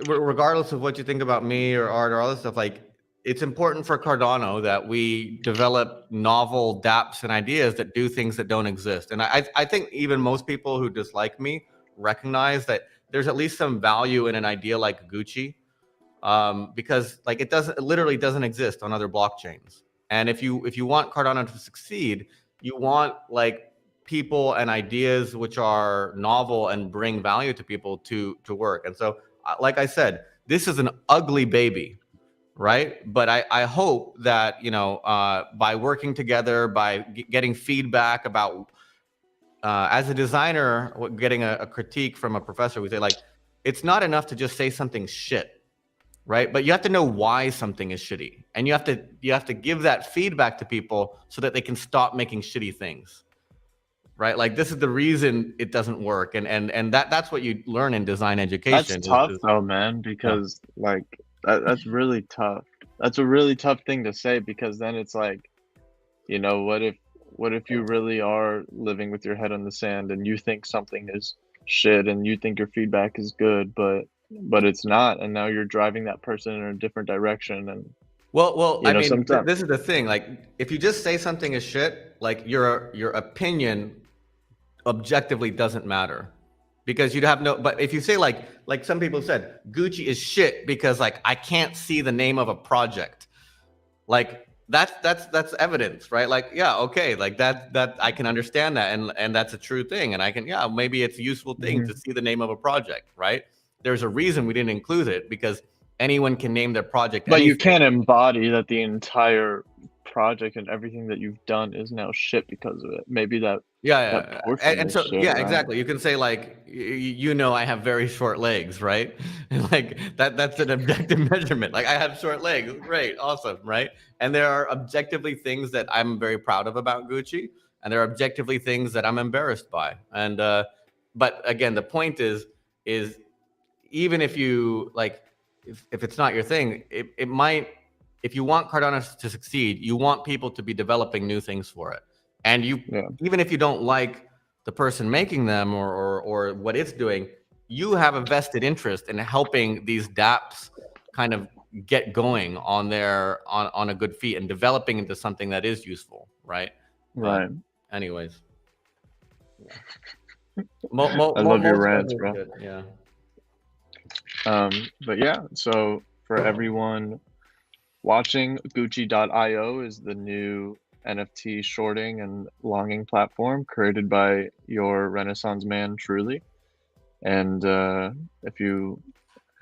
regardless of what you think about me or art or all this stuff, like, it's important for Cardano that we develop novel dApps and ideas that do things that don't exist. And I think even most people who dislike me recognize that there's at least some value in an idea like Gucci, because like it literally doesn't exist on other blockchains. And if you want Cardano to succeed, you want like people and ideas which are novel and bring value to people to work. And so, like I said, this is an ugly baby, right? But I hope that, you know, by working together, by getting feedback about, as a designer, getting a critique from a professor, we say like, it's not enough to just say something shit, right? But you have to know why something is shitty, and you have to give that feedback to people so that they can stop making shitty things, right? Like this is the reason it doesn't work, and that's what you learn in design education. That's tough though, man, because like that's really tough. That's a really tough thing to say, because then it's like, you know, what if you really are living with your head on the sand and you think something is shit and you think your feedback is good, but it's not, and now you're driving that person in a different direction. And well, you I know, mean, sometimes this is the thing. Like, if you just say something is shit, like your opinion objectively doesn't matter, because you'd have no. But if you say like some people said, Gucci is shit because like I can't see the name of a project, like that's evidence, right? Like, yeah, okay, like that I can understand that, and that's a true thing, and I can, yeah, maybe it's a useful thing to see the name of a project, right? There's a reason we didn't include it, because anyone can name their project but you anything. can't embody that the entire project and everything that you've done is now shit because of it. Maybe that Yeah, portion and is so shit, yeah, right? exactly. You can say like, you know, I have very short legs, right? Like that's an objective measurement. Like I have short legs, great, awesome, right? And there are objectively things that I'm very proud of about Gucci, and there are objectively things that I'm embarrassed by. And but again, the point is even if you like, if it's not your thing, it might. If you want Cardano to succeed, you want people to be developing new things for it, and you, Yeah. even if you don't like the person making them or what it's doing, you have a vested interest in helping these dApps kind of get going on their on a good feet and developing into something that is useful, right? But Right. anyways, I love your most of rants, it is bro. good, yeah. But yeah, so for everyone watching, Gucci.io is the new NFT shorting and longing platform created by your Renaissance man, Truly. And if you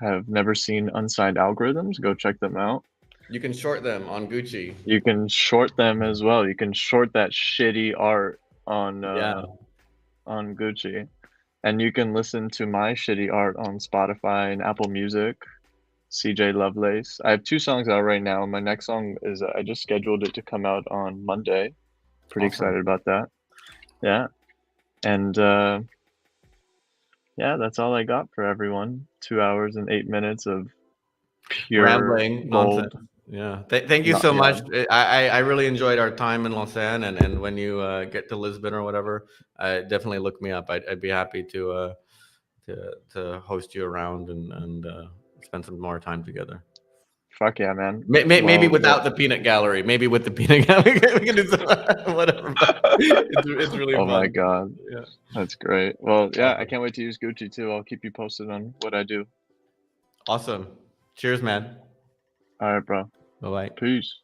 have never seen Unsigned Algorithms, go check them out. You can short them on Gucci. You can short them as well. You can short that shitty art on Yeah. on Gucci. And you can listen to my shitty art on Spotify and Apple Music, CJ Lovelace. I have 2 songs out right now. My next song is, I just scheduled it to come out on Monday. Pretty Awesome. excited about that. Yeah. And yeah, that's all I got for everyone. 2 hours and 8 minutes of pure Rambling gold. nonsense. Yeah. Thank you so much. I really enjoyed our time in Lausanne, and when you get to Lisbon or whatever, definitely look me up. I'd be happy to host you around and spend some more time together. Fuck yeah, man. Maybe without the peanut gallery. Maybe with the peanut gallery, we can do some, whatever. But it's really Oh fun. my god. Yeah. That's great. Well, yeah, I can't wait to use Gucci too. I'll keep you posted on what I do. Awesome. Cheers, man. All right, bro. Bye-bye. Peace.